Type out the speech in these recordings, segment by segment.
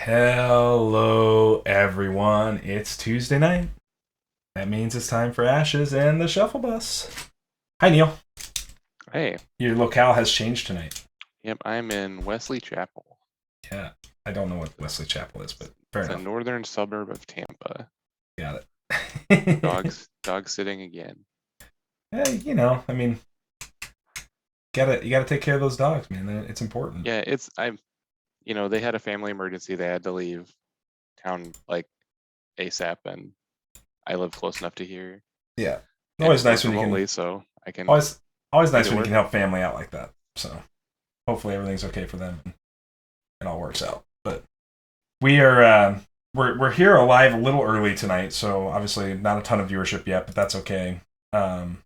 Hello, everyone. It's Tuesday night. That means it's time for Ashes and the Shufflebus. Hi, Neil. Hey, Your locale has changed tonight. yep, I'm in Wesley Chapel. Yeah, I don't know what Wesley Chapel is, but fair It's a enough. northern suburb of Tampa. Got it. Dog sitting again. Hey, I mean, you gotta take care of those dogs, man. It's important. Yeah, they had a family emergency. They had to leave town like ASAP, and I live close enough to here Yeah, and always nice work when you can. remotely, so I can Always, always make nice it when you can work. help family out like that. So hopefully everything's okay for them and it all works out. But we are we're here alive a little early tonight, so obviously not a ton of viewership yet, but that's okay. Um,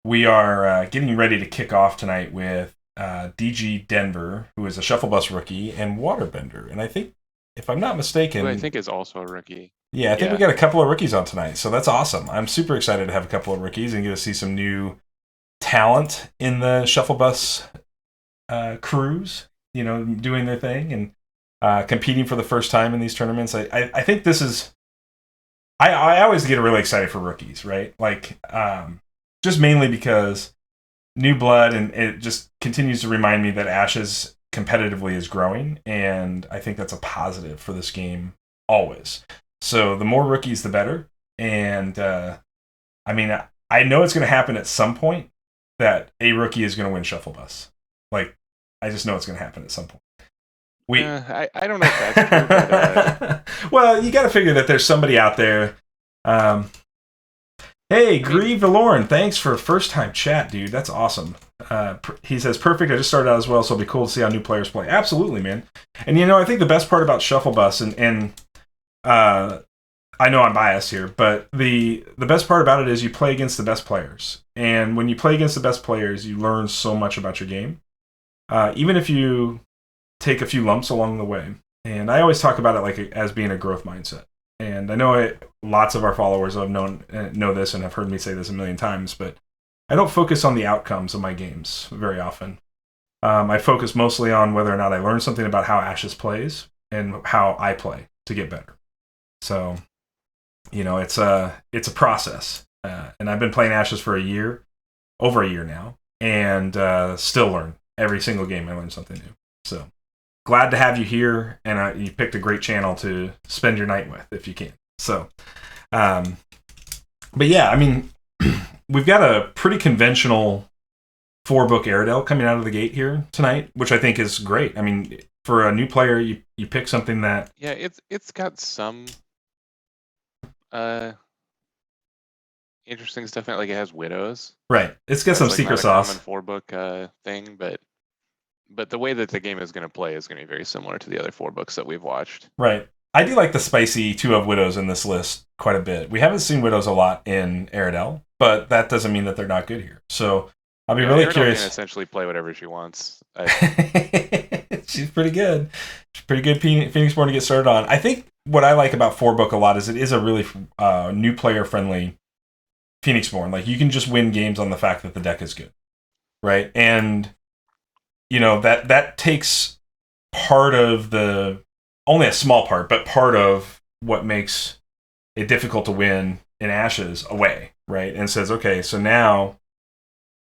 we are getting ready to kick off tonight with DGDENVER, who is a Shufflebus rookie, and Waterbender. And I think, if I'm not Who I mistaken, think is also a rookie. yeah, I think we Yeah, got a couple of rookies on tonight, so that's awesome. I'm super excited to have a couple of rookies and get to see some new talent in the Shufflebus crews, doing their thing and competing for the first time in these tournaments. I think this is. I always get really excited for rookies, right? Like, just mainly because new blood, and it just continues to remind me that Ashes competitively is growing, and I think that's a positive for this game always. So the more rookies, the better. And I mean, I know it's going to happen at some point that a rookie is going to win Shuffle Bus. Like, I just know it's going to happen at some point. We I don't know if that's true, but well, you got to figure that there's somebody out there. Um, hey, I mean, Grieve Valoran, thanks for first time chat, dude. That's awesome. He says, perfect. I just started out as well, so it'll be cool to see how new players play. Absolutely, man. And I think the best part about Shuffle Bus, and uh, I know I'm biased here, but the best part about it is you play against the best players, and when you play against the best players, you learn so much about your game. Even if you take a few lumps along the way. And I always talk about it like as being a growth mindset. And I know lots of our followers have know this and have heard me say this a million times, but I don't focus on the outcomes of my games very often. I focus mostly on whether or not I learn something about how Ashes plays and how I play to get better. So, it's a process, and I've been playing Ashes for over a year now, and still learn every single game. I learn something new. So glad to have you here, and you picked a great channel to spend your night with if you can. So, um, but yeah, I mean, we've got a pretty conventional 4-book Aradel coming out of the gate here tonight, which I think is great. I mean, for a new player, you pick something that yeah, it's got some uh interesting stuff in it. Like it has widows. right. It's got That's some like secret not a common sauce, 4-book thing, but the way that the game is going to play is going to be very similar to the other 4 books that we've watched. right? I do like the spicy two of widows in this list quite a bit. We haven't seen widows a lot in Aradel, but that doesn't mean that they're not good here. So I'll be Yeah, really Aradel can curious. essentially play whatever she wants. She's pretty good. She's pretty good Phoenix Born to get started on. I think what I like about 4-book a lot is it is a really new player friendly Phoenix Born. Like, you can just win games on the fact that the deck is good, right? And that takes part of the only a small part, but part of what makes it difficult to win in Ashes away, right? And says, okay, so now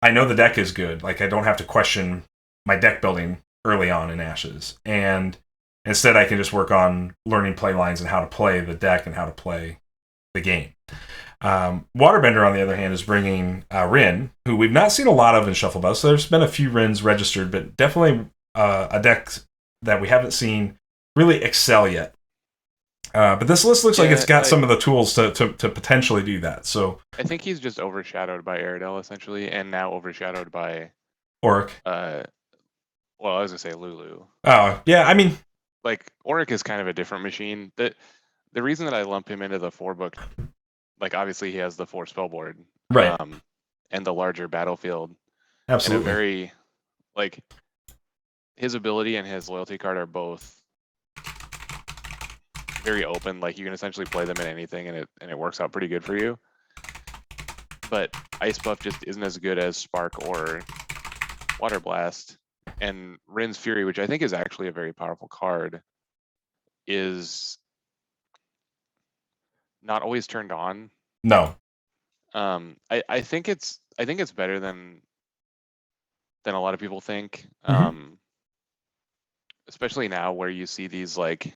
I know the deck is good. Like, I don't have to question my deck building early on in Ashes, and instead I can just work on learning play lines and how to play the deck and how to play the game. Waterbender, on the other hand, is bringing Rin, who we've not seen a lot of in Shufflebus. So there's been a few Rins registered, but definitely a deck that we haven't seen really excel yet. But this list looks like it's Yeah, got some of the tools to potentially do that. So I think he's just overshadowed by Aradel essentially, and now overshadowed by Orrick. uh, well, I was gonna say Lulu. Oh yeah, I mean, Like Orrick is kind of a different machine. The reason that I lump him into the 4-book, like obviously he has the 4 spell board, right, and the larger battlefield, and a absolutely. very like his ability and his loyalty card are both very open. Like you can essentially play them in anything, and it works out pretty good for you. But Ice Buff just isn't as good as Spark or Water Blast. And Rin's Fury, which I think is actually a very powerful card, is not always turned on. No. I think it's better than a lot of people think. Especially now where you see these like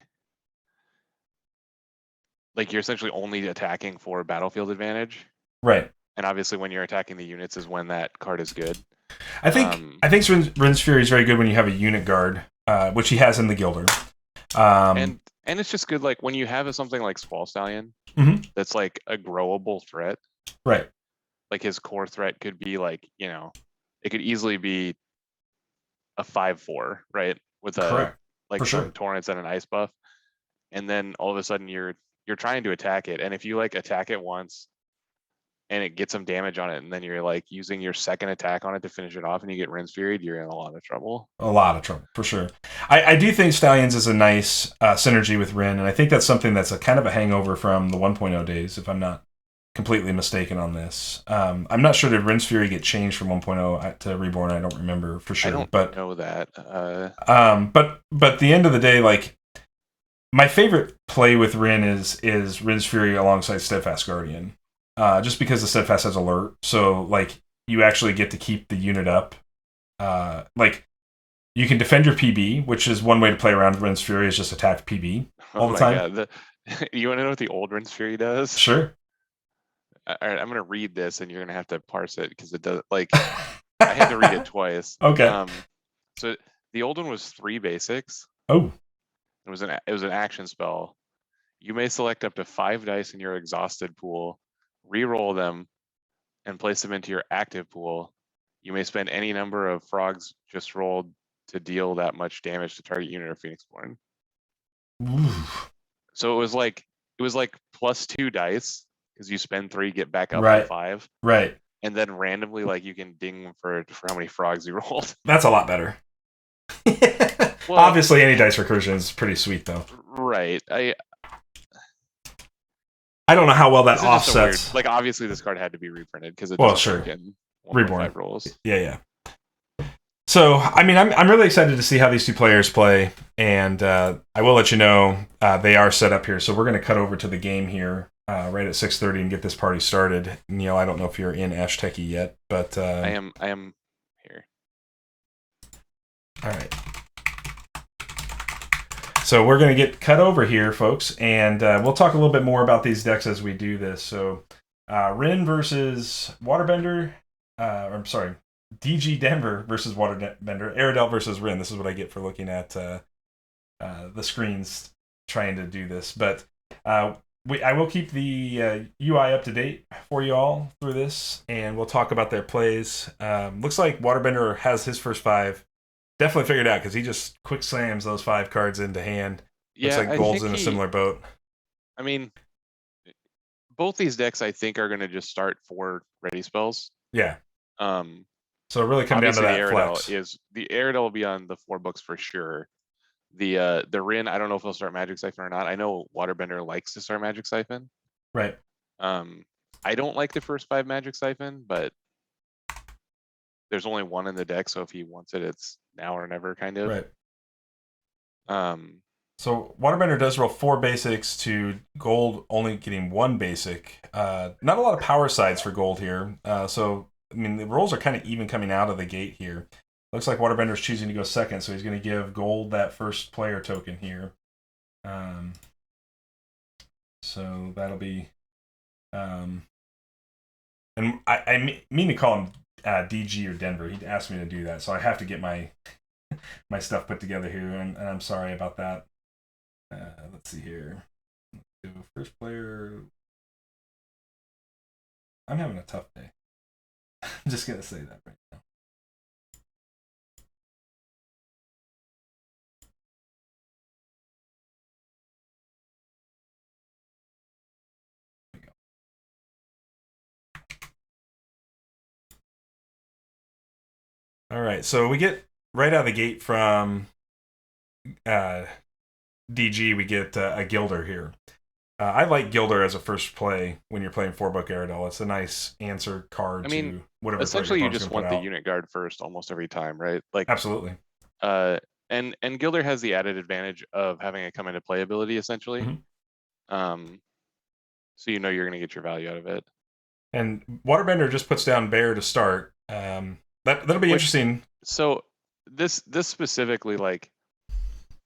you're essentially only attacking for battlefield advantage. Right. And obviously when you're attacking the units is when that card is good. I think Rin's Fury is very good when you have a unit guard, which he has in the Gilder. And it's just good like when you have something like Squall Stallion that's like a growable threat. Right. Like his core threat could be like, it could easily be a 5/4, right? With Correct. like For some sure. torrents and an ice buff. And then all of a sudden you're trying to attack it. And if you like attack it once and it gets some damage on it, and then you're like using your second attack on it to finish it off and you get Rin's Fury, you're in a lot of trouble. A lot of trouble, for sure. I do think Stallions is a nice synergy with Rin, and I think that's something that's a kind of a hangover from the 1.0 days, if I'm not completely mistaken on this. I'm not sure did Rin's Fury get changed from 1.0 to Reborn. I don't remember for sure. I don't know that. But the end of the day, like, my favorite play with Rin is Rin's Fury alongside Steadfast Guardian. Just because the Steadfast has alert, so like you actually get to keep the unit up. Like you can defend your PB, which is one way to play around Rin's Fury, is just attack PB all the time. God. You want to know what the old Rin's Fury does? Sure. All right, I'm gonna read this, and you're gonna have to parse it because it does. Like, I had to read it twice. Okay. So the old one was 3 basics. Oh. It was an action spell. You may select up to 5 dice in your exhausted pool, re-roll them, and place them into your active pool. You may spend any number of frogs just rolled to deal that much damage to target unit of Phoenixborn. So it was like +2 dice because you spend 3, get back up to 5. Right. And then randomly, like you can ding them for how many frogs you rolled. That's a lot better. Well, obviously, any dice recursion is pretty sweet, though. Right. I don't know how well that offsets. Like, obviously, this card had to be reprinted because it sure. Reborn rolls. Yeah. So, I mean, I'm really excited to see how these two players play, and I will let you know they are set up here. So we're going to cut over to the game here right at 6:30 and get this party started. Neil, I don't know if you're in Ash Techie yet, but I am here. All right. So we're going to get cut over here, folks, and we'll talk a little bit more about these decks as we do this. So Rin versus Waterbender. I'm sorry, DGDENVER versus Waterbender. Aradel versus Rin. This is what I get for looking at the screens trying to do this. But I will keep the UI up to date for you all through this, and we'll talk about their plays. Looks like Waterbender has his first 5 definitely figured out because he just quick slams those 5 cards into hand. Looks like Gold's in a similar boat. I mean, both these decks I think are going to just start 4 ready spells. Yeah. So it really comes down to that flex. The Aradel will be on the 4 books for sure. The Rin, I don't know if he'll start Magic Siphon or not. I know Waterbender likes to start Magic Siphon. Right. I don't like the first 5 Magic Siphon, but there's only 1 in the deck, so if he wants it, it's now or never, kind of. Right. So Waterbender does roll 4 basics to Gold, only getting 1 basic. Not a lot of power sides for Gold here. So, I mean, the rolls are kind of even coming out of the gate here. Looks like Waterbender's choosing to go second, so he's going to give Gold that first player token here. So that'll be... and I mean to call him DG or Denver. He asked me to do that, so I have to get my stuff put together here, and I'm sorry about that. Let's see here. Let's do first player. I'm having a tough day. I'm just gonna say that right now. There we go. All right, so we get right out of the gate from DG, we get a Gilder here. I like Gilder as a first play when you're playing 4-book Aradel. It's a nice answer card to whatever. Essentially, you just want the unit guard first almost every time, right? Like absolutely. And Gilder has the added advantage of having a come into play ability essentially. Mhm. So you know you're going to get your value out of it. And Waterbender just puts down Bear to start. That'll be interesting. So this specifically, like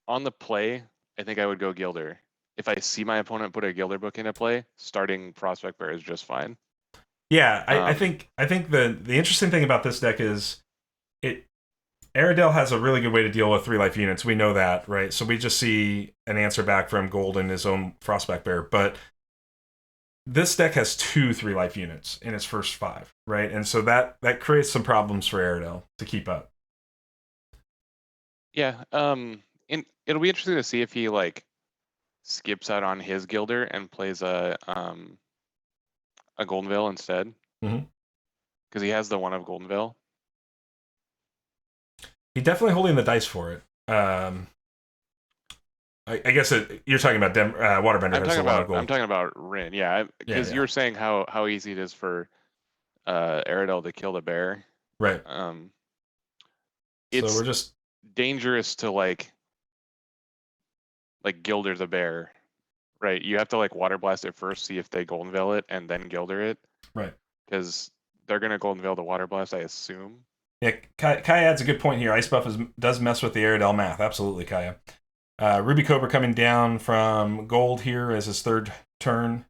on the play, I think I would go Gilder. If I see my opponent put a Gilder book into play, starting Prospect Bear is just fine. Yeah, I think the interesting thing about this deck is it Aradel has a really good way to deal with 3 life units. We know that, right? So we just see an answer back from Gold in his own Frostback Bear. But this deck has 2 3 life units in its first 5, right? And so that creates some problems for Aradel to keep up. Yeah. And it'll be interesting to see if he like skips out on his Gilder and plays a Golden Veil instead. Because he has the one of Golden Veil. He's definitely holding the dice for it. I guess you're talking about Waterbender. I'm talking about Rin, yeah, because you were saying how easy it is for Aradel to kill the bear. Right. It's so we're just dangerous to like Gilder the bear, right? You have to like Water Blast it first, see if they Golden Veil it, and then Gilder it. Right. Because they're gonna Golden Veil the Water Blast, I assume. Yeah, Kai adds a good point here. Ice Buff does mess with the Aradel math. Absolutely, Kaya. Ruby Cobra coming down from Gold here as his 3rd turn.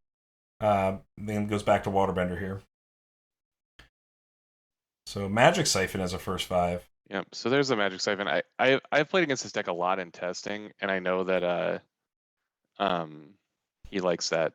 Then goes back to Waterbender here. So Magic Siphon as a first 5. Yep. So there's the Magic Siphon. I've played against this deck a lot in testing, and I know that he likes that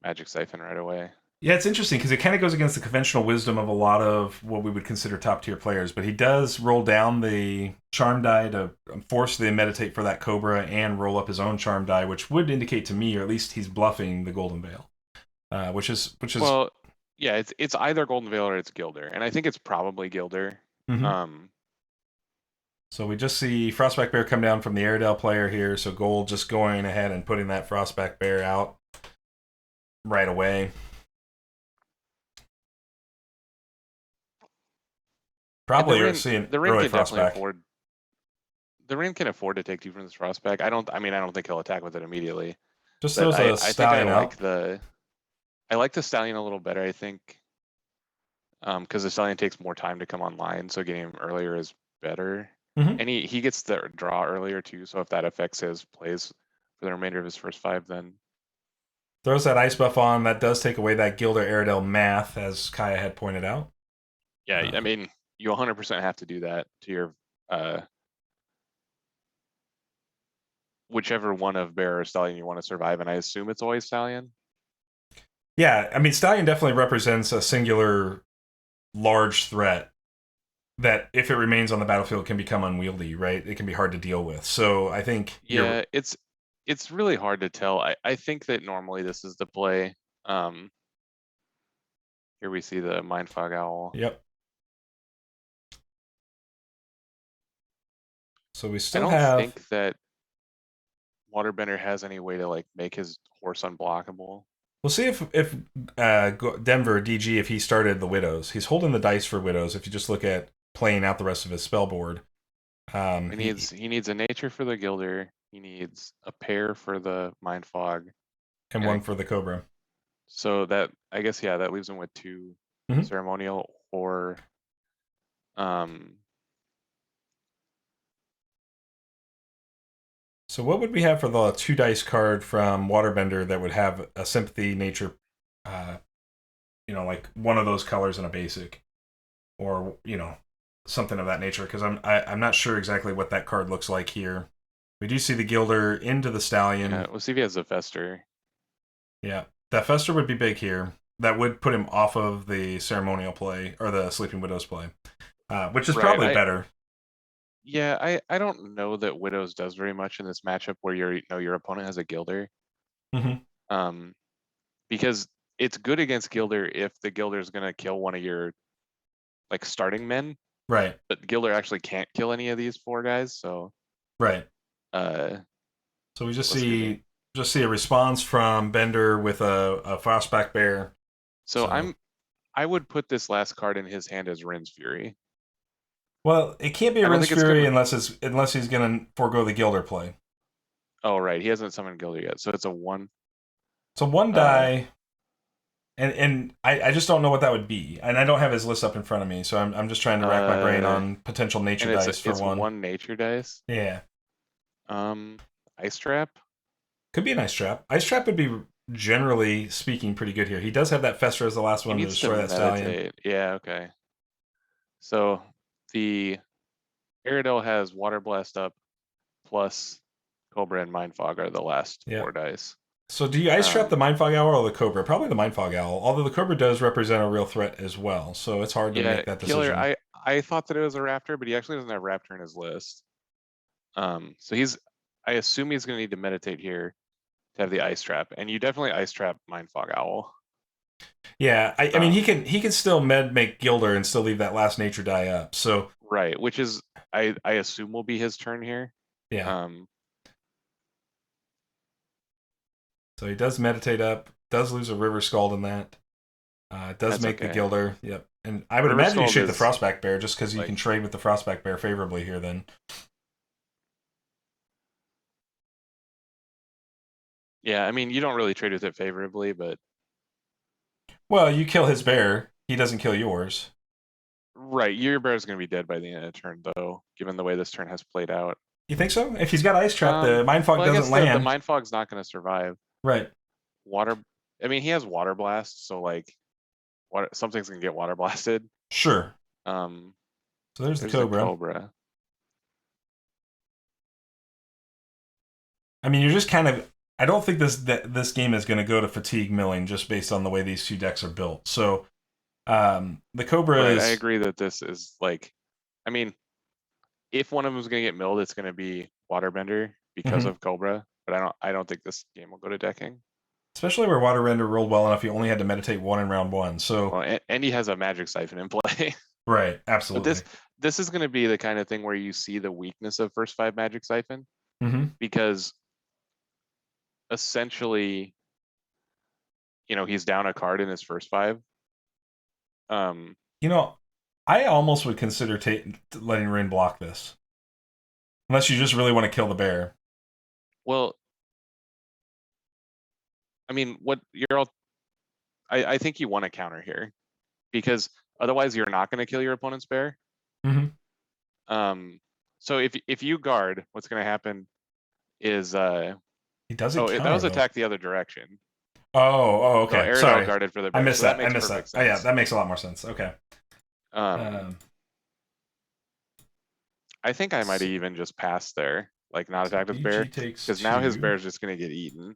Magic Siphon right away. Yeah, it's interesting because it kind of goes against the conventional wisdom of a lot of what we would consider top tier players. But he does roll down the charm die to force the meditate for that Cobra and roll up his own charm die, which would indicate to me, or at least he's bluffing the Golden Veil, which is well, yeah, it's either Golden Veil or it's Gilder, and I think it's probably Gilder. So we just see Frostback Bear come down from the Aradel player here. So Gold just going ahead and putting that Frostback Bear out right away. Probably you're seeing early Frostback. The Rin can afford to take 2 from this Frostback. I don't think he'll attack with it immediately. Just throws a Stallion out. I like the Stallion a little better, I think. Because the Stallion takes more time to come online, so getting him earlier is better. And he gets the draw earlier too, so if that affects his plays for the remainder of his first 5, then throws that Ice Buff on. That does take away that Gilder Aradel math, as Kaya had pointed out. Yeah, I mean, you 100% have to do that to your whichever one of Bear or Stallion you want to survive, and I assume it's always Stallion. Yeah, I mean, Stallion definitely represents a singular large threat that, if it remains on the battlefield, can become unwieldy, right? It can be hard to deal with. So I think it's really hard to tell. I think that normally this is the play. Here we see the Mindfog Owl. Yep. So we still have. I don't think that Waterbender has any way to like make his horse unblockable. We'll see if Denver DG, if he started the Widows. He's holding the dice for Widows. If you just look at playing out the rest of his spell board, he needs a nature for the Gilder. He needs a pair for the Mindfog, and 1 for the Cobra. So that, I guess, yeah, that leaves him with 2 ceremonial or So what would we have for the 2 dice card from Waterbender that would have a sympathy nature, like one of those colors in a basic, or something of that nature? Because I'm not sure exactly what that card looks like here. We do see the Gilder into the Stallion. Yeah, we'll see if he has a Fester. Yeah, that Fester would be big here. That would put him off of the ceremonial play or the Sleeping Widows play, which is probably better. Yeah, I don't know that Widows does very much in this matchup where your opponent has a Gilder. Because it's good against Gilder if the Gilder is going to kill one of your like starting men. Right. But Gilder actually can't kill any of these 4 guys, so. Right. So we just see a response from Bender with a Frostback Bear. So I would put this last card in his hand as Rin's Fury. Well, it can't be a I don't Rinse think it's Fury gonna. unless he's gonna forego the Gilder play. Oh right, he hasn't summoned Gilder yet, so it's a one. So one Uh, die, and I just don't know what that would be, and I don't have his list up in front of me, so I'm just trying to rack my brain uh, on potential nature and dice for it's one. one nature dice. Yeah, Um, Ice Trap. could be an ice trap. Ice trap would be generally speaking pretty good here. He does have that Fester as the last He one to needs to destroy that stallion. meditate. Yeah, okay. So the Aradel has Water Blast up plus Cobra and Mind Fog are the last Yeah. four dice. So do you ice trap the Mindfog Owl or the Cobra? Probably the Mindfog Owl, although the Cobra does represent a real threat as well, so it's hard to Yeah, make that Killer. decision. I thought that it was a Raptor, but he actually doesn't have Raptor in his list. So he's. I assume he's going to need to meditate here to have the Ice Trap, and you definitely Ice Trap Mind Fog Owl. Yeah, I mean Um, he can still make Gilder and still leave that last nature die up. So right, which is I assume will be his turn here. yeah, Um, so he does meditate up, does lose a River Scald in that. Does that's make the okay. Gilder. Yep, and I would River imagine you Scald shoot the is Frostback Bear just because you like, can trade with the Frostback Bear favorably here. Then yeah, I mean, you don't really trade with it favorably, but well, you kill his bear, he doesn't kill yours. right, your bear is going to be dead by the end of the turn, though, given the way this turn has played out. You think so? If he's got Ice Trap, the Mind Fog Well, I doesn't guess the land. Mind Fog's not going to survive. Right. Water, I mean, he has Water Blast, so like, water, something's going to get Water Blasted. Sure. Um, So there's the there's the Cobra. Cobra. I mean, you're just kind of. I don't think this game is going to go to fatigue milling just based on the way these two decks are built. So the Cobra Right, I is. agree that this is like, I mean, if one of them is going to get milled, it's going to be Waterbender because Mhm. of Cobra. But I don't think this game will go to decking. Especially where Waterbender rolled well enough, you only had to meditate one in round one. So Well, and he has a Magic Siphon in play. right, But absolutely. this is going to be the kind of thing where you see the weakness of first five Magic Siphon Mm-hmm. because essentially, he's down a card in his first five. Um, You know, I almost would consider letting Rin block this, unless you just really want to kill the bear. well, I mean, what you're all, I think you want to counter here because otherwise you're not going to kill your opponent's bear. Mm-hmm. So if you guard, what's going to happen is He doesn't that counter was though. attack the other direction. Oh, So okay. Aradel Sorry, guarded for the I bear, missed so that that. I makes missed that. perfect Oh yeah, sense. that makes a lot more sense. Okay. Um, Um, I think I might so, have even just passed there, like not so attacked with bear, DG takes because now his 2. bear is just going to get eaten,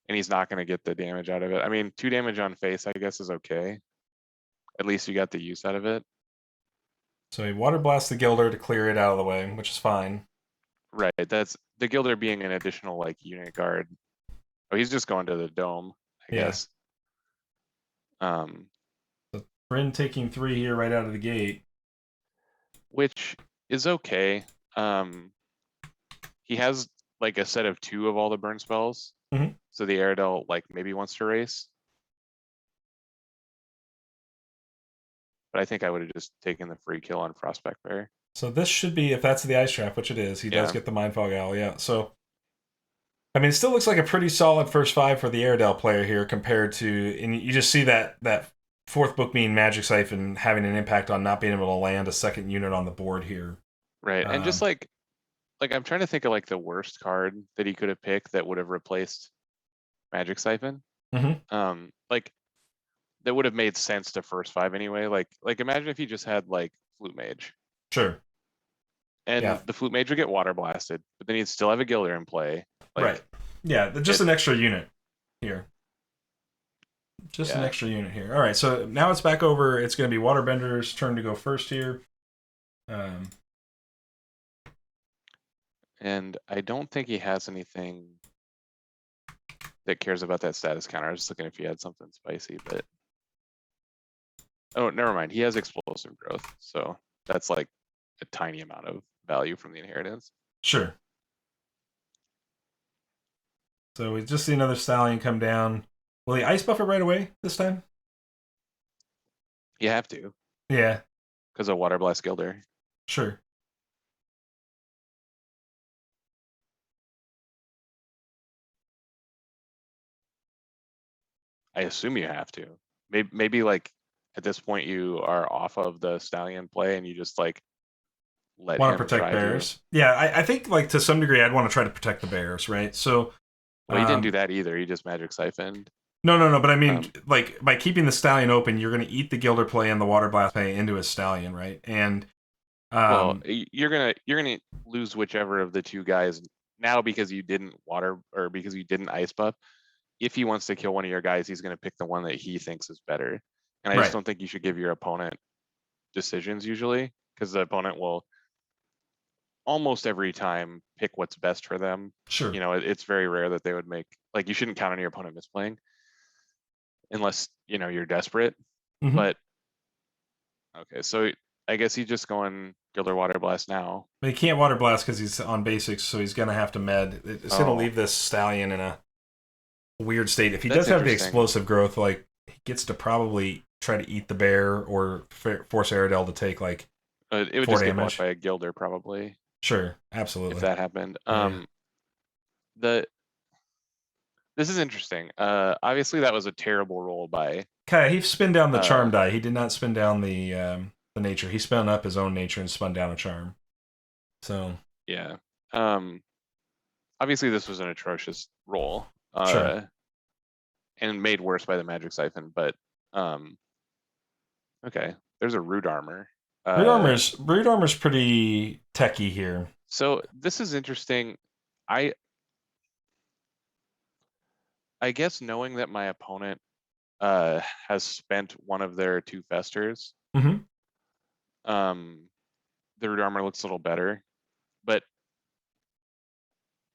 and he's not going to get the damage out of it. I mean, 2 damage on face, I guess, is okay. At least you got the use out of it. So he water blasts the Gilder to clear it out of the way, which is fine. Right. That's the Gilder being an additional like unit guard. Oh, he's just going to the dome, I Yeah. guess. Um, So Bryn taking 3 here right out of the gate. which is okay. He has like a set of 2 of all the burn spells. Mhm. So the Aradel like maybe wants to race. But I think I would have just taken the free kill on Frostback Bear. So this should be, if that's the Ice Trap, which it is, he does Yeah. get the Mindfog Owl, yeah. So, I mean, it still looks like a pretty solid first 5 for the Airedale player here compared to, and you just see that fourth book being Magic Siphon having an impact on not being able to land a second unit on the board here. Right. And just like I'm trying to think of like the worst card that he could have picked that would have replaced Magic Siphon. Like that would have made sense to first 5 anyway. Like imagine if he just had like Flute Mage. Sure. And Yeah. the Flute Mage would get water blasted, but then he'd still have a Gilder in play. Like, right. Yeah, just an extra unit here. Just an Yeah. extra unit here. All right, so now it's back over. It's going to be Waterbender's turn to go first here. And I don't think he has anything that cares about that status counter. I was just looking if he had something spicy, but oh, never mind. He has explosive growth, so that's like a tiny amount of value from the inheritance. Sure. So we just see another Stallion come down. Will he ice buff it right away this time? You have to. Yeah. because of Water Blast Gilder. Sure. I assume you have to. Maybe like at this point you are off of the Stallion play and you just like let Want to him protect try to. bears. Yeah, I think like to some degree I'd want to try to protect the bears, right? So Well, he didn't do that either. He just Magic Siphoned. no, but I mean, Um, like by keeping the Stallion open, you're going to eat the Gilder play and the Water Blast play into his Stallion, right? And well, you're gonna lose whichever of the two guys now because you didn't water or because you didn't ice buff. If he wants to kill one of your guys, he's gonna pick the one that he thinks is better. And I just right, don't think you should give your opponent decisions usually, because the opponent will almost every time pick what's best for them. sure, It's very rare that they would make, like, you shouldn't count on your opponent misplaying unless you're desperate. mm-hmm. But okay, so I guess he's just going Gilder Water Blast now. But he can't Water Blast because he's on basics, so he's going to have to med. It's going to leave this Stallion in a weird state. If he That's does have the interesting. explosive growth, like he gets to probably try to eat the bear or force Aradel to take like It would 4 just get damage. blocked by a Gilder probably Sure, absolutely. if that happened. Yeah. This is interesting. Obviously that was a terrible roll by. Okay, he spun down the charm die. He did not spin down the nature. He spun up his own nature and spun down a charm. So Yeah. Obviously this was an atrocious roll. Sure. And made worse by the Magic Siphon, but okay. There's a Root Armor. Root Armor's pretty techy here. So this is interesting. I guess knowing that my opponent has spent one of their 2 festers, Mm-hmm. the Root Armor looks a little better. But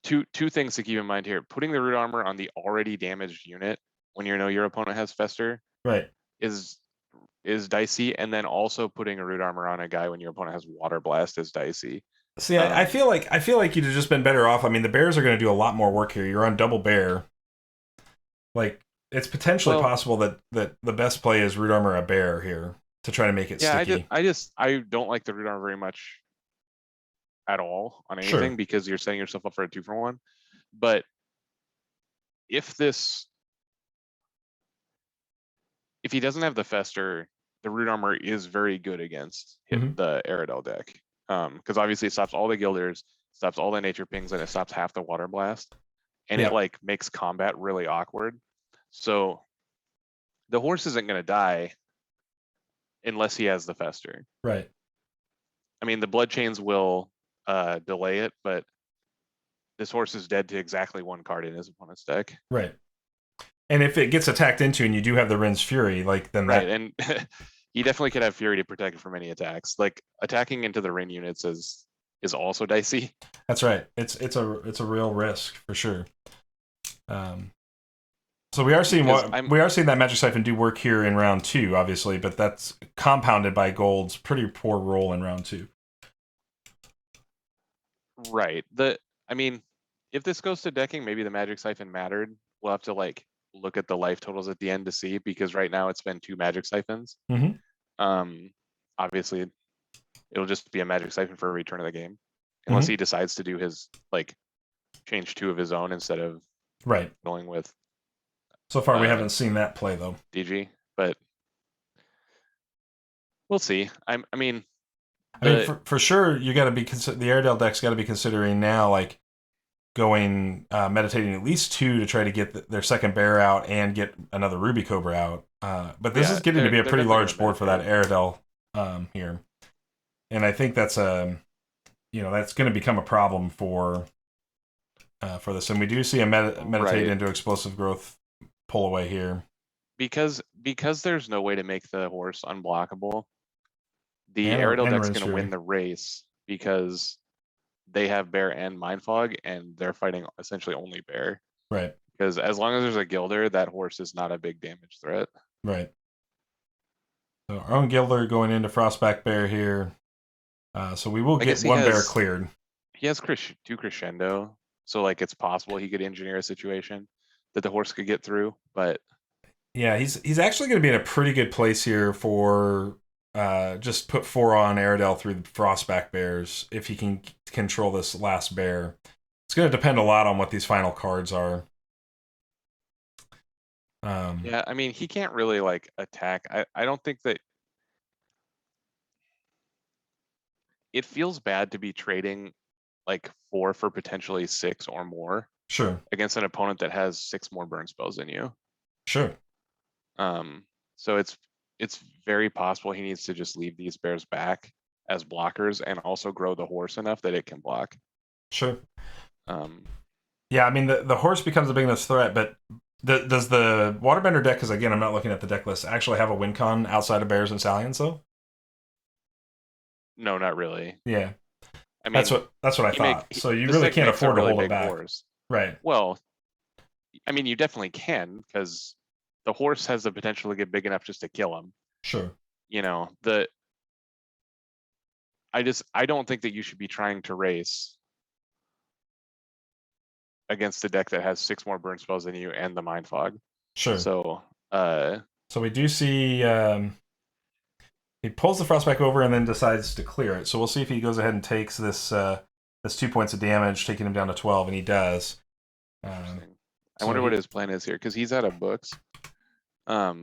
two things to keep in mind here: putting the Root Armor on the already damaged unit when you know your opponent has fester, right, is dicey, and then also putting a Root Armor on a guy when your opponent has Water Blast is dicey. See, I feel like you'd have just been better off. I mean, the bears are going to do a lot more work here. You're on double bear. Like, it's potentially possible that the best play is Root Armor a bear here to try to make it sticky. I don't like the Root Armor very much at all on anything because you're setting yourself up for a 2-for-1. But if he doesn't have the fester, the Root Armor is very good against the Aradel deck. Because obviously it stops all the Gilders, stops all the nature pings, and it stops half the Water Blast. And it like makes combat really awkward. So the horse isn't going to die unless he has the fester. Right. I mean, the blood chains will delay it, but this horse is dead to exactly 1 card in his opponent's deck. Right. And if it gets attacked into and you do have the Rin's Fury, like then right, and he definitely could have Fury to protect it from any attacks. Like attacking into the Rin units is also dicey. That's right. It's a real risk for sure. So we are seeing that Magic Siphon do work here in round 2, obviously, but that's compounded by Gold's pretty poor roll in round 2. Right. I mean, if this goes to decking, maybe the Magic Siphon mattered. We'll have to like look at the life totals at the end to see, because right now it's been 2 Magic Siphons. Obviously, it'll just be a Magic Siphon for a return of the game, unless he decides to do his like change 2 of his own instead of going with. So far, we haven't seen that play though. DG, but we'll see. I mean, for sure, you got to be the Aradel deck's got to be considering now, like going meditating at least 2 to try to get their second bear out and get another Ruby Cobra out. But this is getting to be a pretty large board for that Aradel here, and I think that's that's going to become a problem for this. And we do see a meditate into explosive growth pull away here because there's no way to make the horse unblockable. The Aradel deck's going to win the race because they have bear and mind fog, and they're fighting essentially only bear. Right. Because as long as there's a Gilder, that horse is not a big damage threat. Right. So our own Gilder going into Frostback Bear here. So we will get 1 bear cleared. He has 2 Crescendo, so like it's possible he could engineer a situation that the horse could get through. But yeah, he's actually going to be in a pretty good place here for just put 4 on Aradel through the Frostback Bears if he can control this last bear. It's going to depend a lot on what these final cards are. Yeah, I mean, he can't really like attack. I don't think that it feels bad to be trading like 4 for potentially 6 or more Sure. against an opponent that has 6 more burn spells than you. Sure. So it's very possible he needs to just leave these bears back as blockers and also grow the horse enough that it can block. Sure. Um, Yeah, I mean, the horse becomes a big enough threat, but does the Waterbender deck, because again, I'm not looking at the deck list, actually have a win con outside of Bears and Stallions, though? no, not really. Yeah. I mean, that's what I thought. So you really can't afford to hold it back. Horse. Right. Well, I mean, you definitely can, because the horse has the potential to get big enough just to kill him. Sure. You know, I don't think that you should be trying to race against a deck that has 6 more burn spells than you and the Mind Fog. Sure. So we do see he pulls the Frostback over and then decides to clear it. So we'll see if he goes ahead and takes this 2 points of damage, taking him down to 12, and he does. I wonder what his plan is here, because he's out of books. I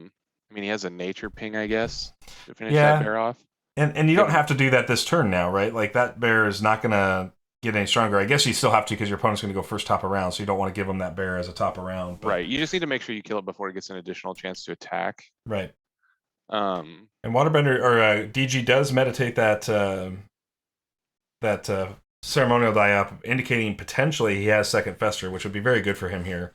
mean, he has a nature ping, I guess, to finish that bear off. And you don't have to do that this turn now, right? Like, that bear is not going to get any stronger. I guess you still have to, because your opponent's going to go first top of round, so you don't want to give him that bear as a top of round. But... Right. You just need to make sure you kill it before it gets an additional chance to attack. Right. And Waterbender or DG does meditate that ceremonial die up, indicating potentially he has second Fester, which would be very good for him here.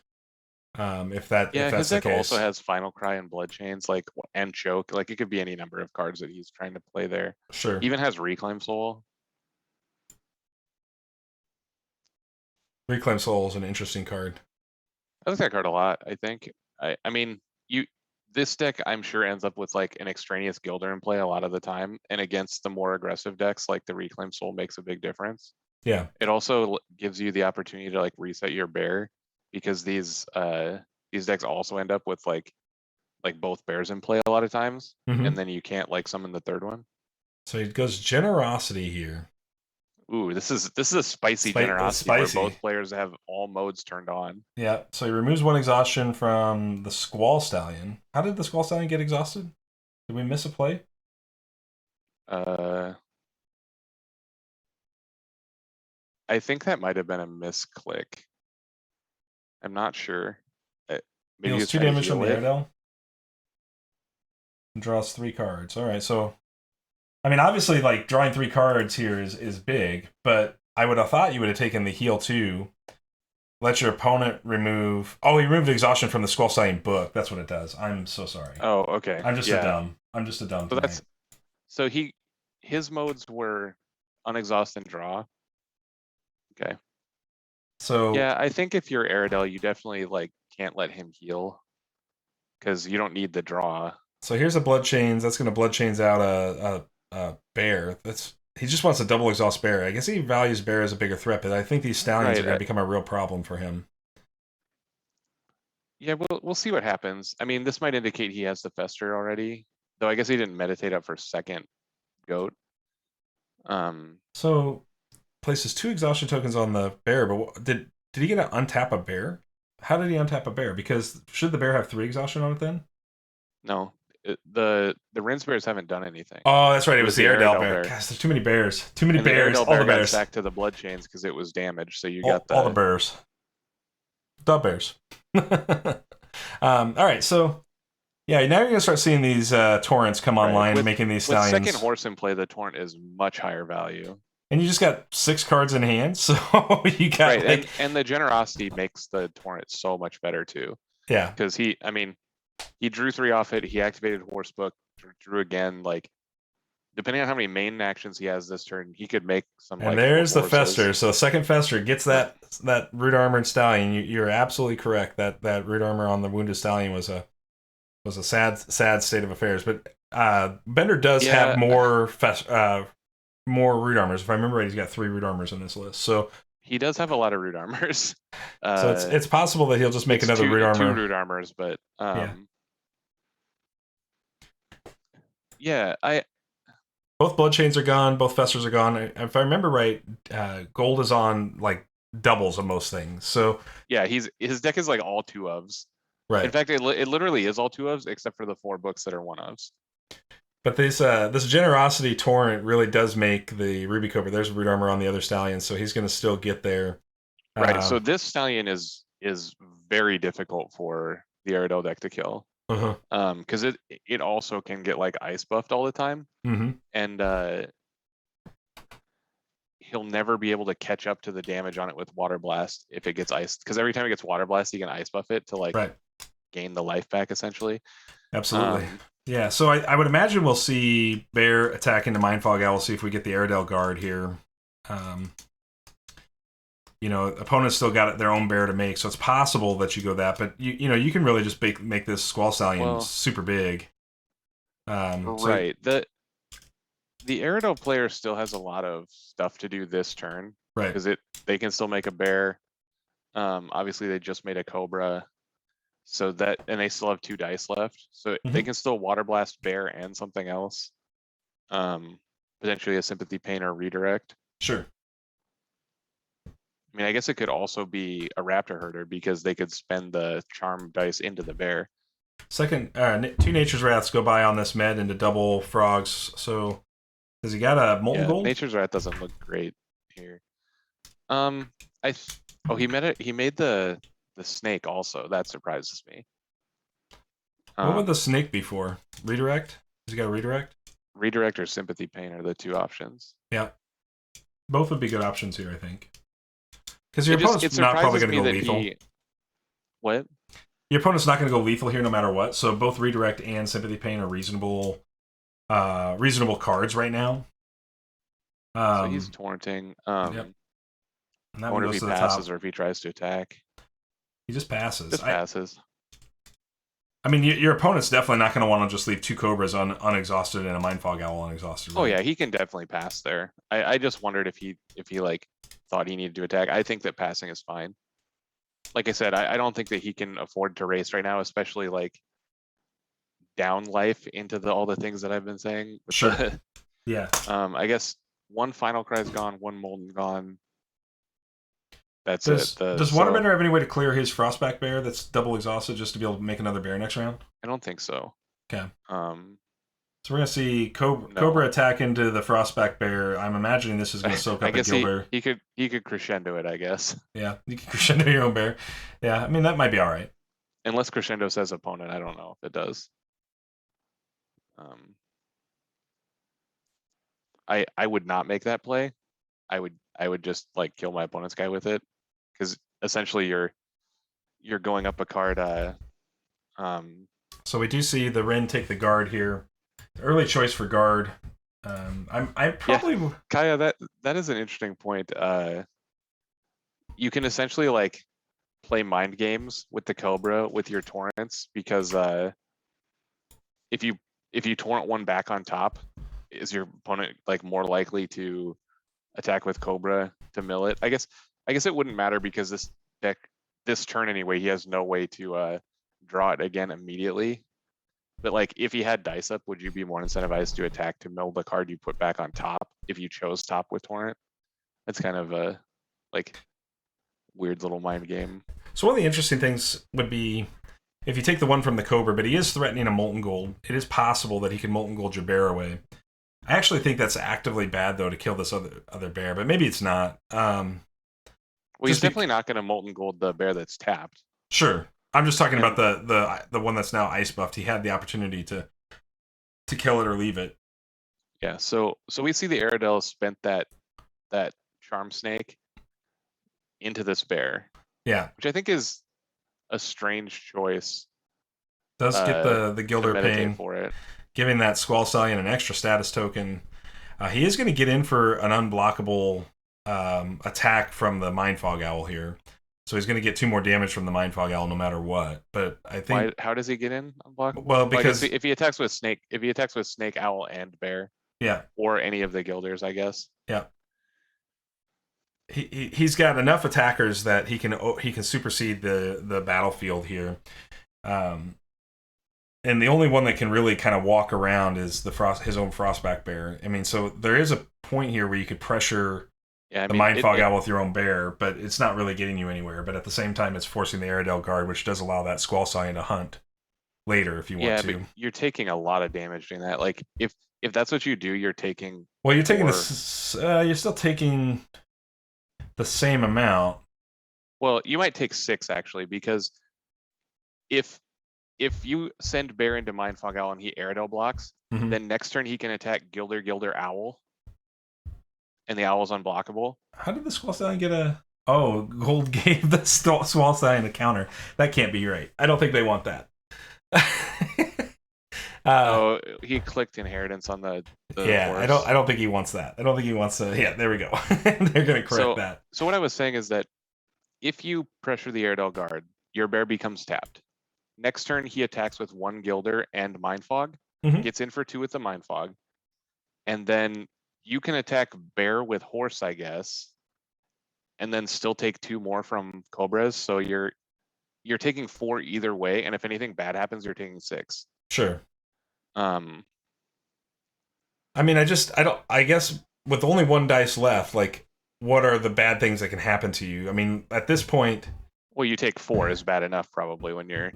If that's his the deck case. Also has Final Cry and Blood Chains, like, and Choke. Like, it could be any number of cards that he's trying to play there. Sure. Even has Reclaim Soul. Reclaim Soul is an interesting card. I like that card a lot. I think. I mean, this deck, I'm sure, ends up with like an extraneous Gilder in play a lot of the time, and against the more aggressive decks, like the Reclaim Soul makes a big difference. Yeah. It also gives you the opportunity to like reset your bear, because these decks also end up with like both bears in play a lot of times, and then you can't like summon the third one. So he goes Generosity here. Ooh, this is a spicy Generosity where both players have all modes turned on. Yeah, so he removes 1 exhaustion from the Squall Stallion. How did the Squall Stallion get exhausted? Did we miss a play? I think that might have been a misclick. I'm not sure. Maybe it's 2 damage from the Aradel. And draws 3 cards. All right, so I mean, obviously, like, drawing 3 cards here is big, but I would have thought you would have taken the heal 2, let your opponent remove... Oh, he removed exhaustion from the Squall Stallion book. That's what it does. I'm so sorry. Oh, okay. I'm just a dumb. So his modes were unexhaust and draw. Okay. So yeah, I think if you're Aradel, you definitely like can't let him heal, because you don't need the draw. So here's a Blood Chains. That's going to Blood Chains out a bear. He just wants a double exhaust bear. I guess he values bear as a bigger threat, but I think these Stallions are going to become a real problem for him. Yeah, we'll see what happens. I mean, this might indicate he has the Fester already, though I guess he didn't meditate up for second goat. So places 2 exhaustion tokens on the bear, but did he get to untap a bear? How did he untap a bear? Because should the bear have 3 exhaustion on it then? No. The Rinse bears haven't done anything. Oh, that's right. It was the Aradel bear. Gosh, there's too many bears. Too many bears. All the bears. Got back to the Blood Chains because it was damaged. So you got all the bears. The bears. All right, so yeah, now you're gonna start seeing these torrents come online, making these Stallions. With second horse in play, the torrent is much higher value. And you just got 6 cards in hand, so you got and the Generosity makes the torrent so much better too. Yeah, because he drew 3 off it. He activated Horse Book, drew again. Like, depending on how many main actions he has this turn, he could make some. And there's the Fester. So second Fester gets that Root Armored Stallion. You're absolutely correct. That Root Armor on the Wounded Stallion was a sad state of affairs. But Bender does have more Root Armors. If I remember right, he's got 3 Root Armors in this list. So he does have a lot of Root Armors. So it's possible that he'll just make another Root Armor. 2 Root Armors, but yeah, Both Bloodchains are gone. Both Festers are gone. If I remember right, Gold is on like doubles of most things. So Yeah, his deck is like all 2-ofs. In right. fact, it literally is all 2-ofs except for the 4 books that are 1-ofs. But this generosity torrent really does make the Ruby Cobra. There's Root Armor on the other stallion, so he's going to still get there. Right. So this stallion is very difficult for the Aradel deck to kill. Uh-huh. Because it also can get like ice buffed all the time, Mm-hmm. and he'll never be able to catch up to the damage on it with Water Blast if it gets iced. Because every time it gets Water Blast, you can ice buff it to like Right. gain the life back essentially. Absolutely. Yeah. So I would imagine we'll see Bear attack into Mindfog Owl. We'll see if we get the Aradel guard here. Opponents still got their own bear to make, so it's possible that you go that. But you can really just make this Squall Stallion super big. Right. So the Aradel player still has a lot of stuff to do this turn. Right. Because they can still make a bear. Obviously they just made a Cobra. So and they still have 2 dice left. So they can still Water Blast bear and something else. Potentially a Sympathy Pain or Redirect. Sure. I mean, I guess it could also be a Raptor Herder because they could spend the Charm dice into the bear. Second, 2 Nature's Wraths go by on this med into double frogs. So has he got a Molten Gold? Nature's Wrath doesn't look great here. He made the snake also. That surprises me. What would the snake be for? Redirect? Has he got a redirect? Redirect or Sympathy Pain are the 2 options. Yeah. Both would be good options here, I think. Because your opponent's not probably going to go lethal. What? Your opponent's not going to go lethal here no matter what. So both Redirect and Sympathy Pain are reasonable cards right now. So he's taunting. Yep. I wonder if he passes or if he tries to attack. He just passes. Passes. I mean, your opponent's definitely not going to want to just leave 2 Cobras unexhausted and a Mindfog Owl unexhausted. Right? Oh yeah, he can definitely pass there. I just wondered if he like thought he needed to attack. I think that passing is fine. Like I said, I don't think that he can afford to race right now, especially like down life into all the things that I've been saying. Sure. Yeah. I guess 1 Final Cry's gone, 1 Molten gone. That's it. Does so, Waterbender have any way to clear his Frostback Bear that's double exhausted just to be able to make another bear next round? I don't think so. Okay. So we're going to see Cobra attack into the Frostback Bear. I'm imagining this is going to soak up a Gilbert. He could crescendo it, I guess. Yeah, you can crescendo your own bear. Yeah, I mean, that might be all right. Unless crescendo says opponent, I don't know if it does. I would not make that play. I would just like kill my opponent's guy with it, because essentially you're going up a card. So we do see the Ren take the guard here. Early choice for guard. I probably Kaya, that is an interesting point. You can essentially like play mind games with the Cobra with your torrents, because if you torrent one back on top, is your opponent like more likely to attack with Cobra to mill it? I guess it wouldn't matter, because this deck, this turn anyway, he has no way to draw it again immediately. But like, if he had dice up, would you be more incentivized to attack to mill the card you put back on top if you chose top with torrent? That's kind of a like weird little mind game. So one of the interesting things would be if you take the one from the Cobra, but he is threatening a Molten Gold. It is possible that he can Molten Gold your bear away. I actually think that's actively bad, though, to kill this other bear, but maybe it's not. Well, he's definitely not going to Molten Gold the bear that's tapped. Sure. I'm just talking about the one that's now ice buffed. He had the opportunity to kill it or leave it. Yeah, so we see the Aradel spent that Charm Snake into this bear. Yeah. Which I think is a strange choice. Does get the Gilder Pain for it, giving that Squall Stallion an extra status token. He is going to get in for an unblockable attack from the Mindfog Owl here. So he's going to get 2 more damage from the Mindfog Owl no matter what. But I think how does he get in unblockable? Well, because if he attacks with Snake, Owl, and Bear, yeah, or any of the Gilders, I guess. Yeah. He's got enough attackers that he can supersede the battlefield here. and the only one that can really kind of walk around is his own Frostback Bear. I mean, so there is a point here where you could pressure the Mindfog Owl with your own bear, but it's not really getting you anywhere. But at the same time, it's forcing the Aradel guard, which does allow that Squall Scion to hunt later if you want to. Yeah, but you're taking a lot of damage doing that. Like, if that's what you do, you're taking... Well, you're taking this... you're still taking the same amount. Well, you might take 6, actually, because if you send Bear into Mindfog Owl and he Aradel blocks, then next turn he can attack Gilder Owl, and the Owl's unblockable. How did the Squall Stallion get a... Oh, Gold gave the Squall Stallion a counter. That can't be right. I don't think they want that. Oh, he clicked inheritance on the yeah, horse. I don't think he wants that. I don't think he wants to... Yeah, there we go. They're going to correct that. So what I was saying is that if you pressure the Aradel guard, your bear becomes tapped. Next turn, he attacks with 1 Gilder and Mindfog, gets in for 2 with the Mindfog, and then you can attack bear with horse, I guess, and then still take 2 more from Cobras. So you're taking 4 either way, and if anything bad happens, you're taking 6. Sure. I mean, I guess with only 1 dice left, like, what are the bad things that can happen to you? I mean, at this point... Well, you take 4 is bad enough, probably, when you're...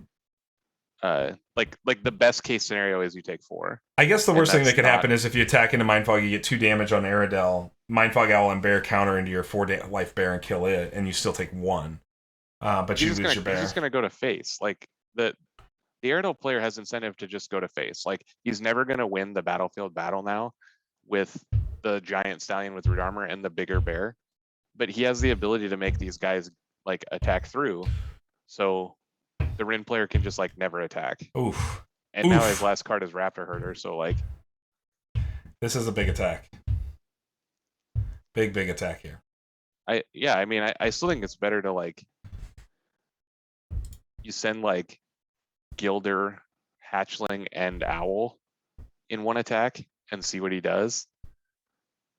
like the best case scenario is you take 4. I guess the worst thing that could happen is if you attack into Mindfog, you get 2 damage on Aradel, Mindfog Owl and Bear counter into your 4 life bear and kill it, and you still take 1. But you lose your bear. He's just gonna go to face. Like, the Aradel player has incentive to just go to face. Like, he's never gonna win the battlefield battle now with the giant stallion with root armor and the bigger bear, but he has the ability to make these guys like attack through. So the Rin player can just like never attack. Oof. And now his last card is Raptor Herder, so like... This is a big attack. Big attack here. I mean, I still think it's better to like... You send like Gilder, Hatchling, and Owl in 1 attack and see what he does.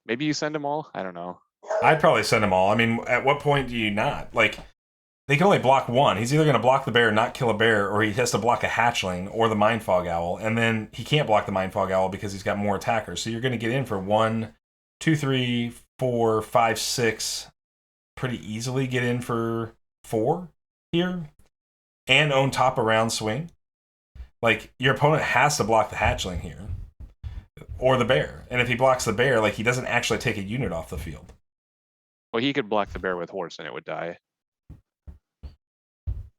Maybe you send them all? I don't know. I'd probably send them all. I mean, at what point do you not? Like... They can only block 1. He's either going to block the bear and not kill a bear, or he has to block a hatchling or the Mindfog Owl, and then he can't block the Mindfog Owl because he's got more attackers. So you're going to get in for 1, 2, 3, 4, 5, 6. Pretty easily get in for 4 here, and own top around swing. Like, your opponent has to block the hatchling here, or the bear. And if he blocks the bear, like, he doesn't actually take a unit off the field. Well, he could block the bear with horse and it would die.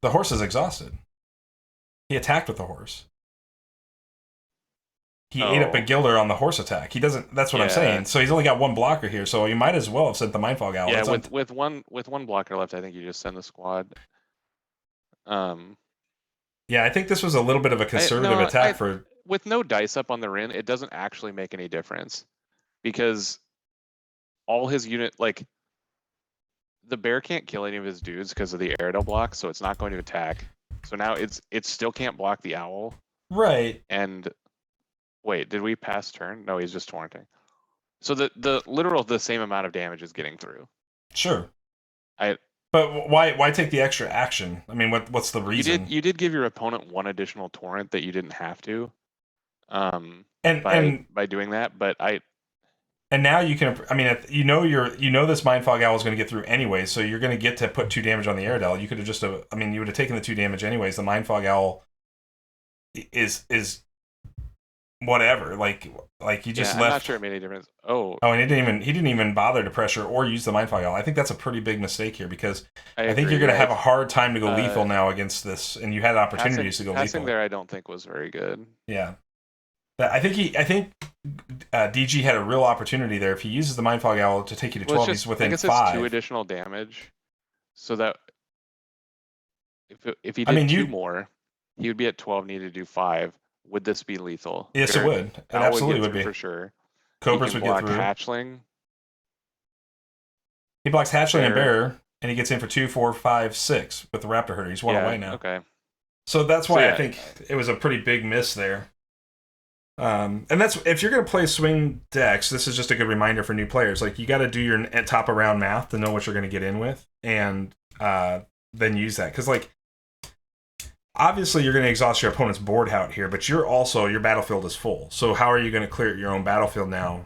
The horse is exhausted. He attacked with the horse. He ate up a Gilder on the horse attack. He doesn't... That's what I'm saying. So he's only got 1 blocker here, so you might as well have sent the Mindfog Owl. Yeah, with one blocker left, I think you just send the squad. Yeah, I think this was a little bit of a conservative attack for... With no dice up on the Rin, it doesn't actually make any difference. Because all his unit... Like, the bear can't kill any of his dudes because of the Aradel block, so it's not going to attack. So now it still can't block the Owl. Right. And wait, did we pass turn? No, he's just torrenting. So the literal the same amount of damage is getting through. Sure. But why take the extra action? I mean, what's the reason? You did give your opponent 1 additional torrent that you didn't have to. By doing that, but And now you can, I mean, you know this Mindfog Owl is going to get through anyway, so you're going to get to put 2 damage on the Aradel. You could have just, I mean, you would have taken the 2 damage anyways. The Mindfog Owl is whatever. Like you just left. I'm not sure it made any difference. Oh, and he didn't even bother to pressure or use the Mindfog Owl. I think that's a pretty big mistake here because I think you're going to have a hard time to go lethal now against this, and you had opportunities to go lethal. Passing there, I don't think was very good. Yeah. I think DG had a real opportunity there. If he uses the Mindfog Owl to take you to 12, he's within 5. I guess it's 2 additional damage. So that if he did 2 more, he would be at 12, need to do 5. Would this be lethal? Yes, it would. It absolutely would be. For sure. Cobras would get through. Hatchling. He blocks Hatchling and Bear, and he gets in for 2, 4, 5, 6 with the Raptor Herder. He's 1 away now. Okay. So that's why I think it was a pretty big miss there. And that's if you're going to play swing decks, this is just a good reminder for new players. Like, you got to do your top around math to know what you're going to get in with, and then use that. Because, like, obviously you're going to exhaust your opponent's board out here, but your battlefield is full. So how are you going to clear your own battlefield now?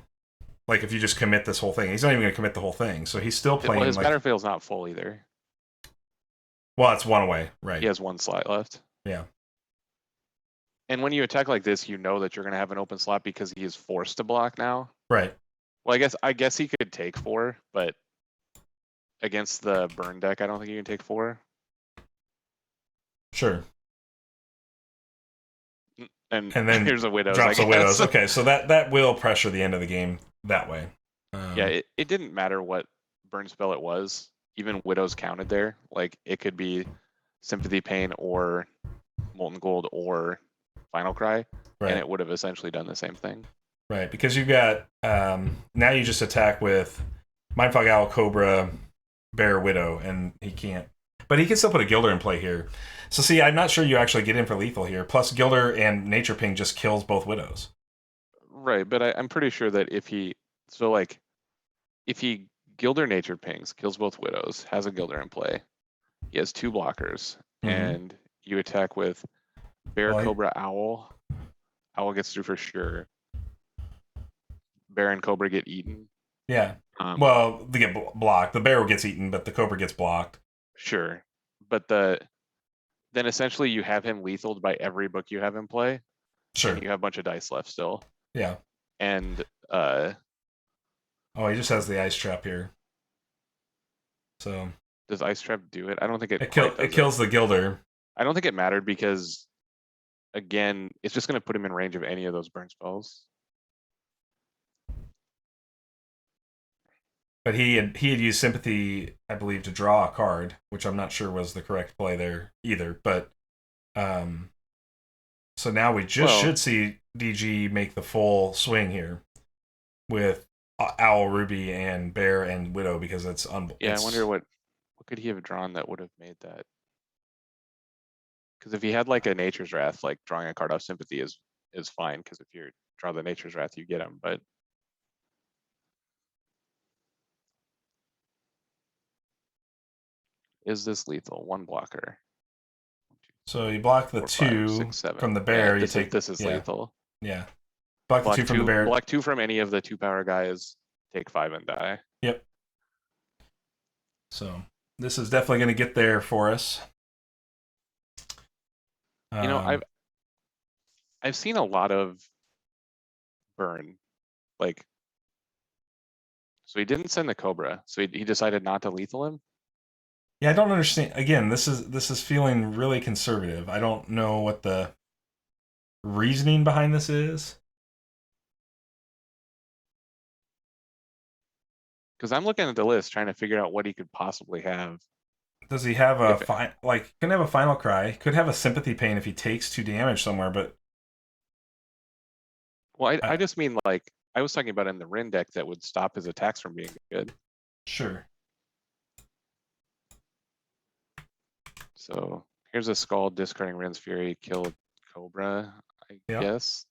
Like if you just commit this whole thing, he's not even going to commit the whole thing. So he's still playing. Well, his battlefield's not full either. Well, it's one away, right? He has one slot left. Yeah. And when you attack like this, you know that you're going to have an open slot because he is forced to block now. Right. Well, I guess he could take 4, but against the burn deck, I don't think you can take 4. Sure. And then here's a Widows. Drops a Widows. Okay, so that will pressure the end of the game that way. Yeah, it didn't matter what burn spell it was. Even Widows counted there. Like it could be Sympathy Pain or Molten Gold or Final Cry, right. and it would have essentially done the same thing. Right, because you've got now you just attack with Mindfog Owl, Cobra, Bear, Widow, and he can't. But he can still put a Gilder in play here. So see, I'm not sure you actually get in for lethal here. Plus, Gilder and Nature Ping just kills both Widows. Right, but I'm pretty sure that if he Gilder Nature Pings, kills both Widows, has a Gilder in play, he has 2 blockers, and you attack with Bear, Cobra, Owl. Owl gets through for sure. Bear and Cobra get eaten. Yeah. Well, they get blocked. The Bear gets eaten, but the Cobra gets blocked. Sure. But then essentially you have him lethaled by every book you have in play. Sure. And you have a bunch of dice left still. Yeah. And he just has the Ice Trap here. So does Ice Trap do it? I don't think it kills the Gilder. I don't think it mattered because again, it's just going to put him in range of any of those burn spells. But he had used Sympathy, I believe, to draw a card, which I'm not sure was the correct play there either. But so now we should see DG make the full swing here with Owl, Ruby, and Bear and Widow because it's yeah. I wonder what could he have drawn that would have made that. Because if he had like a Nature's Wrath, like drawing a card off Sympathy is fine. Because if you draw the Nature's Wrath, you get him. But is this lethal? 1 blocker. So you block the 2 from the Bear. Yeah, this is lethal. Yeah. Block the 2 from the Bear. Block 2 from any of the 2-power guys. Take 5 and die. Yep. So this is definitely going to get there for us. You know, I've seen a lot of burn. Like, so he didn't send the Cobra. So he decided not to lethal him. Yeah, I don't understand. Again, this is feeling really conservative. I don't know what the reasoning behind this is. Because I'm looking at the list trying to figure out what he could possibly have. Does he have can have a Final Cry? Could have a Sympathy Pain if he takes 2 damage somewhere, but well, I just mean like I was talking about in the Rin deck that would stop his attacks from being good. Sure. So here's a Skull, discarding Rin's Fury, kill Cobra, I guess.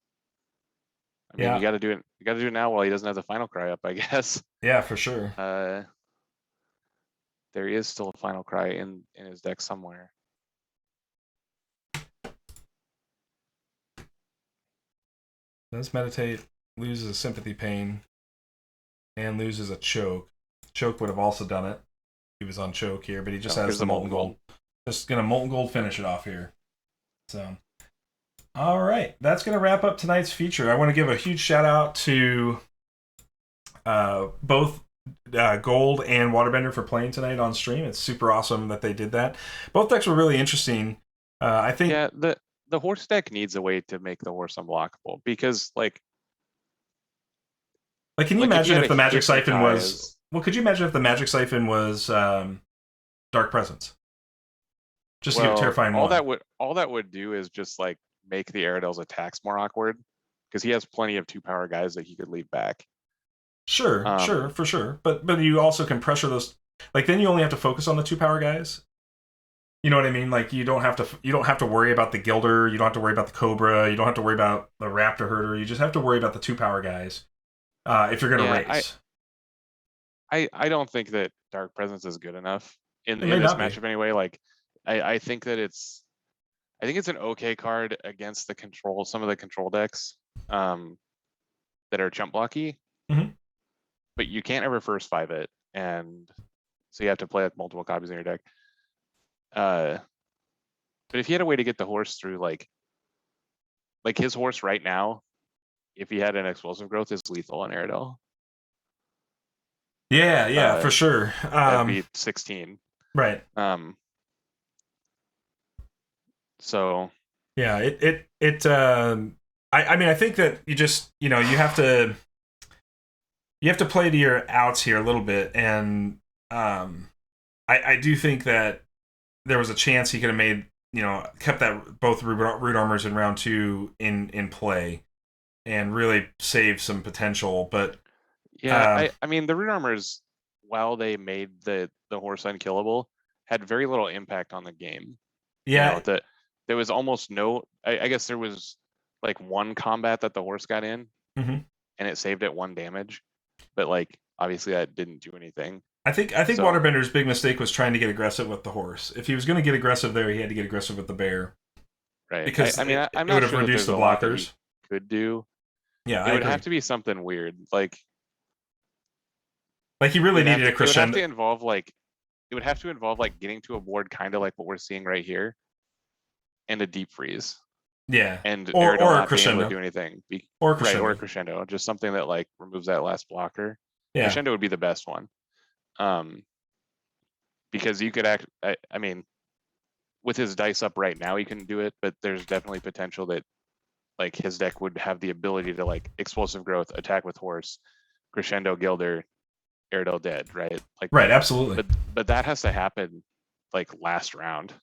I mean, you got to do it. You got to do it now while he doesn't have the Final Cry up, I guess. Yeah, for sure. There is still a Final Cry in his deck somewhere. Does meditate, loses a Sympathy Pain, and loses a Choke. Choke would have also done it. He was on Choke here, but he just has the Molten Gold. Just gonna Molten Gold finish it off here. So, all right, that's gonna wrap up tonight's feature. I want to give a huge shout out to both Gold and Waterbender for playing tonight on stream. It's super awesome that they did that. Both decks were really interesting. I think. Yeah, the horse deck needs a way to make the horse unblockable because can you imagine if the Magic Siphon was? Well, could you imagine if the Magic Siphon was Dark Presence? Just to give terrifying all that would do is just like make the Aradel's attacks more awkward because he has plenty of 2-power guys that he could leave back. Sure, for sure. But you also can pressure those. Like then you only have to focus on the 2-power guys. You know what I mean? Like you don't have to worry about the Gilder. You don't have to worry about the Cobra. You don't have to worry about the Raptor Herder. You just have to worry about the 2-power guys. If you're gonna race. I don't think that Dark Presence is good enough in this matchup anyway. Like I think that it's I think it's an okay card against some of the control decks that are chump blocky. Mhm. But you can't ever first 5 it, and so you have to play with multiple copies in your deck. But if he had a way to get the horse through, like his horse right now, if he had an explosive growth, is lethal on Aradel. Yeah, for sure. That'd be 16. Right. So yeah, I mean, I think that you just, you have to play to your outs here a little bit, and I do think that there was a chance he could have made, kept that both root armors in round 2 in play, and really saved some potential. But yeah, I mean the root armors, while they made the horse unkillable, had very little impact on the game. Yeah, there was almost no. I guess there was like one combat that the horse got in, and it saved it 1 damage, but like obviously that didn't do anything. I think Waterbender's big mistake was trying to get aggressive with the horse. If he was going to get aggressive there, he had to get aggressive with the bear. Right. Because I'm not it would have sure reduced the blockers. Could do. Yeah, it would have to be something weird, like he really needed a crescendo. It would have to involve like getting to a board kind of like what we're seeing right here, and a deep freeze. Yeah, and or a crescendo. Do anything. Or crescendo. Right, or a crescendo, just something that like removes that last blocker. Yeah. Crescendo would be the best one, because you could I mean, with his dice up right now, he couldn't do it, but there's definitely potential that like his deck would have the ability to like explosive growth, attack with horse, crescendo Gilder, Aradel dead, right? Like right, absolutely. But that has to happen like last round.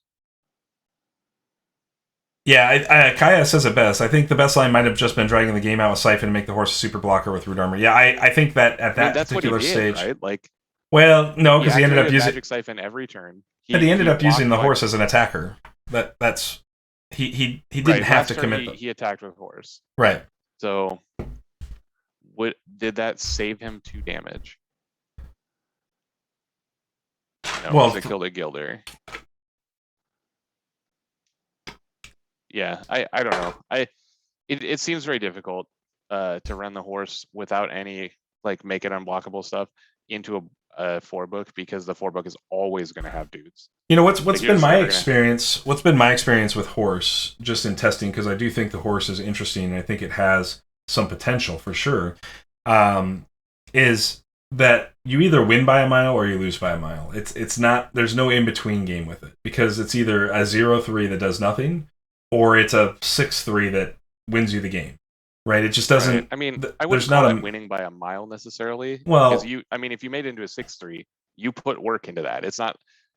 Yeah, Kaya says it best. I think the best line might have just been dragging the game out with Siphon to make the horse a super blocker with root armor. Yeah, I think that at that particular stage, right? Like, well, no, because he ended up using Magic Siphon every turn. But he ended up using the horse as an attacker. That's he didn't have to commit. He attacked with horse. Right. So, did that save him 2 damage? No, well, it killed a Gilder. Yeah, I don't know. It seems very difficult to run the horse without any like make it unblockable stuff into a 4-book, because the 4-book is always going to have dudes. What's been my experience? What's been my experience with horse, just in testing, because I do think the horse is interesting and I think it has some potential for sure. Is that you either win by a mile or you lose by a mile. It's not. There's no in between game with it, because it's either a 0-3 that does nothing, or it's a 6-3 that wins you the game, right? It just doesn't. Right. I mean, I wouldn't call it winning by a mile necessarily. Well, because if you made it into a 6-3, you put work into that. It's not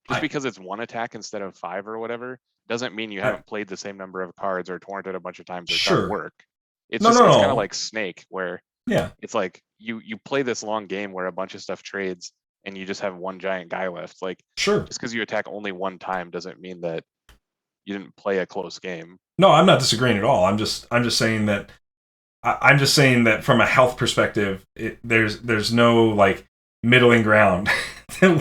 just because it's 1 attack instead of 5 or whatever doesn't mean you haven't played the same number of cards or torrented a bunch of times or done work. It's it's kind of like Snake, where it's like you play this long game where a bunch of stuff trades and you just have one giant guy left. Like, just because you attack only 1 time doesn't mean that you didn't play a close game. No, I'm not disagreeing at all. I'm just saying that from a health perspective, there's no like middling ground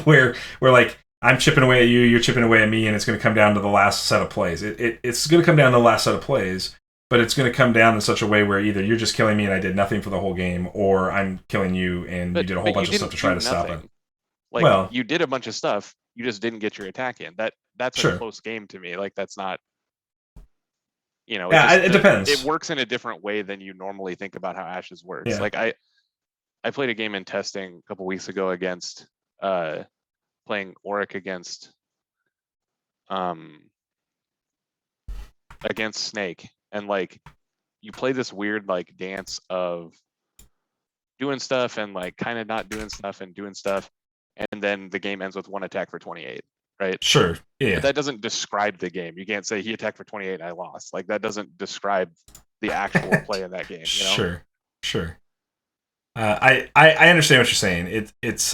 where like I'm chipping away at you, you're chipping away at me, and it's going to come down to the last set of plays. It's going to come down to the last set of plays, but it's going to come down in such a way where either you're just killing me and I did nothing for the whole game, or I'm killing you and you did a whole bunch of stuff to try to stop it. Like, you did a bunch of stuff, you just didn't get your attack in. That's a close game to me. Like, that's not, it depends. It works in a different way than you normally think about how Ashes works. Like, I played a game in testing a couple weeks ago against playing Orrick against Snake, and like you play this weird like dance of doing stuff and like kind of not doing stuff and doing stuff, and then the game ends with 1 attack for 28, right? Sure. Yeah. But that doesn't describe the game. You can't say he attacked for 28 and I lost. Like, that doesn't describe the actual play in that game. Sure. I understand what you're saying. It is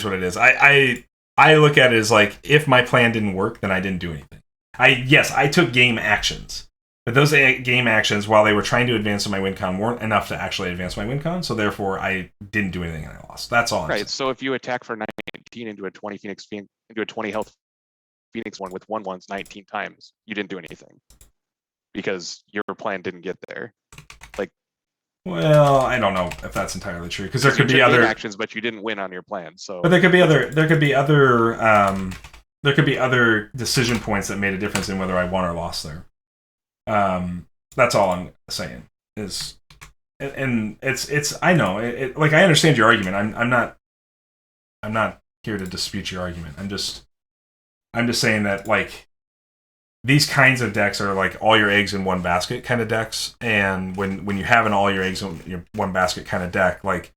what it is. I look at it as like, if my plan didn't work, then I didn't do anything. I took game actions, but those game actions, while they were trying to advance my win con, weren't enough to actually advance my win con. So therefore, I didn't do anything and I lost. That's all. Right. So if you attack for 19 into a 20 Phoenix into a 20 health Phoenixborn with 1/1s 19 times, you didn't do anything because your plan didn't get there. Well, I don't know if that's entirely true because there could be other actions, but you didn't win on your plan. So, but there could be other decision points that made a difference in whether I won or lost there. That's all I'm saying is, and it's I know it like I understand your argument. I'm not here to dispute your argument. I'm just saying that like these kinds of decks are like all your eggs in one basket kind of decks, and when you have an all your eggs in your one basket kind of deck, like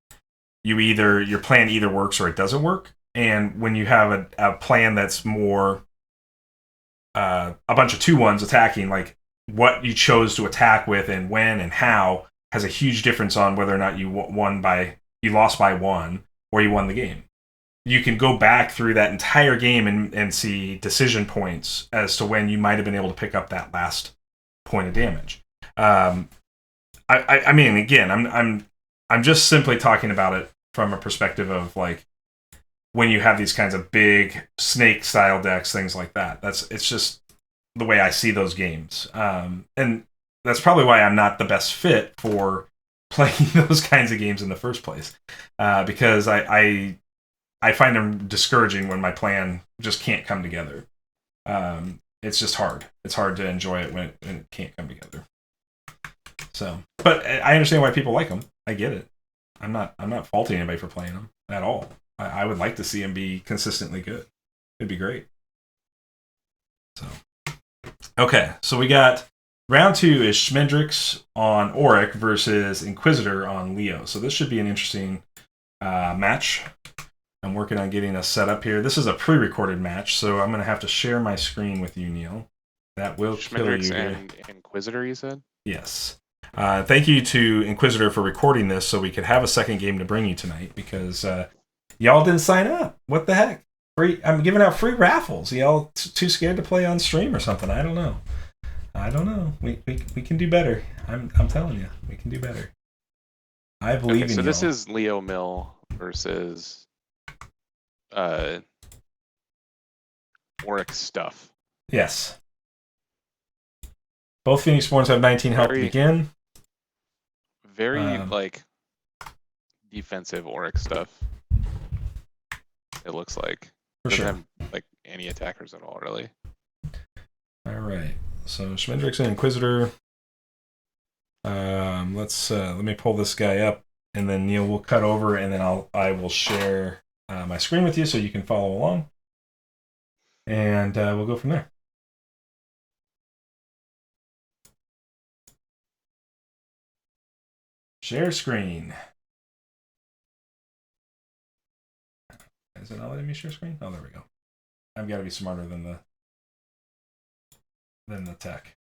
your plan either works or it doesn't work. And when you have a plan that's more a bunch of 2/1s attacking, like what you chose to attack with and when and how has a huge difference on whether or not you lost by 1 or you won the game. You can go back through that entire game and see decision points as to when you might have been able to pick up that last point of damage. I mean, again, I'm just simply talking about it from a perspective of like when you have these kinds of big snake style decks, things like that. It's just the way I see those games, and that's probably why I'm not the best fit for playing those kinds of games in the first place, because I find them discouraging when my plan just can't come together. It's just hard. It's hard to enjoy it when it can't come together. So, but I understand why people like them. I get it. I'm not faulting anybody for playing them at all. I would like to see them be consistently good. It'd be great. So, okay. So we got round 2 is Schmendrix on Orrick versus Inquisitor on Leo. So this should be an interesting match. I'm working on getting us set up here. This is a pre-recorded match, so I'm going to have to share my screen with you, Neil. That will kill you. And Inquisitor, you said? Yes. Thank you to Inquisitor for recording this so we could have a second game to bring you tonight, because y'all didn't sign up. What the heck? I'm giving out free raffles. Y'all too scared to play on stream or something? I don't know. We can do better. I'm telling you, we can do better. I believe in you. So this is Leo Mill versus Orrick stuff. Yes. Both Phoenixborns have 19 health to begin. Very like defensive Orrick stuff. It looks like for doesn't sure. have like any attackers at all, really. All right. So Schmendrix and Inquisitor. Let me pull this guy up, and then Neil will cut over, and then I will share my screen with you so you can follow along, and we'll go from there. Share screen. Is it not letting me share screen? Oh, there we go. I've got to be smarter than the tech.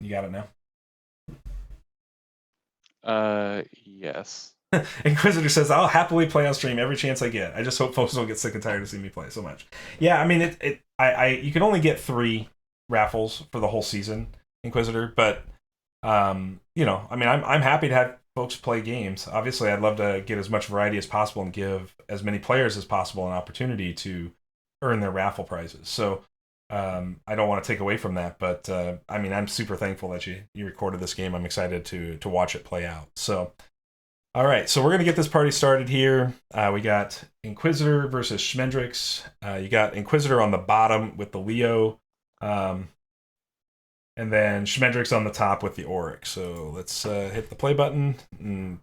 You got it now? Yes. Inquisitor says, I'll happily play on stream every chance I get. I just hope folks don't get sick and tired of seeing me play so much. Yeah, I mean, you can only get 3 raffles for the whole season, Inquisitor, but, I mean, I'm happy to have folks play games. Obviously, I'd love to get as much variety as possible and give as many players as possible an opportunity to earn their raffle prizes. So, I don't want to take away from that, but I mean, I'm super thankful that you recorded this game. I'm excited to watch it play out. So, all right, so we're going to get this party started here. We got Inquisitor versus Schmendrix. You got Inquisitor on the bottom with the Leo, and then Schmendrix on the top with the Orrick. So let's hit the play button.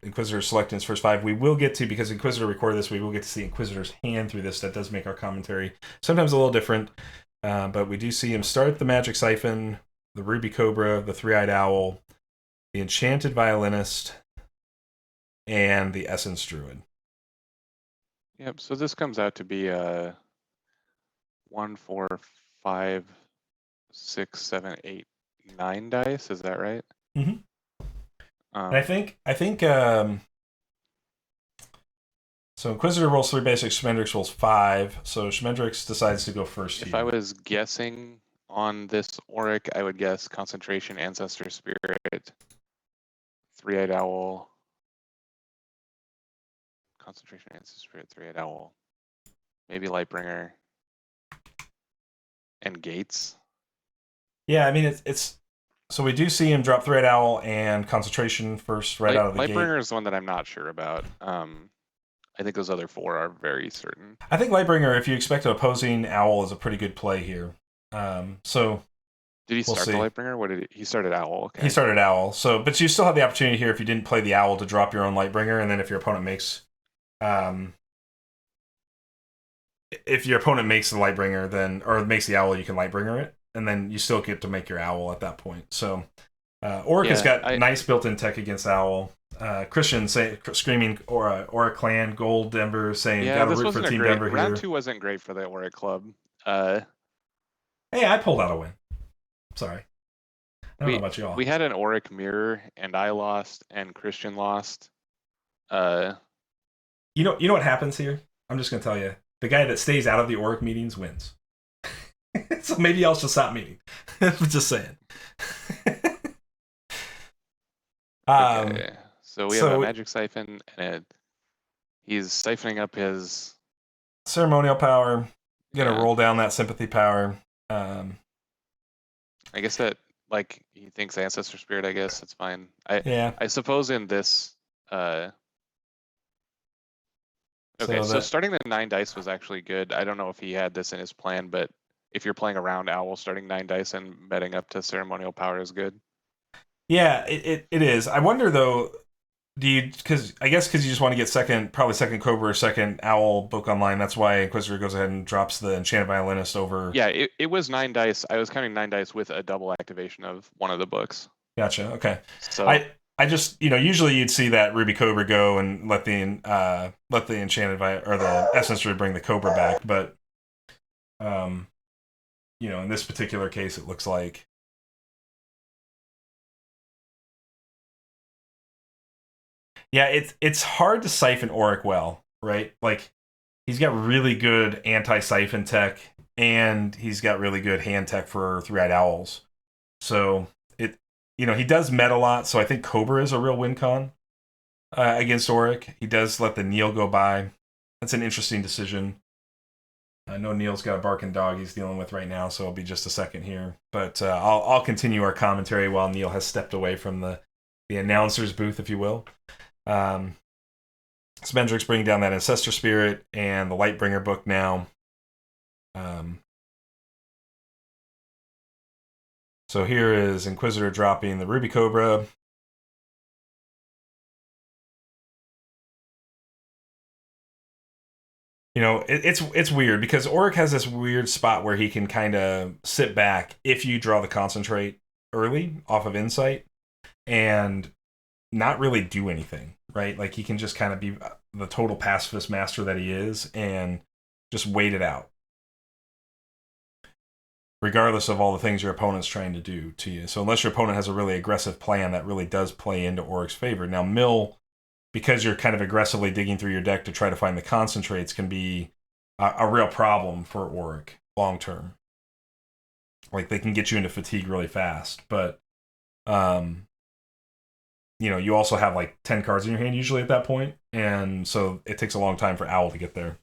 Inquisitor selecting his first 5. We will get to, because Inquisitor recorded this, we will get to see Inquisitor's hand through this. That does make our commentary sometimes a little different. But we do see him start the Magic Siphon, the Ruby Cobra, the Three-Eyed Owl, the Enchanted Violinist, and the Essence Druid. Yep, so this comes out to be 1, 4, 5, 6, 7, 8, 9 dice. Is that right? Mm-hmm. And I think so Inquisitor rolls 3 basic, Schmendrix rolls 5, so Schmendrix decides to go first. If I was guessing on this Orrick, I would guess Concentration, Ancestor Spirit, Three-Eyed Owl, Concentration, Ancestor Spirit, Three-Eyed Owl, maybe Lightbringer, and gates. Yeah, I mean it's so we do see him drop Thread Owl and Concentration first right out of the gate. Lightbringer is the one that I'm not sure about. I think those other 4 are very certain. I think Lightbringer, if you expect an opposing Owl, is a pretty good play here. So did he start the Lightbringer? What did he started Owl? Okay. He started Owl. So, but you still have the opportunity here if you didn't play the Owl to drop your own Lightbringer, and then if your opponent makes, if your opponent makes the Lightbringer, then or makes the Owl, you can Lightbringer it, and then you still get to make your Owl at that point. So, Orrick has got nice built-in tech against Owl. Christian screaming Orrick Clan, Gold Denver saying gotta root for Team Denver here. Round 2 wasn't great for the Orrick Club. Hey, I pulled out a win. Sorry. I don't know about y'all. We had an Orrick mirror, and I lost, and Christian lost. You know what happens here? I'm just gonna tell you. The guy that stays out of the Orrick meetings wins. So maybe I'll just stop meeting. I'm just saying. Okay. So we have a magic siphon, and he's siphoning up his ceremonial power. Gonna roll down that sympathy power. I guess that he thinks ancestor spirit. I guess that's fine. I suppose in this. Okay, so starting the 9 dice was actually good. I don't know if he had this in his plan, but if you're playing around Owl, starting 9 dice and betting up to ceremonial power is good. Yeah, it is. I wonder though, because you just want to get probably second Cobra or second Owl book online. That's why Inquisitor goes ahead and drops the Enchanted Violinist over. Yeah, it was 9 dice. I was counting 9 dice with a double activation of one of the books. Gotcha. Okay. So I just usually you'd see that Ruby Cobra go and let the Enchanted or the Essence bring the Cobra back, but in this particular case, it looks like. Yeah, it's hard to siphon Orrick well, right? Like, he's got really good anti-siphon tech, and he's got really good hand tech for 3-eyed owls. So, he does met a lot, so I think Cobra is a real win con against Orrick. He does let the Neil go by. That's an interesting decision. I know Neil's got a barking dog he's dealing with right now, so it'll be just a second here. But I'll continue our commentary while Neil has stepped away from the announcer's booth, if you will. Schmendrix bringing down that Ancestor Spirit and the Lightbringer book now. So here is Inquisitor dropping the Ruby Cobra. It's weird because Orrick has this weird spot where he can kind of sit back if you draw the Concentrate early off of Insight and not really do anything, right? Like, he can just kind of be the total pacifist master that he is and just wait it out, regardless of all the things your opponent's trying to do to you. So unless your opponent has a really aggressive plan, that really does play into Orrick's favor. Now, Mill, because you're kind of aggressively digging through your deck to try to find the Concentrates, can be a real problem for Orrick long term. Like, they can get you into fatigue really fast, but you also have like 10 cards in your hand usually at that point, and so it takes a long time for Owl to get there.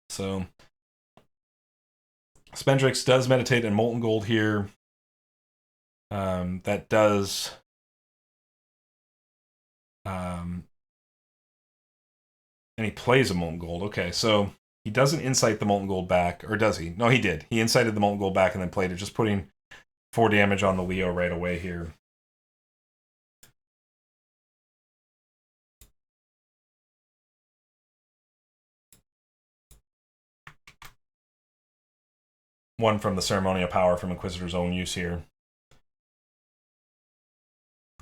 So Schmendrix does meditate in Molten Gold here. That does and he plays a Molten Gold. Okay, so he doesn't incite the Molten Gold back, or does he? No, he did. He incited the Molten Gold back and then played it, just putting 4 damage on the Leo right away here. One from the Ceremonial Power from Inquisitor's own use here.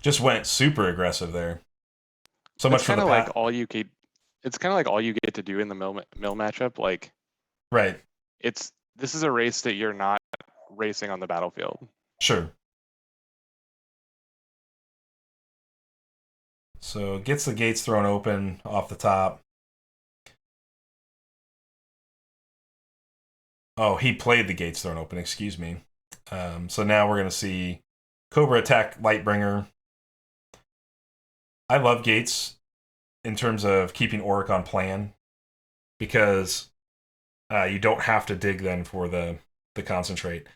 Just went super aggressive there. So much for the like all you get. It's kind of like all you get to do in the mill matchup. Like, right. This is a race that you're not racing on the battlefield. Sure. So gets the gates thrown open off the top. Oh, he played the gates thrown open, excuse me. So now we're going to see Cobra attack Lightbringer. I love gates in terms of keeping Orrick on plan, because you don't have to dig then for the the concentrate.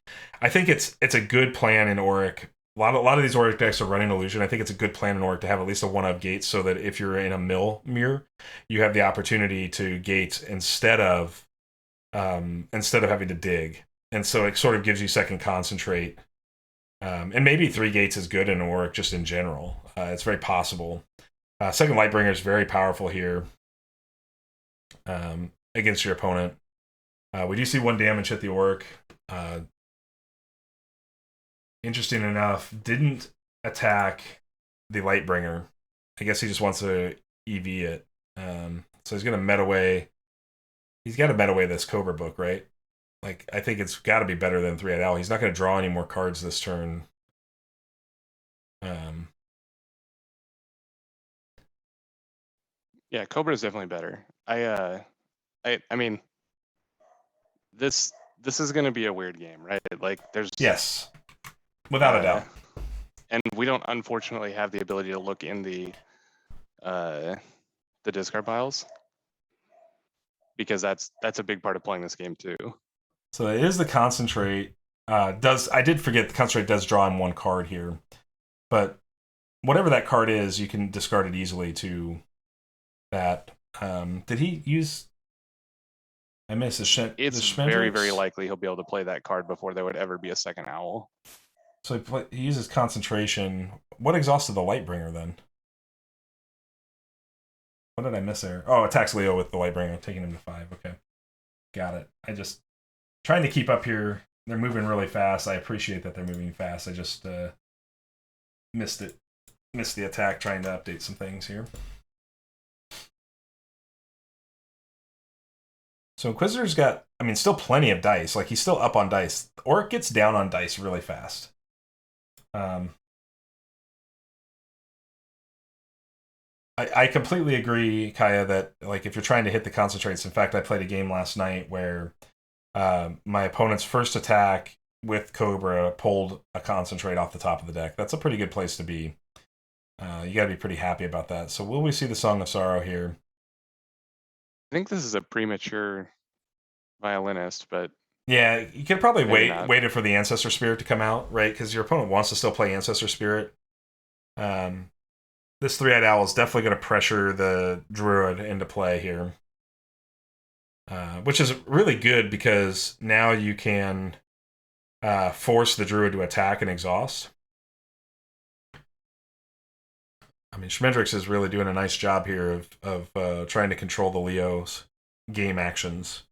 I think it's a good plan in Orrick. A lot of these Orrick decks are running illusion. I think it's a good plan in Orrick to have at least a 1-of gate, so that if you're in a mill mirror, you have the opportunity to gate instead of having to dig. And so it sort of gives you second concentrate. And maybe 3 gates is good in Orrick just in general. It's very possible. Second Lightbringer is very powerful here against your opponent. We do see 1 damage hit the Orrick. Interesting enough, didn't attack the Lightbringer. I guess he just wants to EV it. So he's going to meta away. He's got to meta away this Cobra book, right? Like, I think it's got to be better than 3-eyed Owl. He's not going to draw any more cards this turn. Yeah, Cobra is definitely better. I mean, this is going to be a weird game, right? Like, there's yes, without a doubt. And we don't unfortunately have the ability to look in the discard piles, because that's a big part of playing this game too. So it is the concentrate. I did forget the concentrate does draw in 1 card here, but whatever that card is, you can discard it easily to that. Did he use? I missed the It's very, very likely he'll be able to play that card before there would ever be a second Owl. So he uses concentration. What exhausted the Lightbringer then? What did I miss there? Oh, attacks Leo with the Lightbringer, taking him to 5. Okay, got it. I just trying to keep up here. They're moving really fast. I appreciate that they're moving fast. I just missed the attack trying to update some things here. So Inquisitor's got, I mean, still plenty of dice. Like, he's still up on dice. Orrick gets down on dice really fast. I completely agree, Kaya, that, like, if you're trying to hit the concentrates, in fact, I played a game last night where my opponent's first attack with Cobra pulled a concentrate off the top of the deck. That's a pretty good place to be. You got to be pretty happy about that. So will we see the Song of Sorrow here? I think this is a premature violinist, but yeah, you could probably waited for the Ancestor Spirit to come out, right? Because your opponent wants to still play Ancestor Spirit. This 3-eyed Owl is definitely going to pressure the Druid into play here, which is really good because now you can force the Druid to attack and exhaust. I mean, Schmendrix is really doing a nice job here of trying to control the Leo's game actions.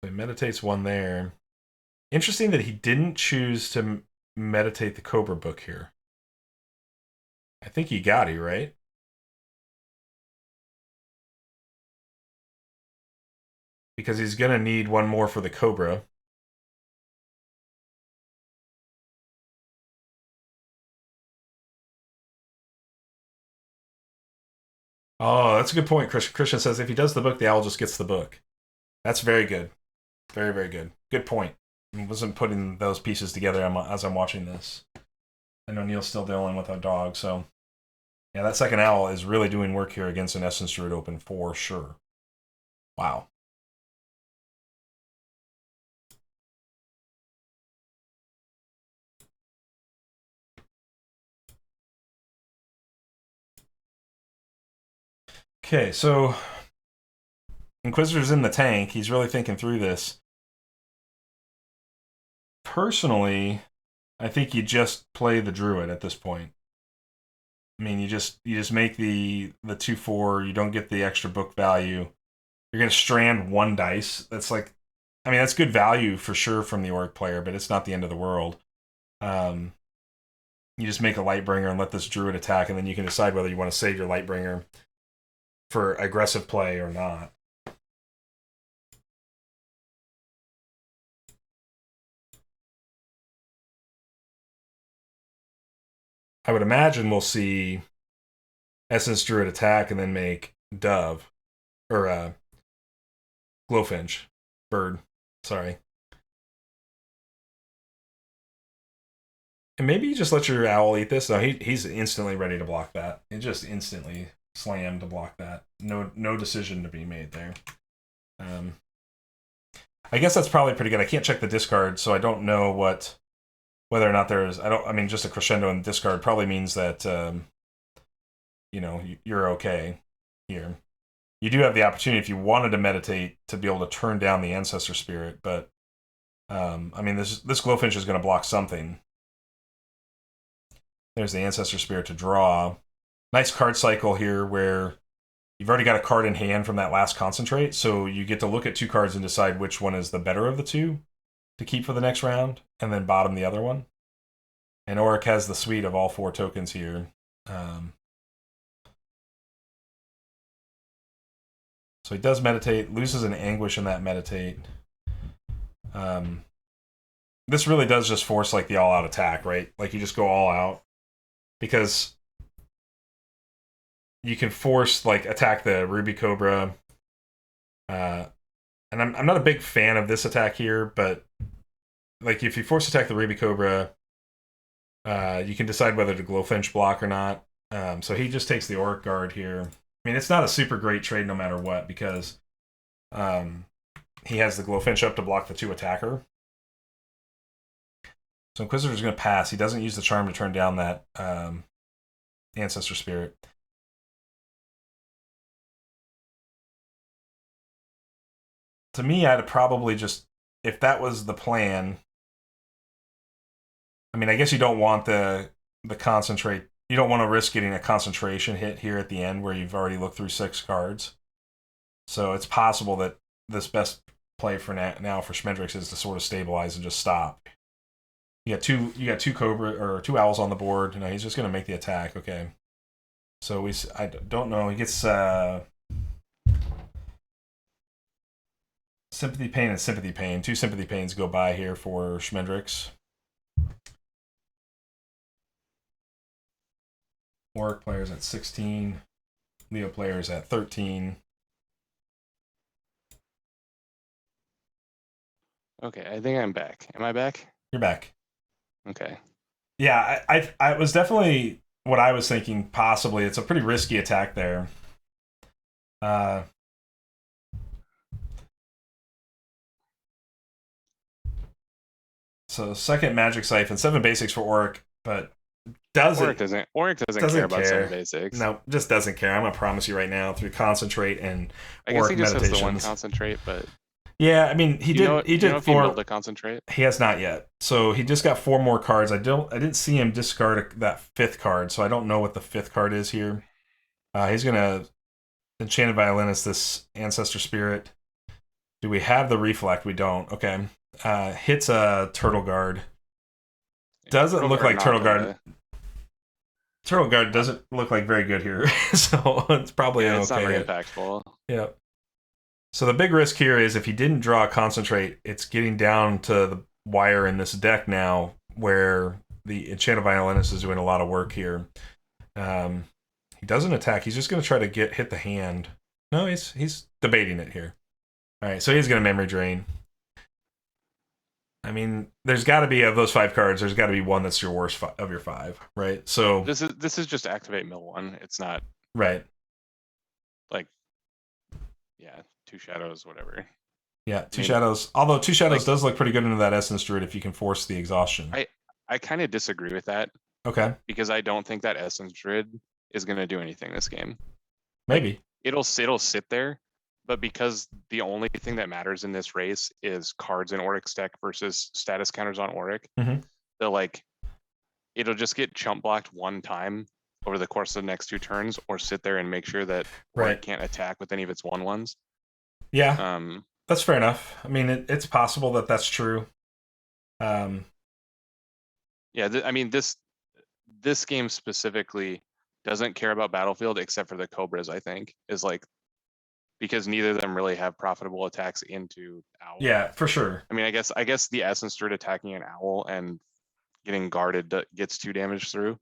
He meditates 1 there. Interesting that he didn't choose to meditate the Cobra book here. I think he got it, right? Because he's going to need 1 more for the Cobra. Oh, that's a good point. Christian says if he does the book, the Owl just gets the book. That's very good. Very, very good. Good point. I wasn't putting those pieces together as I'm watching this. I know Neil's still dealing with a dog, so yeah, that second Owl is really doing work here against an Essence Druid open for sure. Wow. Okay, so Inquisitor's in the tank. He's really thinking through this. Personally, I think you just play the Druid at this point. I mean, you just make the 2/4. You don't get the extra book value. You're gonna strand 1 dice. That's like, I mean, that's good value for sure from the Orrick player, but it's not the end of the world. You just make a Lightbringer and let this Druid attack, and then you can decide whether you want to save your Lightbringer for aggressive play or not. I would imagine we'll see Essence Druid attack and then make Dove, or Glowfinch, Bird, sorry. And maybe you just let your Owl eat this. No, he's instantly ready to block that. It just instantly slam to block that. No decision to be made there. I guess that's probably pretty good. I can't check the discard, so I don't know whether or not there's. I mean, just a crescendo in discard probably means that you're okay here. You do have the opportunity if you wanted to meditate to be able to turn down the ancestor spirit, but I mean, this Glowfinch is going to block something. There's the ancestor spirit to draw. Nice card cycle here where you've already got a card in hand from that last concentrate, so you get to look at 2 cards and decide which one is the better of the 2 to keep for the next round, and then bottom the other one. And Orrick has the suite of all 4 tokens here. So he does meditate, loses an anguish in that meditate. This really does just force like the all-out attack, right? Like you just go all out because you can force like attack the Ruby Cobra. And I'm not a big fan of this attack here, but like if you force attack the Ruby Cobra, you can decide whether to Glowfinch block or not. So he just takes the Orrick guard here. I mean, it's not a super great trade no matter what because he has the Glowfinch up to block the 2 attacker. So Inquisitor's going to pass. He doesn't use the charm to turn down that Ancestor Spirit. To me, I'd probably just, if that was the plan, I mean, I guess you don't want the concentrate. You don't want to risk getting a concentration hit here at the end where you've already looked through 6 cards. So it's possible that this best play for now for Schmendrix is to sort of stabilize and just stop. You got two Cobra or 2 owls on the board. You know, he's just going to make the attack. Okay. So I don't know. He gets Sympathy Pain and Sympathy Pain. 2 Sympathy Pains go by here for Schmendrix. Orrick players at 16. Leo players at 13. Okay, I think I'm back. Am I back? You're back. Okay. Yeah, I was definitely what I was thinking. Possibly, it's a pretty risky attack there. So second Magic Siphon, 7 basics for Orrick, but Orrick doesn't care about 7 basics. No, just doesn't care. I'm gonna promise you right now through concentrate and I guess he just meditations. has the 1 concentrate, but yeah, I mean he did. He did 4. He built a concentrate. He has not yet. So he just got 4 more cards. I didn't see him discard that 5th card, so I don't know what the 5th card is here. He's gonna Enchanted Violinist this Ancestor Spirit. Do we have the Reflect? We don't. Okay. Hits a Turtle Guard. Doesn't look like Turtle Guard. Turtle Guard doesn't look like very good here, so it's probably it's not very impactful. Yeah. So the big risk here is if he didn't draw a concentrate, it's getting down to the wire in this deck now, where the Enchanted Violinist is doing a lot of work here. He doesn't attack. He's just going to try to hit the hand. No, he's debating it here. All right, so he's going to Memory Drain. I mean, there's got to be, of those 5 cards, there's got to be one that's your worst of your 5, right? So this is just activate mill 1. It's not right. Like, yeah, 2 shadows, whatever. Yeah, 2 shadows. Although 2 shadows does look pretty good into that Essence Druid if you can force the exhaustion. I kind of disagree with that. Okay. Because I don't think that Essence Druid is going to do anything this game. Maybe. It'll sit there. But because the only thing that matters in this race is cards in Orrick's deck versus status counters on Orrick, it'll just get chump blocked 1 time over the course of the next 2 turns, or sit there and make sure that Orrick can't attack with any of its 1/1s. Yeah, that's fair enough. I mean, it's possible that that's true. Yeah, I mean, this game specifically doesn't care about Battlefield except for the Cobras, I think, is like, because neither of them really have profitable attacks into Owl. Yeah, for sure. I mean, I guess the Essence Druid attacking an Owl and getting guarded gets 2 damage through.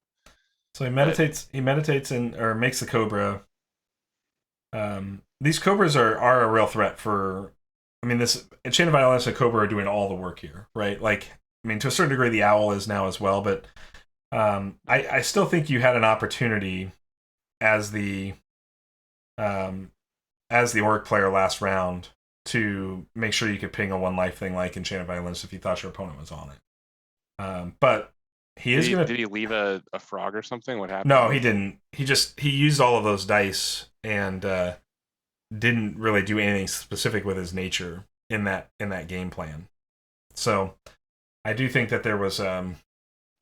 So he meditates or makes the Cobra. These Cobras are a real threat for, I mean, this Enchanted Violinist and Cobra are doing all the work here, right? Like, I mean, to a certain degree, the Owl is now as well, but I still think you had an opportunity as the as the Orrick player last round to make sure you could ping a 1 life thing like Enchanted Violence if you thought your opponent was on it. But he is going to... Did he leave a frog or something? What happened? No, he didn't. He used all of those dice and didn't really do anything specific with his nature in that game plan. So I do think that there was... well,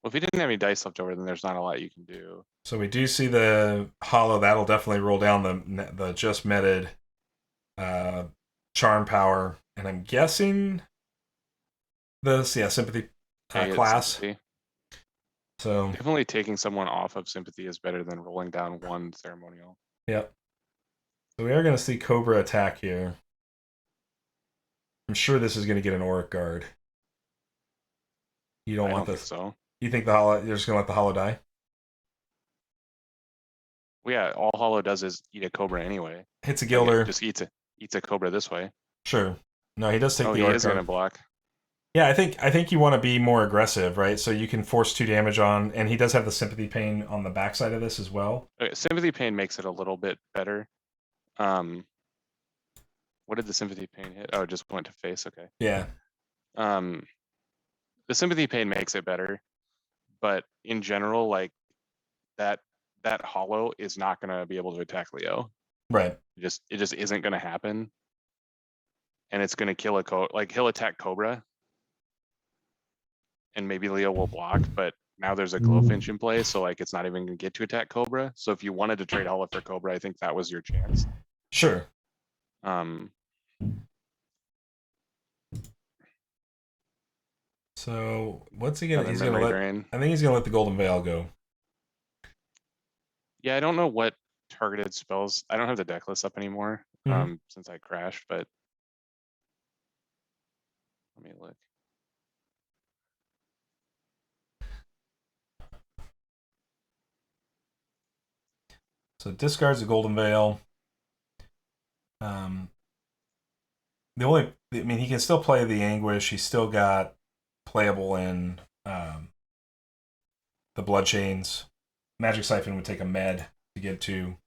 if he didn't have any dice left over, then there's not a lot you can do. So we do see the hollow. That'll definitely roll down the just meted charm power. And I'm guessing this, sympathy class. Sympathy. So definitely taking someone off of sympathy is better than rolling down 1 ceremonial. Yep. So we are going to see Cobra attack here. I'm sure this is going to get an Orrick guard. You don't want this. So You think the hollow? You're just going to let the hollow die? Well, yeah, all hollow does is eat a cobra anyway. Hits a Gilder. Just eats a cobra this way. Sure. No, he does take the Orrick he guard. is going to block. Yeah, I think you want to be more aggressive, right? So you can force 2 damage on, and he does have the sympathy pain on the backside of this as well. Okay, sympathy pain makes it a little bit better. What did the sympathy pain hit? Oh, it just went to face. Okay. Yeah. The sympathy pain makes it better, but in general, like that hollow is not going to be able to attack Leo. Right. It just isn't going to happen, and it's going to kill he'll attack Cobra. And maybe Leo will block, but now there's a Glowfinch in play, so like it's not even gonna get to attack Cobra. So if you wanted to trade Hollow for Cobra, I think that was your chance. Sure. So what's he gonna? He's gonna let. I think he's gonna let the Golden Veil go. Yeah, I don't know what targeted spells. I don't have the deck list up anymore since I crashed, but let me look. So discards the Golden Veil. He can still play the Anguish. He's still got playable in the Bloodchains. Magic Siphon would take a med to get to,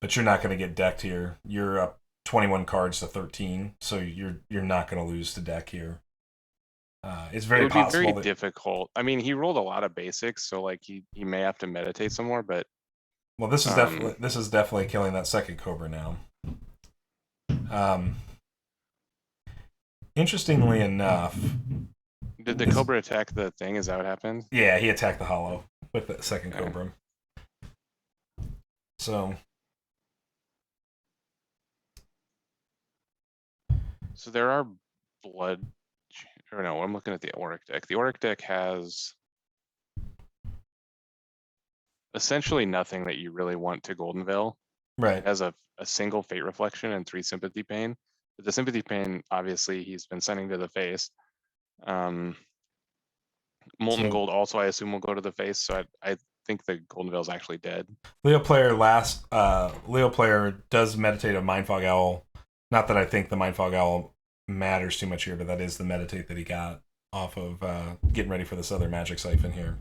but you're not going to get decked here. You're up 21 cards to 13, so you're not going to lose the deck here. It's very possible. It would be very difficult. I mean, he rolled a lot of basics, so like he may have to meditate some more, but well, this is definitely killing that second Cobra now. Interestingly enough, did the Cobra attack the thing? Is that what happened? Yeah, he attacked the hollow with the second Cobra. So there are blood. Or no, I'm looking at the Orrick deck. The Orrick deck has essentially nothing that you really want to Golden Veil. Right. It has a single Fate Reflection and 3 Sympathy Pain. But the Sympathy Pain, obviously, he's been sending to the face. Molten Gold also, I assume, will go to the face. So I think the Golden Veil is actually dead. Leo player does meditate a Mindfog Owl. Not that I think the Mindfog Owl matters too much here, but that is the meditate that he got off of getting ready for this other Magic Siphon here.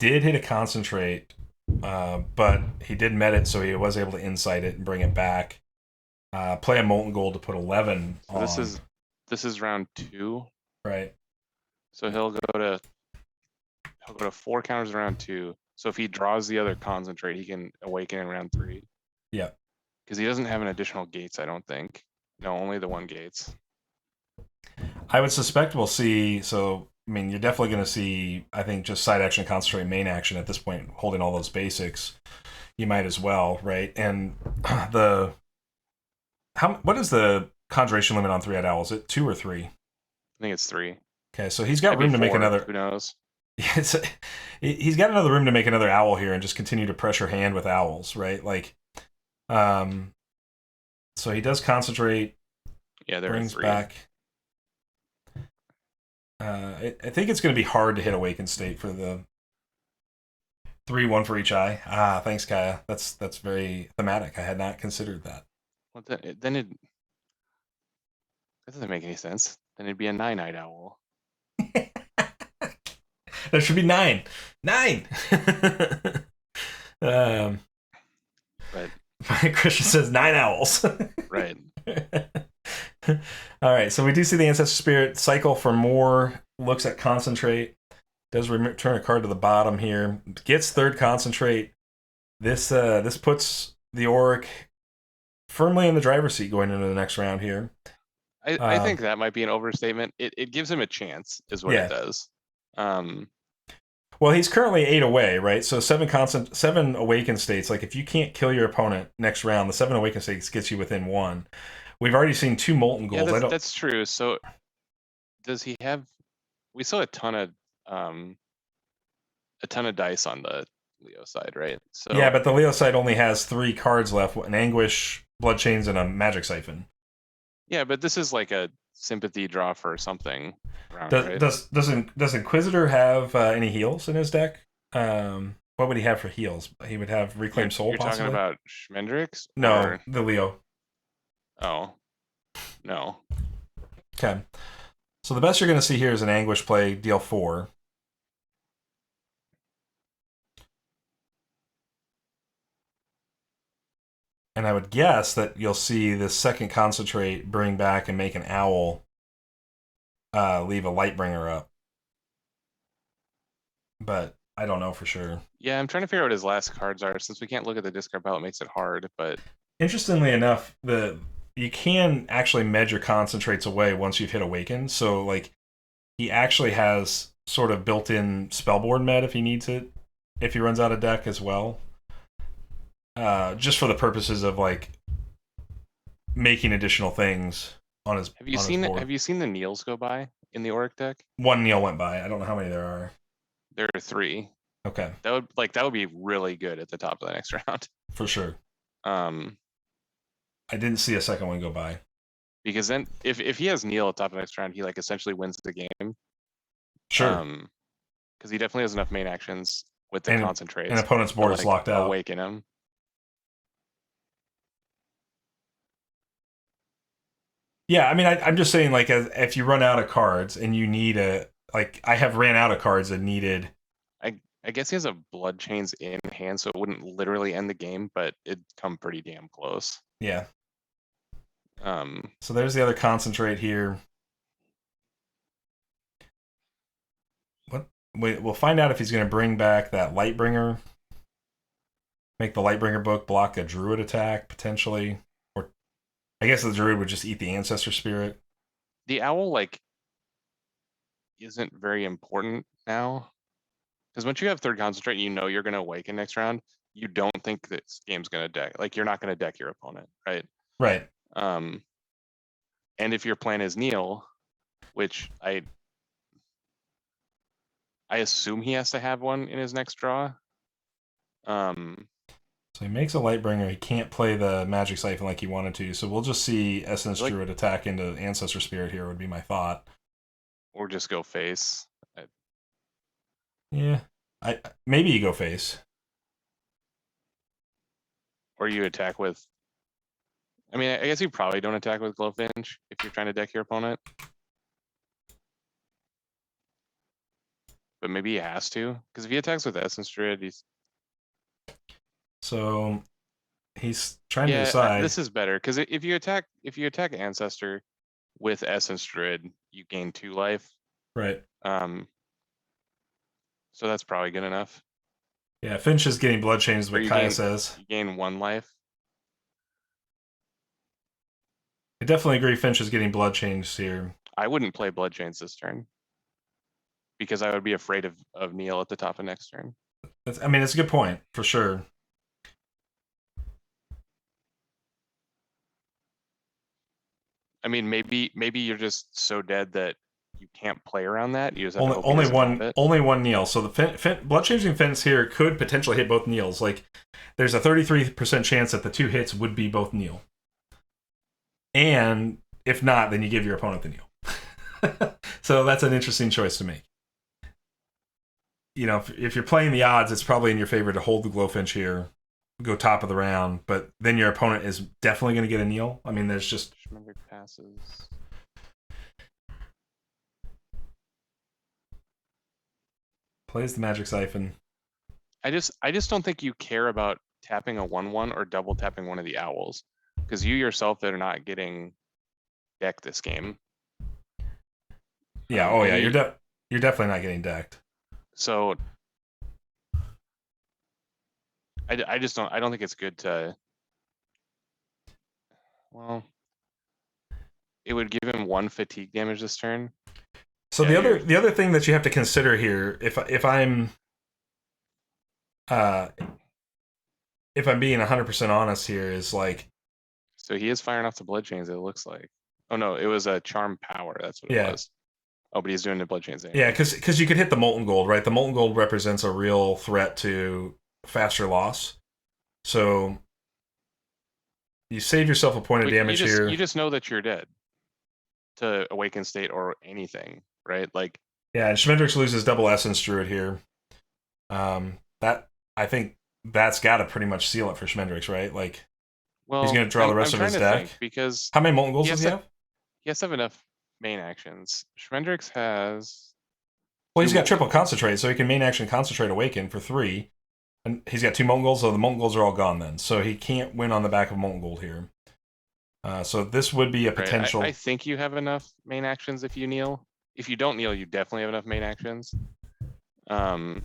Did hit a concentrate, but he did med it, so he was able to insight it and bring it back. Play a Molten Gold to put 11 so on. This is round 2. Right. So he'll go to 4 counters in round 2. So if he draws the other concentrate, he can awaken in round 3. Yeah. Because he doesn't have an additional gates, I don't think. No, only the 1 gates. I would suspect we'll see. So, I mean, you're definitely going to see, I think, just side action, concentrate, main action at this point, holding all those basics. You might as well, right? And what is the conjuration limit on 3-eyed owl? Is it 2 or 3? I think it's 3. Okay, so he's got room to make another. Who knows? He's got another room to make another owl here and just continue to pressure hand with owls, right? Like, so he does concentrate. Yeah, there brings are 3. Back. I think it's going to be hard to hit Awaken State for the 3, 1 for each eye. Thanks, Kaya. That's very thematic. I had not considered that. Well, then that doesn't make any sense. Then it'd be a 9-eyed owl. There should be 9. 9. But Christian says 9 owls. Right. All right, so we do see the Ancestor Spirit cycle for more looks at Concentrate. Does return a card to the bottom here. Gets third Concentrate. This puts the Orrick firmly in the driver's seat going into the next round here. I think that might be an overstatement. It gives him a chance, is what it does. Well, he's currently 8 away, right? So 7 awakened states. Like if you can't kill your opponent next round, the 7 awakened states gets you within 1. We've already seen 2 molten goals. Yeah, that's true. So does he have? We saw a ton of dice on the Leo side, right? So yeah, but the Leo side only has 3 cards left: an Anguish, Blood Chains, and a Magic Siphon. Yeah, but this is like a sympathy draw for something. Round, right? Does Inquisitor have any heals in his deck? What would he have for heals? He would have Reclaim Soul. You're possibly? talking about Schmendrix? No, the Leo. Oh, no. Okay. So the best you're going to see here is an Anguish play, deal 4. And I would guess that you'll see this second Concentrate bring back and make an Owl leave a Lightbringer up. But I don't know for sure. Yeah, I'm trying to figure out what his last cards are. Since we can't look at the discard pile, it makes it hard, but... Interestingly enough, you can actually measure Concentrates away once you've hit Awaken. So, like, he actually has sort of built-in Spellboard med if he needs it, if he runs out of deck as well. Just for the purposes of like making additional things on his. Have you seen the Neils go by in the Orrick deck? 1 Neil went by. I don't know how many there are. There are 3. Okay. That would be really good at the top of the next round. For sure. I didn't see a second one go by. Because then if he has Neil at the top of the next round, he like essentially wins the game. Sure. Because he definitely has enough main actions with the concentrates. And opponent's board is locked out. Awaken him. Yeah, I mean, I'm just saying, like, if you run out of cards and you need I have ran out of cards and needed. I guess he has a Blood Chains in hand, so it wouldn't literally end the game, but it'd come pretty damn close. Yeah. So there's the other Concentrate here. We'll find out if he's going to bring back that Lightbringer. Make the Lightbringer book block a Druid attack, potentially. Or I guess the Druid would just eat the Ancestor Spirit. The Owl, like, isn't very important now. Because once you have third Concentrate, you know you're going to Awaken next round. You don't think this game's going to deck. Like, you're not going to deck your opponent, right? Right. And if your plan is Neil, which I assume he has to have one in his next draw. So he makes a Lightbringer. He can't play the Magic Siphon like he wanted to. So we'll just see Essence Druid attack into Ancestor Spirit here would be my thought. Or just go face. Yeah. Maybe you go face. Or you attack with... I mean, I guess you probably don't attack with Glowfinch if you're trying to deck your opponent. But maybe he has to. Because if he attacks with Essence Druid, he's... So he's trying to decide. This is better because if you attack Ancestor with Essence Druid, you gain 2 life. Right. So that's probably good enough. Yeah, Finch is getting Blood Chains, what Kaya says. You gain 1 life. I definitely agree Finch is getting Blood Chains here. I wouldn't play Blood Chains this turn. Because I would be afraid of Neil at the top of next turn. I mean, it's a good point, for sure. I mean, maybe you're just so dead that you can't play around that. You just have only one Neil. So the Blood Changing Fence here could potentially hit both Neils. Like, there's a 33% chance that the 2 hits would be both Neil. And if not, then you give your opponent the Neil. So that's an interesting choice to make. You know, if you're playing the odds, it's probably in your favor to hold the Glowfinch here, go top of the round, but then your opponent is definitely going to get a Neil. I mean, there's just... Schmendrix passes. Plays the Magic Siphon. I just don't think you care about tapping a 1/1 or double tapping one of the owls, because you yourself are not getting decked this game. Yeah. You're definitely not getting decked. So I just don't. I don't think it's good to. Well, it would give him 1 fatigue damage this turn. So the other thing that you have to consider here, if I'm being 100% honest here, is like. So he is firing off the bloodchains. It looks like. Oh no, it was a charm power. That's what it was. Oh, but he's doing the bloodchains anyway. Yeah, because you could hit the molten gold, right? The molten gold represents a real threat to faster loss. So you save yourself a point of damage here. You just know that you're dead to Awakened State or anything, right? Like. Yeah, and Schmendrix loses double Essence Druid here. That I think that's got to pretty much seal it for Schmendrix, right? Like, well, he's going to draw the rest of his deck. Because how many molten golds does he have? He has to have enough main actions. Schmendrix has. Well, he's got triple concentrate, so he can main action concentrate Awaken for 3. And he's got 2 molten golds, so the molten golds are all gone then. So he can't win on the back of molten gold here. So this would be a potential. I think you have enough main actions if you kneel. If you don't kneel, you definitely have enough main actions. Playing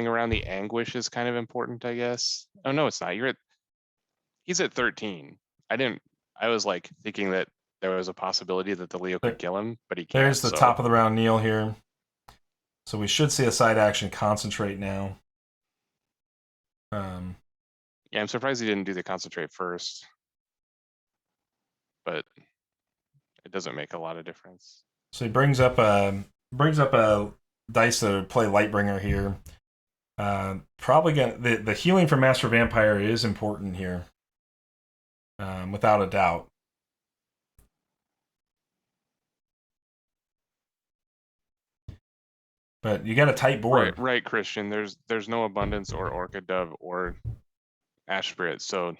around the anguish is kind of important, I guess. Oh no, it's not. He's at 13. I was like thinking that there was a possibility that the Leo could kill him, but he can't. There's the top of the round kneel here. So we should see a side action concentrate now. Yeah, I'm surprised he didn't do the concentrate first. But it doesn't make a lot of difference. So he brings up a dice to play Lightbringer here. Probably the healing from Master Vampire is important here, without a doubt. But you got a tight board, right, Christian. There's no Abundance or Orchid Dove or Ash Spirit, so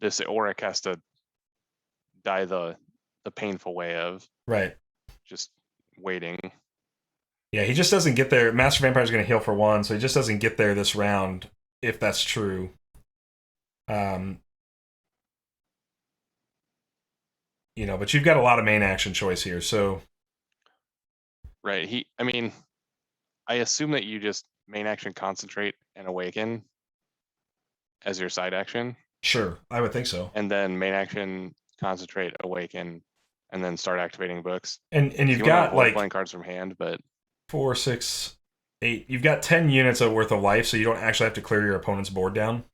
this Orrick has to die the painful way of just waiting. Yeah, he just doesn't get there. Master Vampire is going to heal for 1, so he just doesn't get there this round, if that's true. But you've got a lot of main action choice here, so. Right. I assume that you just main action concentrate and awaken as your side action. Sure, I would think so. And then main action concentrate, awaken, and then start activating books. And you've got like playing cards from hand, but 4, 6, 8. You've got 10 units of worth of life, so you don't actually have to clear your opponent's board down.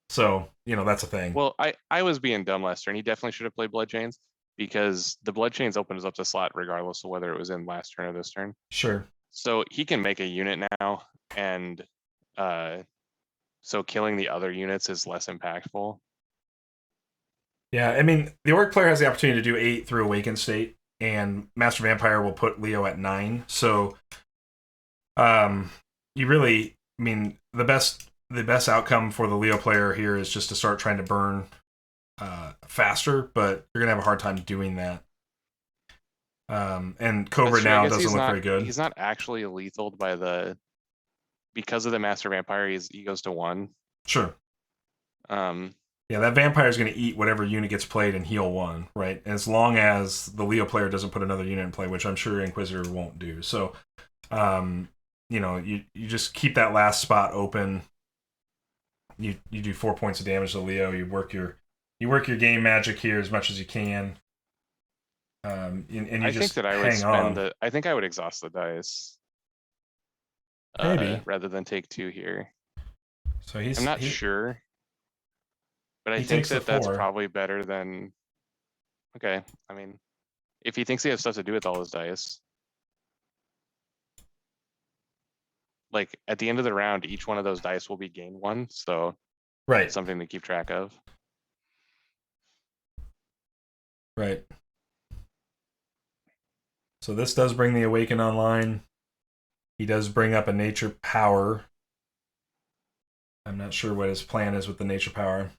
So that's a thing. Well, I was being dumb last turn. He definitely should have played Bloodchains, because the Bloodchains opens up the slot regardless of whether it was in last turn or this turn. Sure. So he can make a unit now, and so killing the other units is less impactful. Yeah, the Orc player has the opportunity to do 8 through Awakened State, and Master Vampire will put Leo at 9. So, you really, the best outcome for the Leo player here is just to start trying to burn faster, but you're gonna have a hard time doing that. And Cobra now doesn't look very good. He's not actually lethaled by because of the Master Vampire. He goes to 1. Sure. Yeah, that vampire is going to eat whatever unit gets played and heal 1, right? As long as the Leo player doesn't put another unit in play, which I'm sure Inquisitor won't do. So, you just keep that last spot open. You do 4 points of damage to Leo. You work your game magic here as much as you can. And you just hang on. I think I would exhaust the dice. Maybe rather than take 2 here. So I'm not sure. But I think that's probably better than. Okay, if he thinks he has stuff to do with all his dice, like at the end of the round, each one of those dice will be gain 1, so something to keep track of. Right. So this does bring the Awaken online. He does bring up a Nature Power. I'm not sure what his plan is with the Nature Power.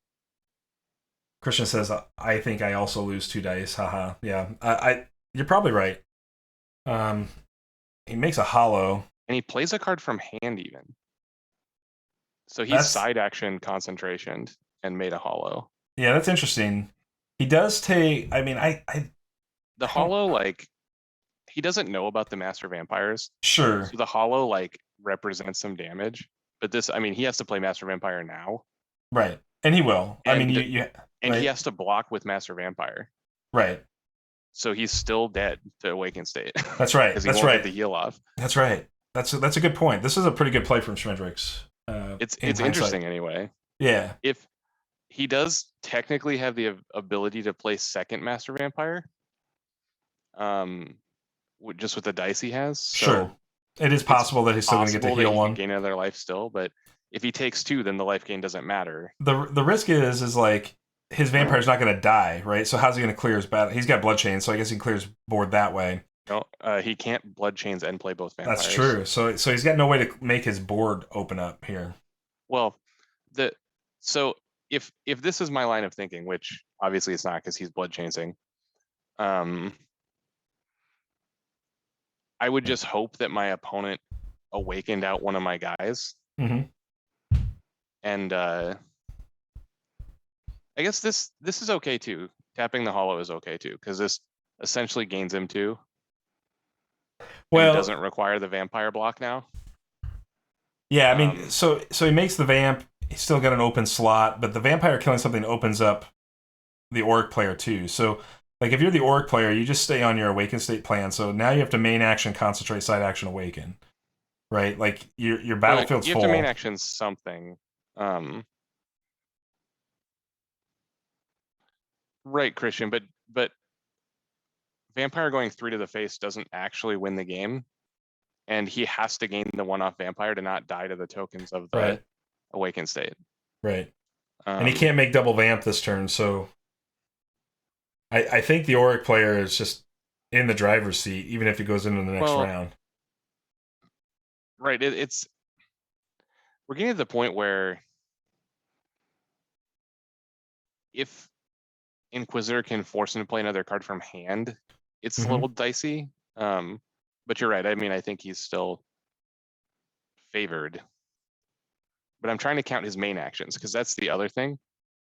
Christian says, I think I also lose 2 dice. Haha. Yeah, you're probably right. He makes a hollow. And he plays a card from hand even. So he's That's side action concentration and made a hollow. yeah, that's interesting. He does take. I mean, The I don't. hollow, like, he doesn't know about the master vampires. Sure, So the hollow, like, represents some damage. But this, I mean, he has to play master vampire now. right, and he will. I mean, And you and he right, has to block with master vampire. right. So he's still dead to awaken state. That's right. Because he That's won't right. get the heal off. That's right. That's a good point. This is a pretty good play from Schmendrix. It's in hindsight. interesting anyway. Yeah. If he does technically have the ability to play second master vampire, just with the dice he has. So Sure. It is possible that he's still going to get to possible that heal he one. can gain another life still, but if he takes 2, then the life gain doesn't matter. The risk is like his vampire's not going to die, right? So how's he going to clear his battle? He's got blood chains, so I guess he clears board that way. No, he can't blood chains and play both vampires. That's true. So he's got no way to make his board open up here. Well, so if this is my line of thinking, which obviously it's not because he's blood chaining, I would just hope that my opponent awakened out one of my guys. Mm-hmm. And I guess this is okay too. Tapping the hollow is okay too, because this essentially gains him 2. Well, and doesn't require the vampire block now. Yeah, I mean, so he makes the vamp. He's still got an open slot, but the vampire killing something opens up the Orrick player too. So, like, if you're the Orrick player, you just stay on your awaken state plan. So now you have to main action, concentrate, side action, awaken, right? Like your battlefield's full. You have to main action something. Right, Christian, but vampire going 3 to the face doesn't actually win the game, and he has to gain the one-off vampire to not die to the tokens of the awakened state. Right. And he can't make double vamp this turn, so I think the Orrick player is just in the driver's seat, even if he goes into the next round. Right. We're getting to the point where if Inquisitor can force him to play another card from hand, it's a little dicey. But you're right. I mean, I think he's still favored. But I'm trying to count his main actions, because that's the other thing.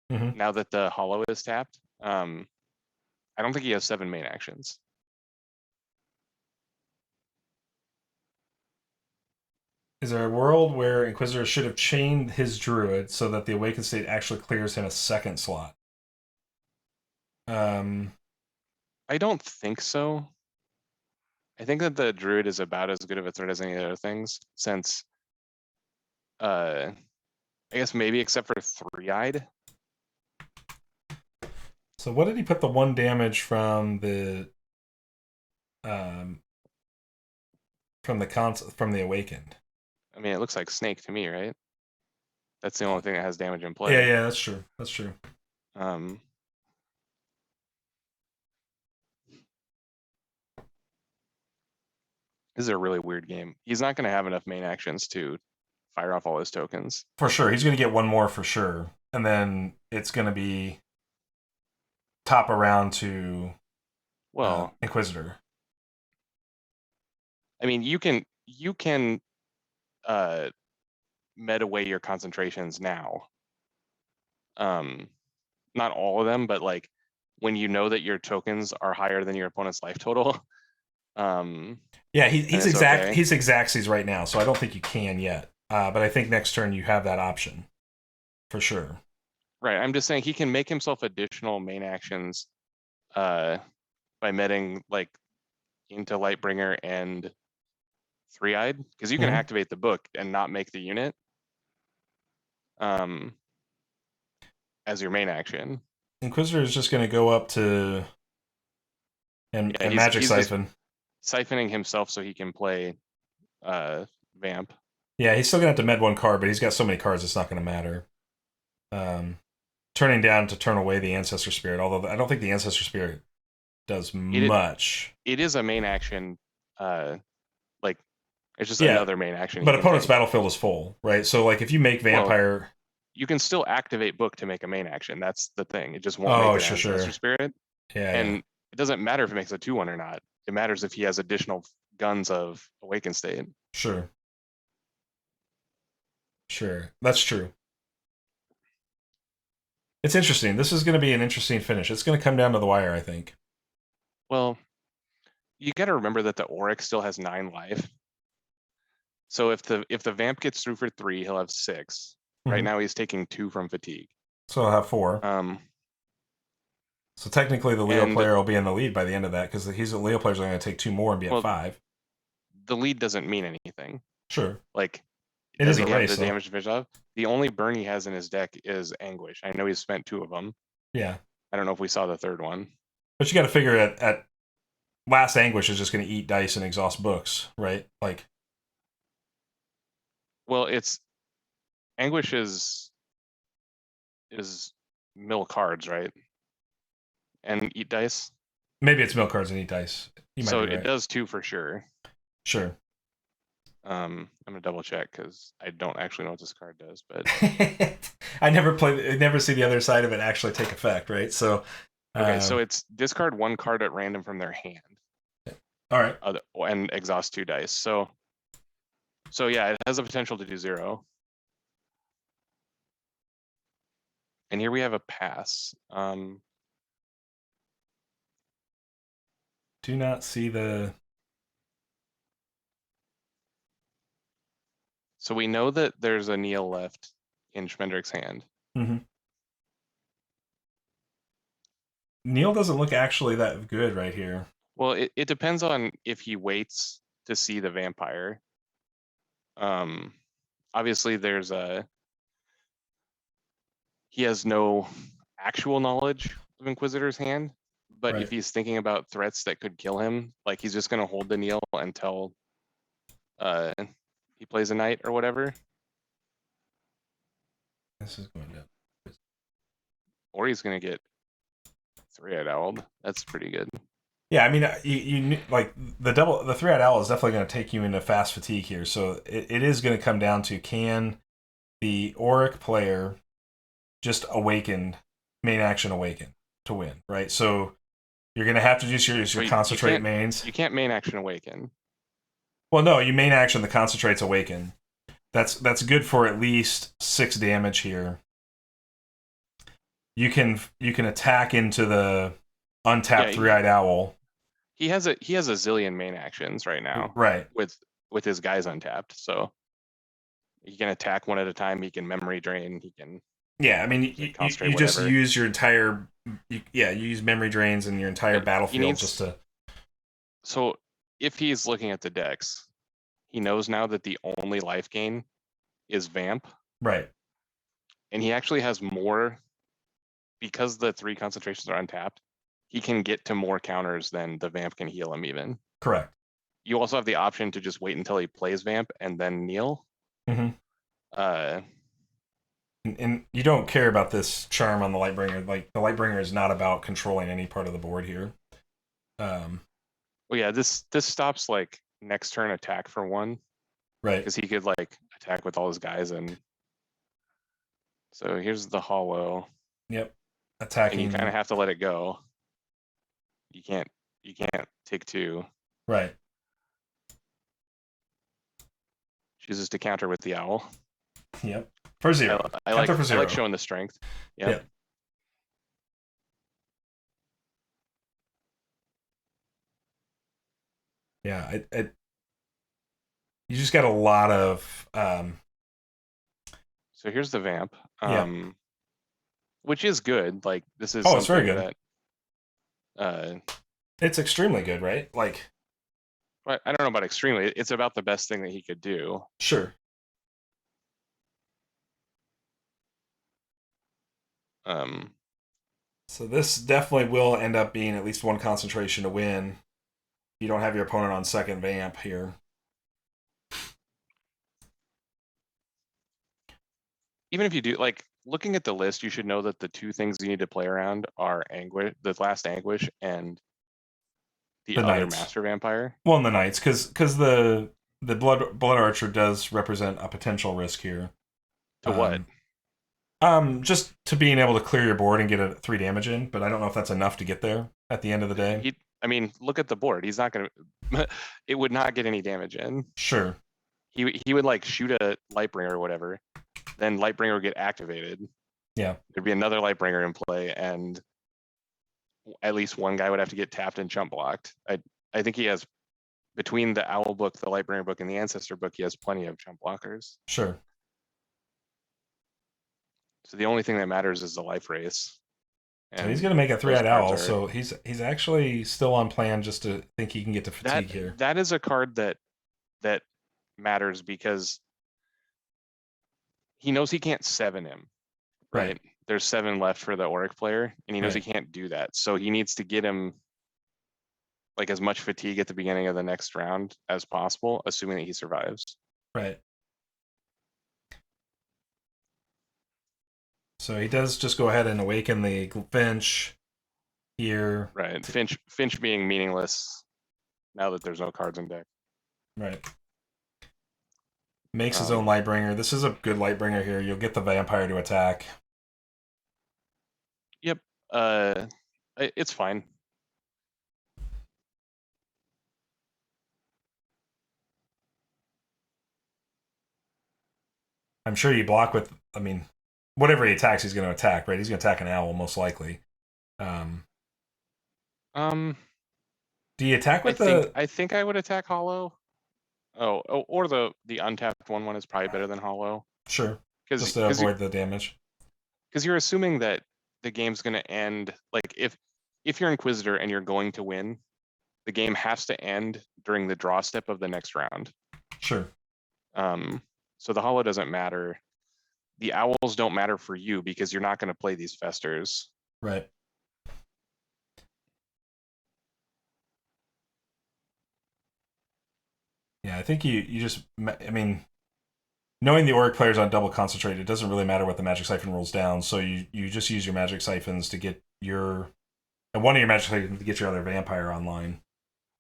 Now that the hollow is tapped, I don't think he has 7 main actions. Is there a world where Inquisitor should have chained his druid so that the awakened state actually clears him a second slot? I don't think so. I think that the druid is about as good of a threat as any other things, since I guess maybe except for 3-eyed. So what did he put the 1 damage from the awakened? I mean, it looks like snake to me, right? That's the only thing that has damage in play. Yeah, that's true. That's true. This is a really weird game. He's not going to have enough main actions to fire off all his tokens. For sure. He's going to get 1 more for sure. And then it's going to be top around to Inquisitor. I mean, you can med away your concentrations now. Not all of them, but like when you know that your tokens are higher than your opponent's life total. Yeah, he's Xaxes right now, so I don't think you can yet. But I think next turn you have that option for sure. Right. I'm just saying he can make himself additional main actions by medding like into Lightbringer and 3-eyed, because you can activate the book and not make the unit as your main action. Inquisitor is just going to go up to and Magic Siphon. Siphoning himself so he can play Vamp. Yeah, he's still going to have to med 1 card, but he's got so many cards it's not going to matter. Turning down to turn away the Ancestor Spirit, although I don't think the Ancestor Spirit does much. It is a main action, like it's just another main action. But opponent's battlefield is full, right? So like if you make Vampire... Well, you can still activate book to make a main action. That's the thing. It just won't make an Ancestor Spirit. Yeah. And it doesn't matter if it makes a 2-1 or not. It matters if he has additional guns of Awakened State. Sure. That's true. It's interesting. This is going to be an interesting finish. It's going to come down to the wire, I think. Well, you got to remember that the Orrick still has 9 life. So if the Vamp gets through for 3, he'll have 6. Right now he's taking 2 from fatigue. So he'll have 4. So technically the Leo player will be in the lead by the end of that, because the Leo players are going to take 2 more and be at 5. The lead doesn't mean anything. Sure. Like, it is a race. The damage to finish off. The only burn he has in his deck is Anguish. I know he's spent 2 of them. Yeah. I don't know if we saw the 3rd one. But you got to figure at last Anguish is just going to eat dice and exhaust books, right? Like. Well, it's Anguish is mill cards, right? And eat dice. Maybe it's mill cards and eat dice. So it does 2 for sure. Sure. I'm gonna double check because I don't actually know what this card does, but I never see the other side of it actually take effect, right? So okay, so it's discard 1 card at random from their hand. All right. And exhaust 2 dice. So yeah, it has the potential to do 0. And here we have a pass. Do not see the. So we know that there's a Neil left in Schmendrix's hand. Mm-hmm. Neil doesn't look actually that good right here. Well, it depends on if he waits to see the vampire. Obviously he has no actual knowledge of Inquisitor's hand, but if he's thinking about threats that could kill him, like he's just gonna hold the Neil until he plays a knight or whatever. This is going down. Or he's gonna get 3-eyed owled. That's pretty good. Yeah, I mean, you like the 3-eyed owl is definitely going to take you into fast fatigue here. So it is going to come down to, can the Orrick player just main action awaken to win, right? So you're going to have to use your concentrate mains. You can't main action awaken. Well, no, you main action the concentrates awaken. That's good for at least 6 damage here. You can attack into the untapped 3-eyed owl. He has a zillion main actions right now. Right. With his guys untapped. So he can attack one at a time, he can memory drain, he can. Yeah, I mean, you just use your entire. You use memory drains and your entire battlefield just to. So if he's looking at the decks, he knows now that the only life gain is Vamp. Right. And he actually has more, because the 3 concentrations are untapped, he can get to more counters than the Vamp can heal him even. Correct. You also have the option to just wait until he plays Vamp and then kneel. Mm-hmm. And you don't care about this charm on the Lightbringer. Like, the Lightbringer is not about controlling any part of the board here. Well, yeah, this stops like next turn attack for 1. Right. Because he could like attack with all his guys, and so here's the hollow. Yep. Attacking. And you kind of have to let it go. You can't take 2. Right. Chooses to counter with the owl. Yep. For 0. I like showing the strength. Yep. Yeah. You just got a lot of. So here's the Vamp. Which is good. Like, this is. It's very good. That, it's extremely good, right? Like. I don't know about extremely. It's about the best thing that he could do. Sure. So this definitely will end up being at least 1 concentration to win. You don't have your opponent on second Vamp here. Even if you do, like, looking at the list, you should know that the 2 things you need to play around are Anguish, the last Anguish, and the other Knights. Master Vampire. Well, and the Knights, because the Blood Archer does represent a potential risk here. To what? Just to being able to clear your board and get a 3 damage in, but I don't know if that's enough to get there at the end of the day. I mean, look at the board. He's not gonna. It would not get any damage in. Sure. He would like shoot a Lightbringer or whatever, then Lightbringer would get activated. Yeah. There'd be another Lightbringer in play, and at least one guy would have to get tapped and chump blocked. I think he has, between the Owl book, the Lightbringer book, and the Ancestor book, he has plenty of chump blockers. Sure. So the only thing that matters is the life race. And he's going to make a 3-eyed owl, are, so he's actually still on plan just to think he can get to fatigue here. That is a card that matters because he knows he can't 7 him, right? There's 7 left for the Orrick player, and he knows he can't do that. So he needs to get him like as much fatigue at the beginning of the next round as possible, assuming that he survives. Right. So he does just go ahead and awaken the Finch here. Right. Finch being meaningless now that there's no cards in deck. Right. Makes his own Lightbringer. This is a good Lightbringer here. You'll get the vampire to attack. Yep. It's fine. I'm sure you block with, I mean, whatever he attacks, he's going to attack, right? He's going to attack an owl, most likely. Do you attack with I think I would attack Hollow. Oh, or the untapped one is probably better than Hollow. Sure. Just to avoid the damage. Because you're assuming that the game's going to end, like if you're Inquisitor and you're going to win, the game has to end during the draw step of the next round. Sure. So the Hollow doesn't matter. The Owls don't matter for you because you're not going to play these Festers. Right. Yeah, I think you just, I mean, knowing the Orrick player's on double concentrate, it doesn't really matter what the Magic Siphon rolls down, so you just use your Magic Siphons to get and one of your Magic Siphons to get your other vampire online.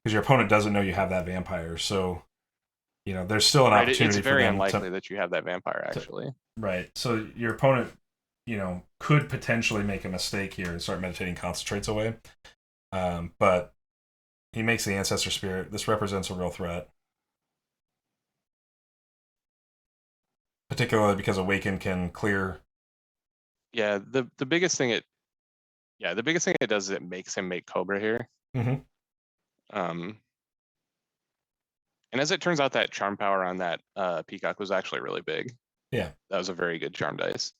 Because your opponent doesn't know you have that vampire, so, you know, there's still an opportunity it's very unlikely that you have that vampire, actually. Right, so your opponent, you know, could potentially make a mistake here and start meditating concentrates away. But he makes the Ancestor Spirit. This represents a real threat. Particularly because Awaken can clear. Yeah, the biggest thing it does is it makes him make Cobra here. Mm-hmm. And as it turns out, that charm power on that Peacock was actually really big. Yeah. That was a very good charm dice.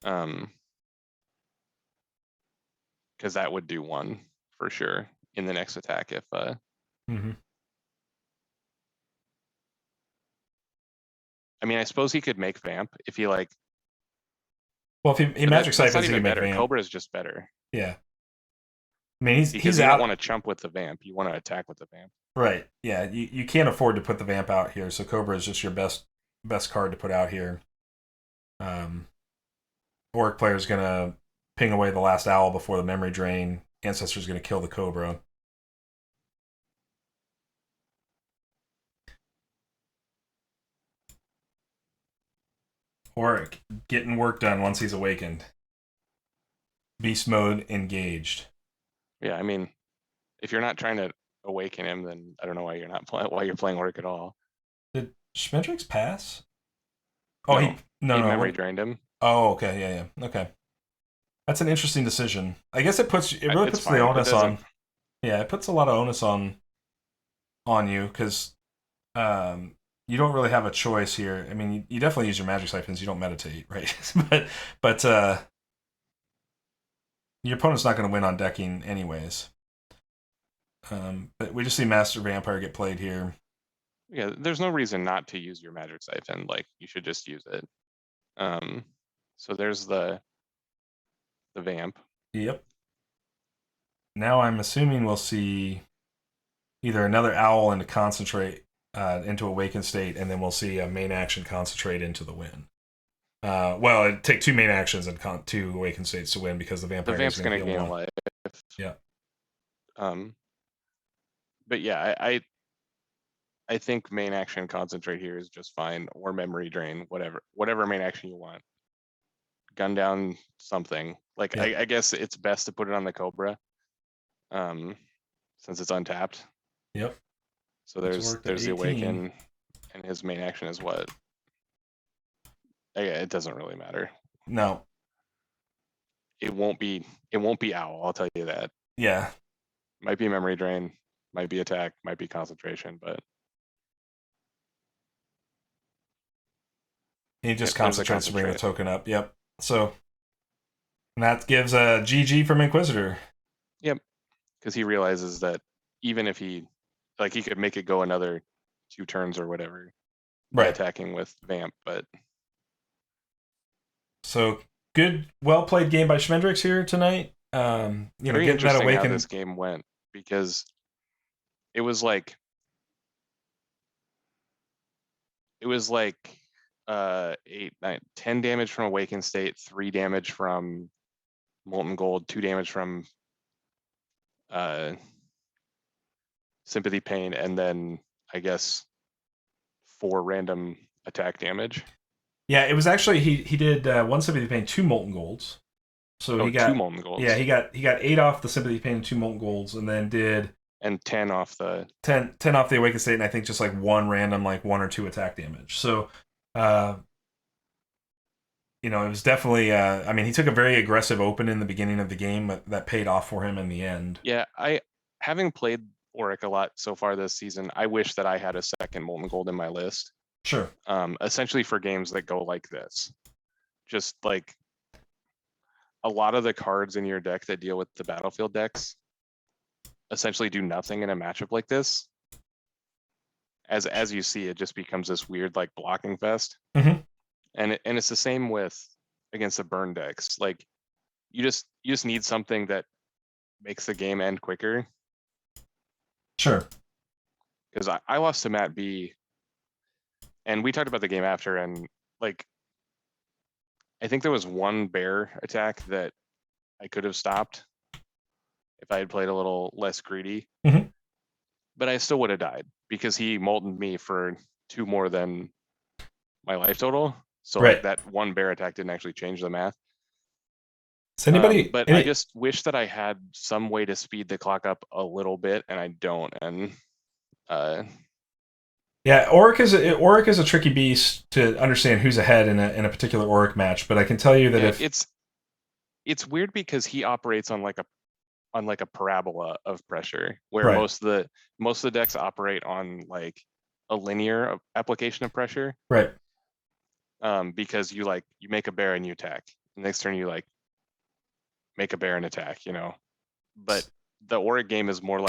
Because that would do 1 for sure in the next attack if Mm-hmm. I mean, I suppose he could make Vamp if he like. Well, if he Magic Siphons, he can make better. Vamp. Cobra is just better. Yeah. I mean, he's you out. don't want to chump with the Vamp. You want to attack with the Vamp. Right. Yeah. You can't afford to put the Vamp out here, so Cobra is just your best card to put out here. Orrick player is gonna ping away the last owl before the memory drain. Ancestor's gonna kill the Cobra. Orrick getting work done once he's awakened. Beast mode engaged. Yeah, I mean, if you're not trying to awaken him, then I don't know why you're not why you're playing Orrick at all. Did Schmendrix pass? Oh, he memory drained him. Oh, okay, yeah, okay. That's an interesting decision. I guess it really puts the onus on. Yeah, it puts a lot of onus on you because you don't really have a choice here. I mean, you definitely use your Magic Siphons. You don't meditate, right? but your opponent's not going to win on decking anyways. But we just see Master Vampire get played here. Yeah, there's no reason not to use your Magic Siphon. Like, you should just use it. So there's the Vamp. Yep. Now I'm assuming we'll see either another Owl into Concentrate, into Awakened State, and then we'll see a main action Concentrate into the win. Well, it'd take 2 main actions and 2 Awakened States to win because the Vampire Vamp's going to gain a life. Yeah. But yeah, I think main action Concentrate here is just fine, or memory drain, whatever main action you want. Gun down something. Like, yeah. I guess it's best to put it on the Cobra. since it's untapped. Yep. So It's worked at there's the 18. Awaken, and his main action is what? Yeah, it doesn't really matter. No. It won't be Owl, I'll tell you that. Yeah. Might be memory drain, might be attack, might be concentration, but He just yep, there's a concentrates to bring the concentrate. token up. Yep. So and that gives a GG from Inquisitor. Yep. Because he realizes that even if he could make it go another 2 turns or whatever by Right. attacking with Vamp, but So good, well played game by Schmendrix here tonight. very Getting that interesting how Awaken. this game went, because it was like 8, 9, 10 damage from Awakened State, 3 damage from Molten Gold, 2 damage from Sympathy Pain, and then I guess 4 random attack damage. Yeah, it was actually he did 1 Sympathy Pain, 2 Molten Golds. So he got 2 Molten Golds. Yeah, he got 8 off the Sympathy Pain and 2 Molten Golds, and then did and 10 off the 10 off the Awakened State, and I think just like 1 random 1 or 2 attack damage. So it was definitely he took a very aggressive open in the beginning of the game, but that paid off for him in the end. Yeah, having played Orrick a lot so far this season, I wish that I had a second Molten Gold in my list. Sure. Essentially for games that go like this. Just like a lot of the cards in your deck that deal with the battlefield decks essentially do nothing in a matchup like this. As you see, it just becomes this weird blocking fest. Mm-hmm. And it's the same with against the burn decks. You just need something that makes the game end quicker. Sure. Because I lost to Matt B, and we talked about the game after, and I think there was 1 bear attack that I could have stopped if I had played a little less greedy. Mm-hmm. But I still would have died because he moltened me for 2 more than my life total. So right. That 1 bear attack didn't actually change the math. So I just wish that I had some way to speed the clock up a little bit, and I don't. And yeah, Orrick is a tricky beast to understand who's ahead in a particular Orrick match. But I can tell you that it's weird because he operates on a parabola of pressure, where right. most of the decks operate on a linear application of pressure. Right. Because you make a bear and you attack. Next turn you make a bear and attack, But the Orrick game is more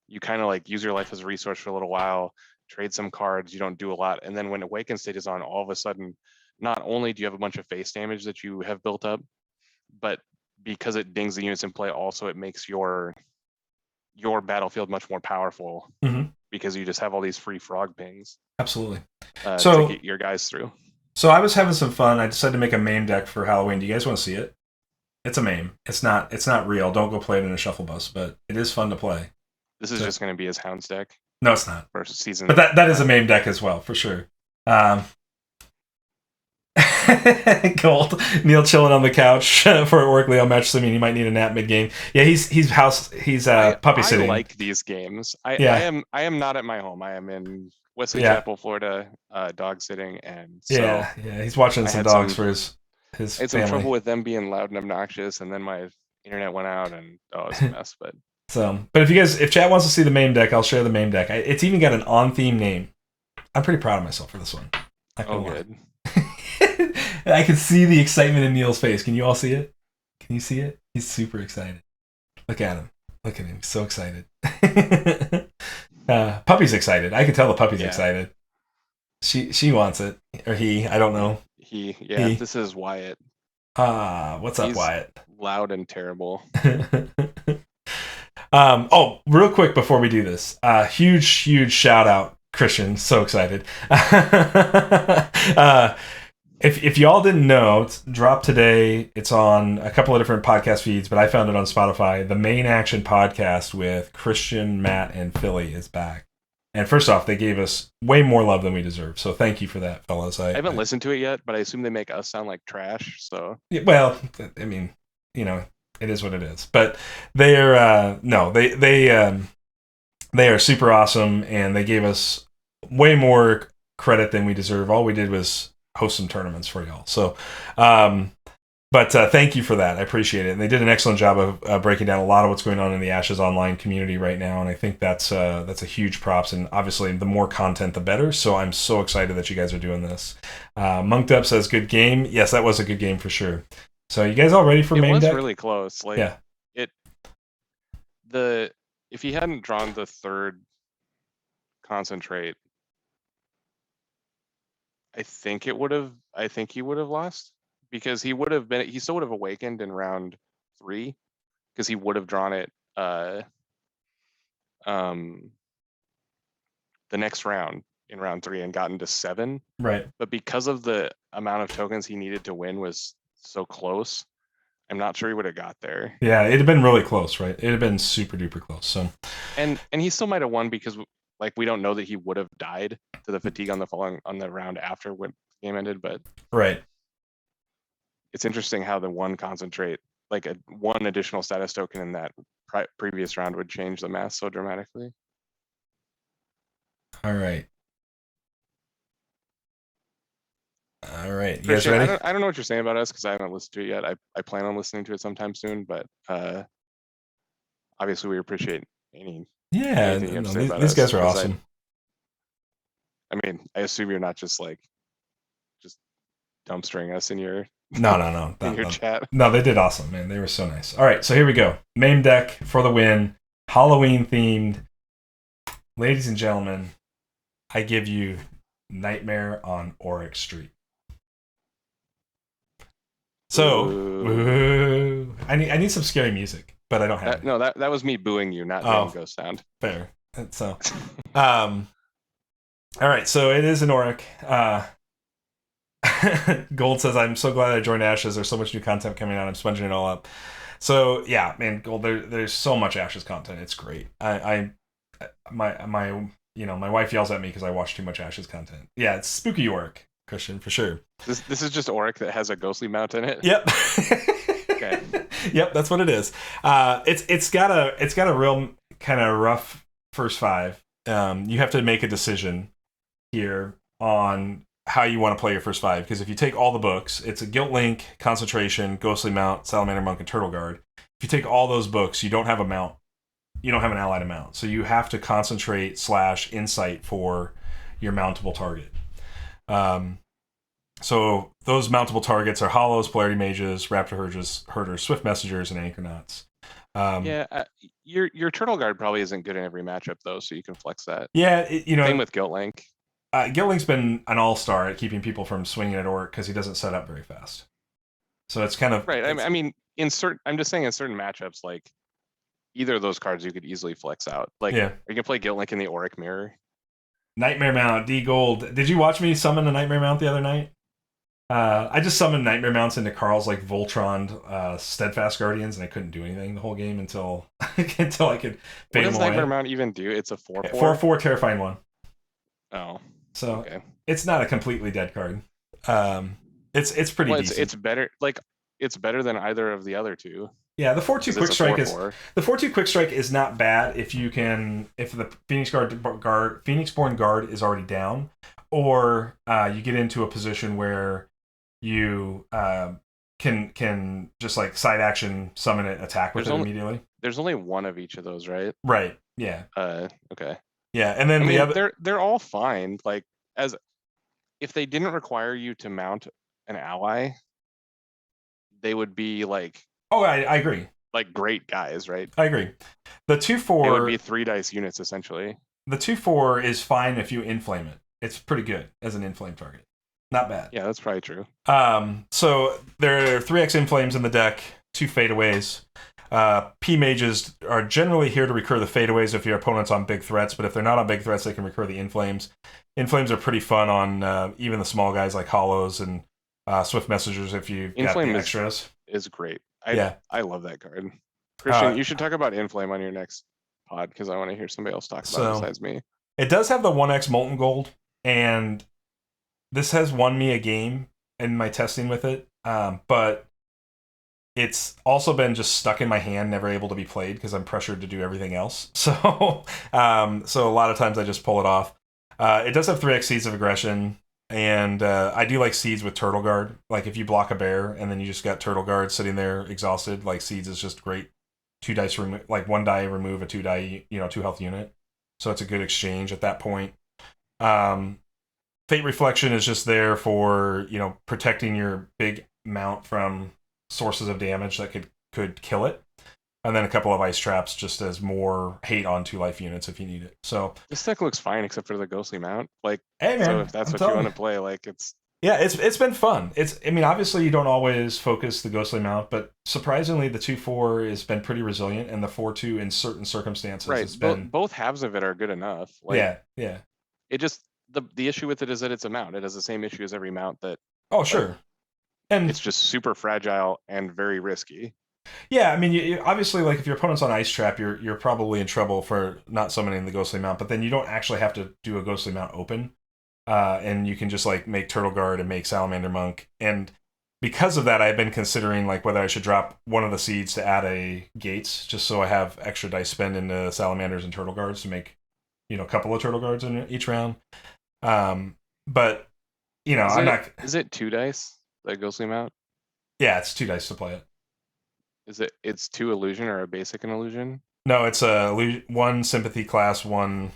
you kind of use your life as a resource for a little while, trade some cards, you don't do a lot, and then when Awakened State is on, all of a sudden, not only do you have a bunch of face damage that you have built up, but because it dings the units in play, also it makes your battlefield much more powerful, mm-hmm. because you just have all these free frog pings. Absolutely. To get your guys through. So I was having some fun. I decided to make a MAME deck for Halloween. Do you guys want to see it? It's a MAME. It's not real. Don't go play it in a Shufflebus, but it is fun to play. This is just going to be his Hounds deck. No, it's not. First season. But that is a MAME deck as well, for sure. Gold. Neil chilling on the couch for a work Leo match. I mean, he might need a nap mid game. Yeah, he's puppy sitting. I like these games. I am not at my home. I am in Wesley Chapel, Florida, dog sitting, and so he's watching some dogs for his I had some trouble with them being loud and obnoxious, and then my internet went out, and it's a mess. But if chat wants to see the MAME deck, I'll share the MAME deck. It's even got an on-theme name. I'm pretty proud of myself for this one. Good. I can see the excitement in Neil's face. Can you all see it? Can you see it? He's super excited. Look at him. He's so excited. Puppy's excited. I can tell the puppy's excited. She wants it. Or he. I don't know. He. This is Wyatt. What's up, He's Wyatt? Loud and terrible. Real quick before we do this. Huge shout out. Christian, so excited. If y'all didn't know, it's dropped today. It's on a couple of different podcast feeds, but I found it on Spotify. The Main Action podcast with Christian, Matt, and Philly is back. And first off, they gave us way more love than we deserve. So thank you for that, fellas. I haven't listened to it yet, but I assume they make us sound like trash. So well, I mean, it is what it is. But they're They are super awesome, and they gave us way more credit than we deserve. All we did was host some tournaments for y'all. So, but thank you for that. I appreciate it. And they did an excellent job of breaking down a lot of what's going on in the Ashes Online community right now. And I think that's a huge props. And obviously, the more content, the better. So I'm so excited that you guys are doing this. Monked Up says, good game. Yes, that was a good game for sure. So you guys all ready for main deck? It was really close. Like, yeah. If he hadn't drawn the third concentrate, I think he would have lost. Because he still would have awakened in round 3, because he would have drawn it the next round in round 3 and gotten to 7. Right. But because of the amount of tokens he needed to win was so close, I'm not sure he would have got there. Yeah, it'd have been really close, right? It'd have been super duper close. So, and he still might have won because like we don't know that he would have died to the fatigue on the round after when the game ended, but right. It's interesting how the one concentrate, like one additional status token in that previous round would change the math so dramatically. All right. All right. You Christian, guys ready? I don't know what you're saying about us because I haven't listened to it yet. I plan on listening to it sometime soon, but obviously we appreciate anything you have to say about these us, guys are awesome. I mean, I assume you're not just dumpstering us in your no in your chat. No, they did awesome, man. They were so nice. All right, so here we go. Main deck for the win. Halloween themed. Ladies and gentlemen, I give you Nightmare on Orrick Street. So, ooh, I need some scary music, but I don't have it. No, that was me booing you, not doing ghost sound. Fair. So, all right, so it is an Orrick. Gold says, I'm so glad I joined Ashes. There's so much new content coming out. I'm sponging it all up. So yeah, man, Gold, there's so much Ashes content. It's great. My wife yells at me because I watch too much Ashes content. Yeah, it's spooky Orrick, Christian, for sure. This is just Orrick that has a ghostly mount in it. Yep. Okay. Yep, that's what it is. It's got a real kind of rough first 5. You have to make a decision here on how you want to play your first 5, because if you take all the books, it's a Guilt Link, Concentration, Ghostly Mount, Salamander Monk, and Turtle Guard. If you take all those books, you don't have a mount. You don't have an allied mount. So you have to concentrate / insight for your mountable target. So those mountable targets are Hollows, Polarity Mages, Raptor Herders, Swift Messengers, and Anchornauts. Your Turtle Guard probably isn't good in every matchup, though, so you can flex that. Yeah, Same with Guilt Link. Guilt Link's been an all-star at keeping people from swinging at Orc because he doesn't set up very fast. So it's kind of... Right, I mean, I'm just saying in certain matchups, like, either of those cards you could easily flex out. Like, you can play Guilt Link in the Orrick Mirror. Nightmare Mount, D Gold. Did you watch me summon a Nightmare Mount the other night? I just summoned Nightmare Mounts into Carl's Voltron Steadfast Guardians, and I couldn't do anything the whole game until I could fade him away. What does Nightmare Mount even do? It's a 4/4? 4/4 Terrifying 1. Oh. So okay. It's not a completely dead card. It's pretty decent. It's better. Like, it's better than either of the other two. Yeah, the 4/2 quick strike is not bad if the Phoenixborn Guard is already down, or you get into a position where you can just like side action summon it, attack with it immediately. There's only one of each of those, right? Right. Yeah. Okay. Yeah, and then they're all fine. Like, as if they didn't require you to mount an ally, they would be like... Oh, I agree. Like, great guys, right? I agree. The 2/4... It would be 3 dice units, essentially. The 2/4 is fine if you inflame it. It's pretty good as an inflame target. Not bad. Yeah, that's probably true. So there are 3x inflames in the deck, 2 fadeaways. P mages are generally here to recur the fadeaways if your opponent's on big threats, but if they're not on big threats, they can recur the inflames. Inflames are pretty fun on even the small guys like Hollows and Swift Messengers if you've got the extras. Is great. I love that card. Christian, you should talk about Inflame on your next pod, because I want to hear somebody else talk about it besides me. It does have the 1x Molten Gold, and this has won me a game in my testing with it, but it's also been just stuck in my hand, never able to be played because I'm pressured to do everything else. So, so a lot of times I just pull it off. It does have 3x Seeds of Aggression, and I do like Seeds with Turtle Guard. Like if you block a bear and then you just got Turtle Guard sitting there exhausted, like Seeds is just great. 2 dice remove, like 1 die remove a 2 die, 2 health unit. So it's a good exchange at that point. Fate Reflection is just there for protecting your big mount from sources of damage that could kill it, and then a couple of ice traps just as more hate on 2 life units if you need it. So this deck looks fine except for the ghostly mount. Like, hey man, so if that's I'm what you want you. to play, like it's Yeah, it's been fun. Obviously you don't always focus the ghostly mount, but surprisingly the 2/4 has been pretty resilient, and the 4/2 in certain circumstances right. has been Both halves of it are good enough. Like, yeah. it just the issue with it is that it's a mount. It has the same issue as every mount that. Oh sure, and it's just super fragile and very risky. Yeah, I mean, you obviously, like if your opponent's on Ice Trap, you're probably in trouble for not summoning the Ghostly Mount. But then you don't actually have to do a Ghostly Mount open, and you can just like make Turtle Guard and make Salamander Monk. And because of that, I've been considering like whether I should drop one of the seeds to add a Gates, just so I have extra dice spend into Salamanders and Turtle Guards to make a couple of Turtle Guards in each round. But I'm not. Is it 2 dice? The Ghostly Mount? Yeah, it's 2 dice to play it. It's 2 illusion or a basic and illusion? No, it's a 1 sympathy class, 1.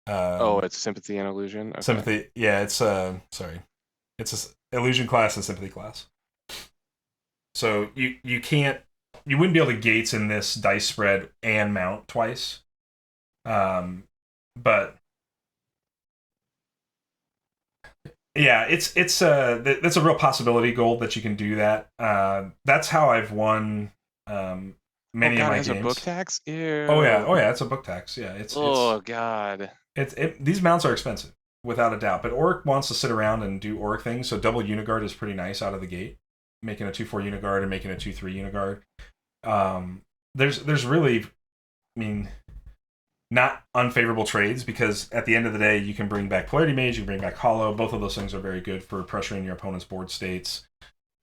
It's sympathy and illusion. Okay. Sympathy. Yeah, it's sorry, it's a illusion class and sympathy class. So you wouldn't be able to Gates in this dice spread and mount twice. But yeah, that's a real possibility, Gold, that you can do that. That's how I've won many of my games. It has a book tax? Ew. Oh yeah, it's a book tax. Yeah, God. These mounts are expensive, without a doubt. But Orrick wants to sit around and do Orrick things, so double Uniguard is pretty nice out of the gate, making a 2/4 Uniguard and making a 2/3 Uniguard. There's really, not unfavorable trades, because at the end of the day, you can bring back Polarity Mage, you can bring back Hollow. Both of those things are very good for pressuring your opponent's board states.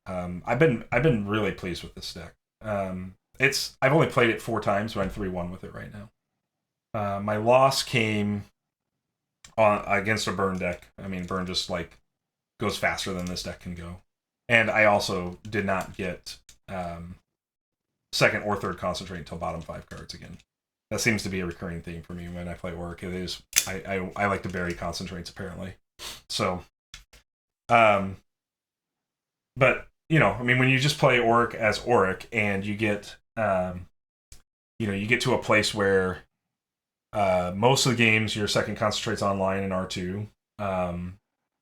I've been really pleased with this deck. I've only played it 4 times, but I'm 3-1 with it right now. My loss came against a Burn deck. Burn just like goes faster than this deck can go, and I also did not get second or third concentrate until bottom 5 cards again. That seems to be a recurring theme for me when I play Orrick. It is I like to bury concentrates apparently. So, but when you just play Orrick as Orrick and you get you get to a place where most of the games your second concentrate's online in R2.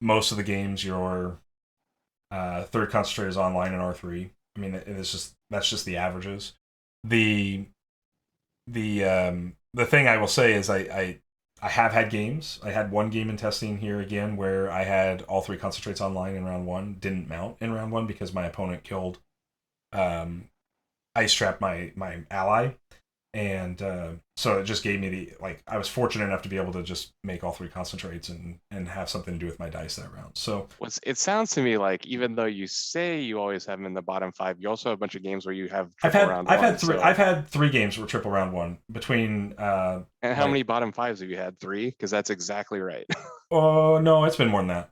Most of the games your third concentrate is online in R3. That's just the averages. The thing I will say is I have had games. I had 1 game in testing here again where I had all 3 concentrates online in round 1. Didn't mount in round 1 because my opponent killed Ice Trap my ally. And so it just gave me I was fortunate enough to be able to just make all 3 concentrates and have something to do with my dice that round. So it sounds to me like even though you say you always have them in the bottom 5, you also have a bunch of games where you have I've had 3 games where triple round 1 between. And how many bottom 5s have you had? 3? Because that's exactly right. Oh no, it's been more than that.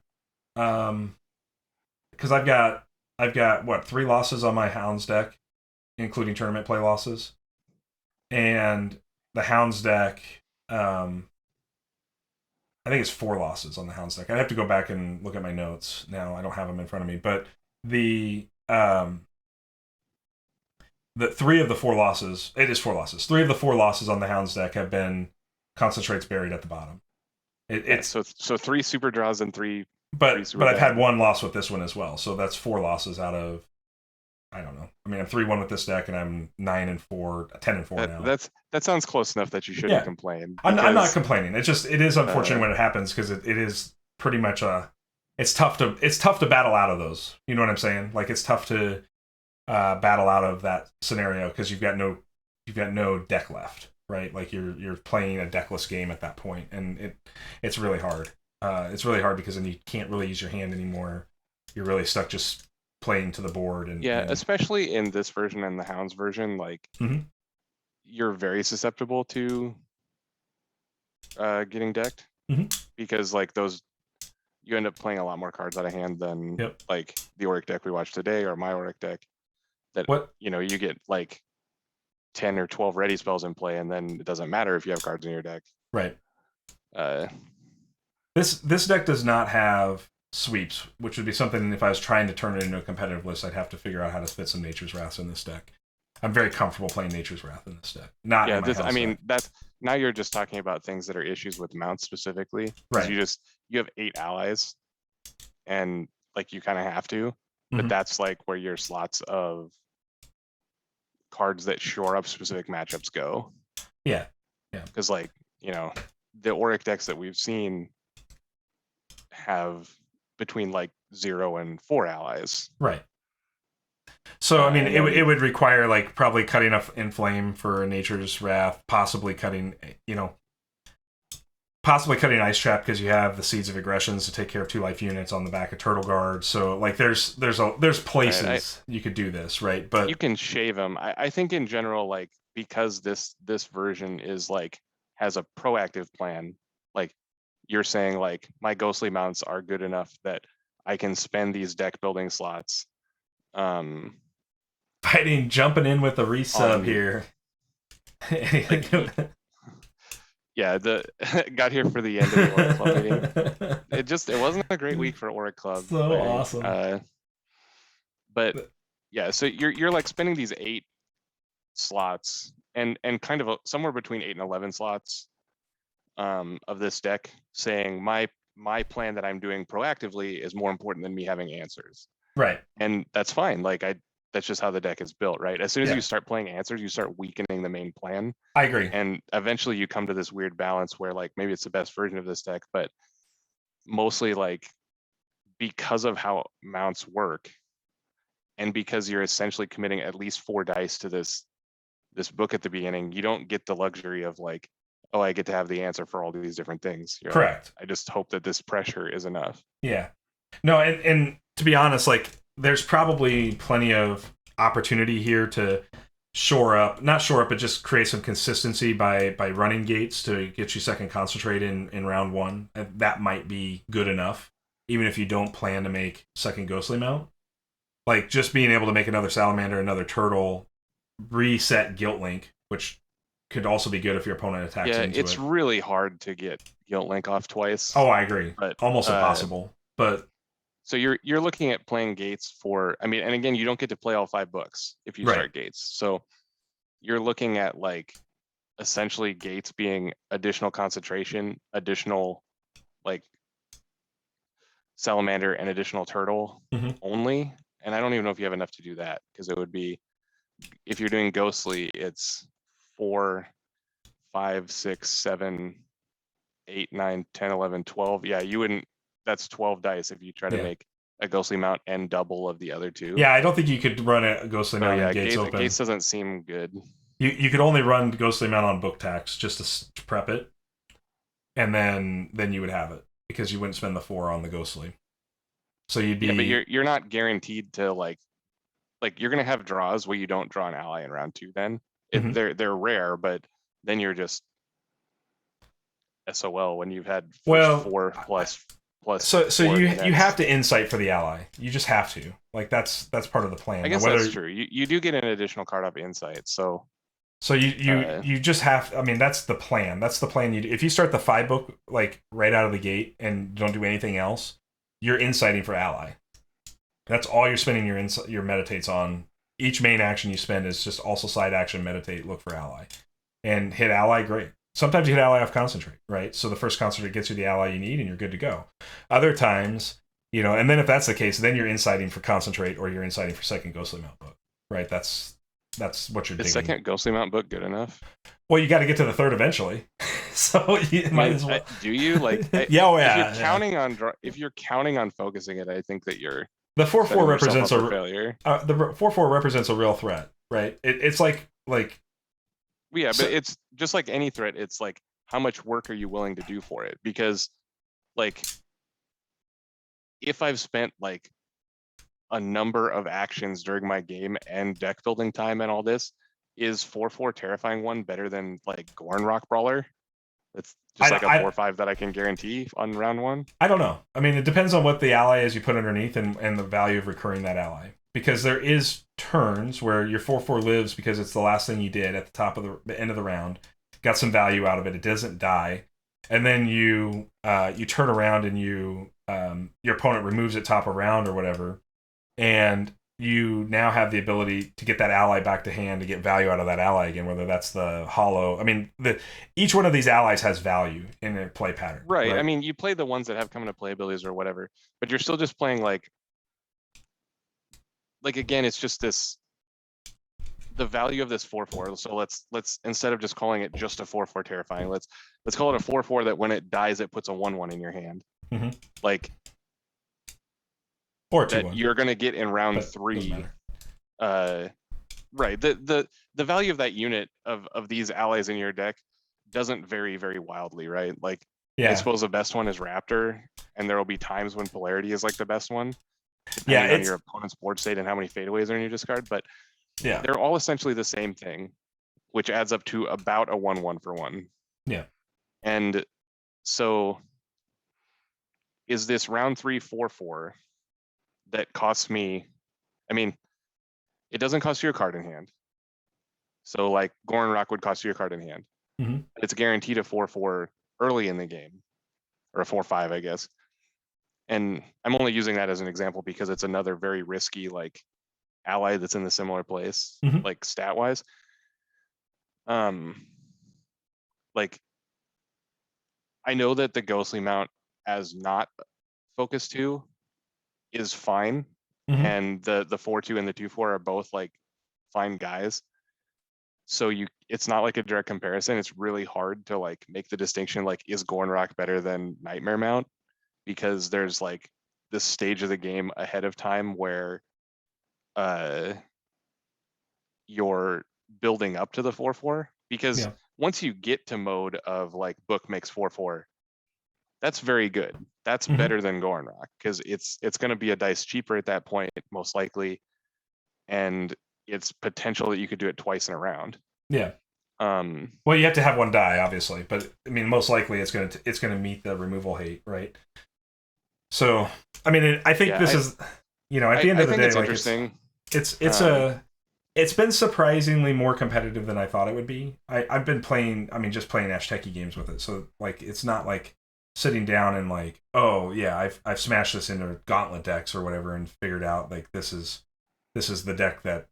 Because I've got what 3 losses on my Hounds deck, including tournament play losses. And the Hounds deck, I think it's 4 losses on the Hounds deck. I'd have to go back and look at my notes now. I don't have them in front of me. But the 3 of the 4 losses, it is 4 losses. 3 of the 4 losses on the Hounds deck have been concentrates buried at the bottom. So 3 super draws and 3. But I've had 1 loss with this one as well. So that's 4 losses out of. I don't know. I'm 3-1 with this deck, and I'm 9-4, 10-4 now. That sounds close enough that you shouldn't complain. I'm not complaining. It is unfortunate when it happens because it is pretty much it's tough to battle out of those. You know what I'm saying? Like it's tough to battle out of that scenario because you've got no deck left, right? Like you're playing a deckless game at that point, and it's really hard. It's really hard because then you can't really use your hand anymore. You're really stuck just playing to the board. And especially in this version and the Hounds version, like you're very susceptible to getting decked because like those, you end up playing a lot more cards out of hand than like the Orrick deck we watched today or my Orrick deck. That you get like 10 or 12 ready spells in play, and then it doesn't matter if you have cards in your deck. Right. This deck does not have sweeps, which would be something if I was trying to turn it into a competitive list, I'd have to figure out how to fit some Nature's Wraths in this deck. I'm very comfortable playing Nature's Wrath in this deck. Not in my house deck. That's now you're just talking about things that are issues with mounts specifically. Right. You have 8 allies, and like you kind of have to, but that's like where your slots of cards that shore up specific matchups go. Yeah. Because like the Orrick decks that we've seen have between like 0 and 4 allies. Right. So I mean, it would require like probably cutting up Inflame for Nature's Wrath, possibly cutting Ice Trap because you have the Seeds of Aggressions to take care of 2 life units on the back of Turtle Guard. So like there's places you could do this, right? But you can shave them. I think in general, like because this version is like has a proactive plan, like you're saying like my ghostly mounts are good enough that I can spend these deck building slots. Jumping in with a resub here. Yeah, got here for the end of the Orrick Club meeting. It wasn't a great week for Orrick Club. So awesome. But yeah, so you're like spending these 8 slots and kind of somewhere between 8 and 11 slots of this deck, saying my plan that I'm doing proactively is more important than me having answers. Right. And that's fine. Like that's just how the deck is built, right? As soon as you start playing answers, you start weakening the main plan. I agree. And eventually you come to this weird balance where like maybe it's the best version of this deck, but mostly like because of how mounts work and because you're essentially committing at least 4 dice to this book at the beginning, you don't get the luxury of like, oh, I get to have the answer for all these different things. Correct. Like, I just hope that this pressure is enough. Yeah. No, and to be honest, like there's probably plenty of opportunity here to not shore up, but just create some consistency by running gates to get you second concentrate in round 1. That might be good enough, even if you don't plan to make second ghostly mount. Like just being able to make another salamander, another turtle, reset Guilt Link, which could also be good if your opponent attacks into it. Yeah, it's really hard to get Guilt Link off twice. Oh, I agree. But, almost impossible. But so you're looking at playing gates for, I mean, and again, you don't get to play all 5 books if you start gates. So you're looking at like essentially gates being additional concentration, additional like salamander and additional turtle only. And I don't even know if you have enough to do that, because it would be, if you're doing ghostly, it's 4, 5, 6, 7, 8, 9, 10, 11, 12. Yeah, you wouldn't, that's 12 dice if you try to make a ghostly mount and double of the other 2. Yeah, I don't think you could run a ghostly mount and gates open. Gates doesn't seem good. You could only run ghostly mount on book tax just to prep it, and then you would have it because you wouldn't spend the 4 on the ghostly. So you'd be but you're not guaranteed to like you're gonna have draws where you don't draw an ally in round 2. Then they're rare, but then you're just SOL when you've had 4 plus. So you have to insight for the ally. You just have to. Like that's part of the plan. I guess that's true. You do get an additional card off insight. So you just have. I mean, that's the plan. That's the plan. If you start the 5 book like right out of the gate and don't do anything else, you're inciting for ally. That's all you're spending your meditates on. Each main action you spend is just also side action, meditate, look for ally, and hit ally. Great. Sometimes you hit ally off concentrate, right? So the first concentrate gets you the ally you need, and you're good to go. Other times, and then if that's the case, then you're inciting for concentrate, or you're inciting for second ghostly mount book, right? That's what you're digging. Is second ghostly mount book good enough? Well, you got to get to the 3rd eventually, so you might as well. Do you like? If you're counting on focusing it, I think that you're. The 4/4 represents a failure. The 4/4 represents a real threat, right? It's like. Yeah, but it's just like any threat. It's like, how much work are you willing to do for it? Because, like, if I've spent like a number of actions during my game and deck building time and all this, is 4/4 Terrifying One better than like Gorn Rock Brawler? It's just like a 4/5 that I can guarantee on round one. I don't know. I mean, it depends on what the ally is you put underneath and the value of recurring that ally. Because there is turns where your 4/4 lives because it's the last thing you did at the top of the end of the round. Got some value out of it. It doesn't die, and then you turn around and your opponent removes it top of round or whatever, and you now have the ability to get that ally back to hand to get value out of that ally again, whether that's the hollow. I mean, each one of these allies has value in their play pattern. Right. I mean, you play the ones that have come into play abilities or whatever, but you're still just playing like again, it's just the value of this 4/4. So let's instead of just calling it just a 4/4 Terrifying, let's call it a 4/4 that when it dies, it puts a 1/1 in your hand. Mm-hmm. Like, or that you're gonna get in round 3. Right. The value of that unit of these allies in your deck doesn't vary very wildly, right? Like, I suppose the best one is Raptor, and there will be times when Polarity is like the best one, depending on your opponent's board state and how many fadeaways are in your discard. But they're all essentially the same thing, which adds up to about a 1/1 for one. Yeah. And so is this round 3 4/4 that costs me, I mean, it doesn't cost you a card in hand. So like Gorn Rock would cost you a card in hand. Mm-hmm. It's guaranteed a 4/4 early in the game, or a 4/5, I guess. And I'm only using that as an example because it's another very risky like ally that's in the similar place, like stat wise. Like, I know that the Ghostly Mount as not focus 2 is fine, and the 4/2 and the 2/4 are both like fine guys. So it's not like a direct comparison. It's really hard to like make the distinction, like, is Gorn Rock better than Nightmare Mount? Because there's like this stage of the game ahead of time where you're building up to the 4/4. Because once you get to mode of like book makes 4/4, that's very good. That's better than Gorn Rock, because it's going to be a dice cheaper at that point, most likely, and it's potential that you could do it twice in a round. Yeah. Well, you have to have one die, obviously, but I mean, most likely it's going to meet the removal hate, right? So, I mean, I think this is, at the end of the day, it's like interesting. It's been surprisingly more competitive than I thought it would be. I've been playing, just playing Ashteki games with it, so like it's not like sitting down and like, oh yeah, I've smashed this into gauntlet decks or whatever and figured out like this is the deck that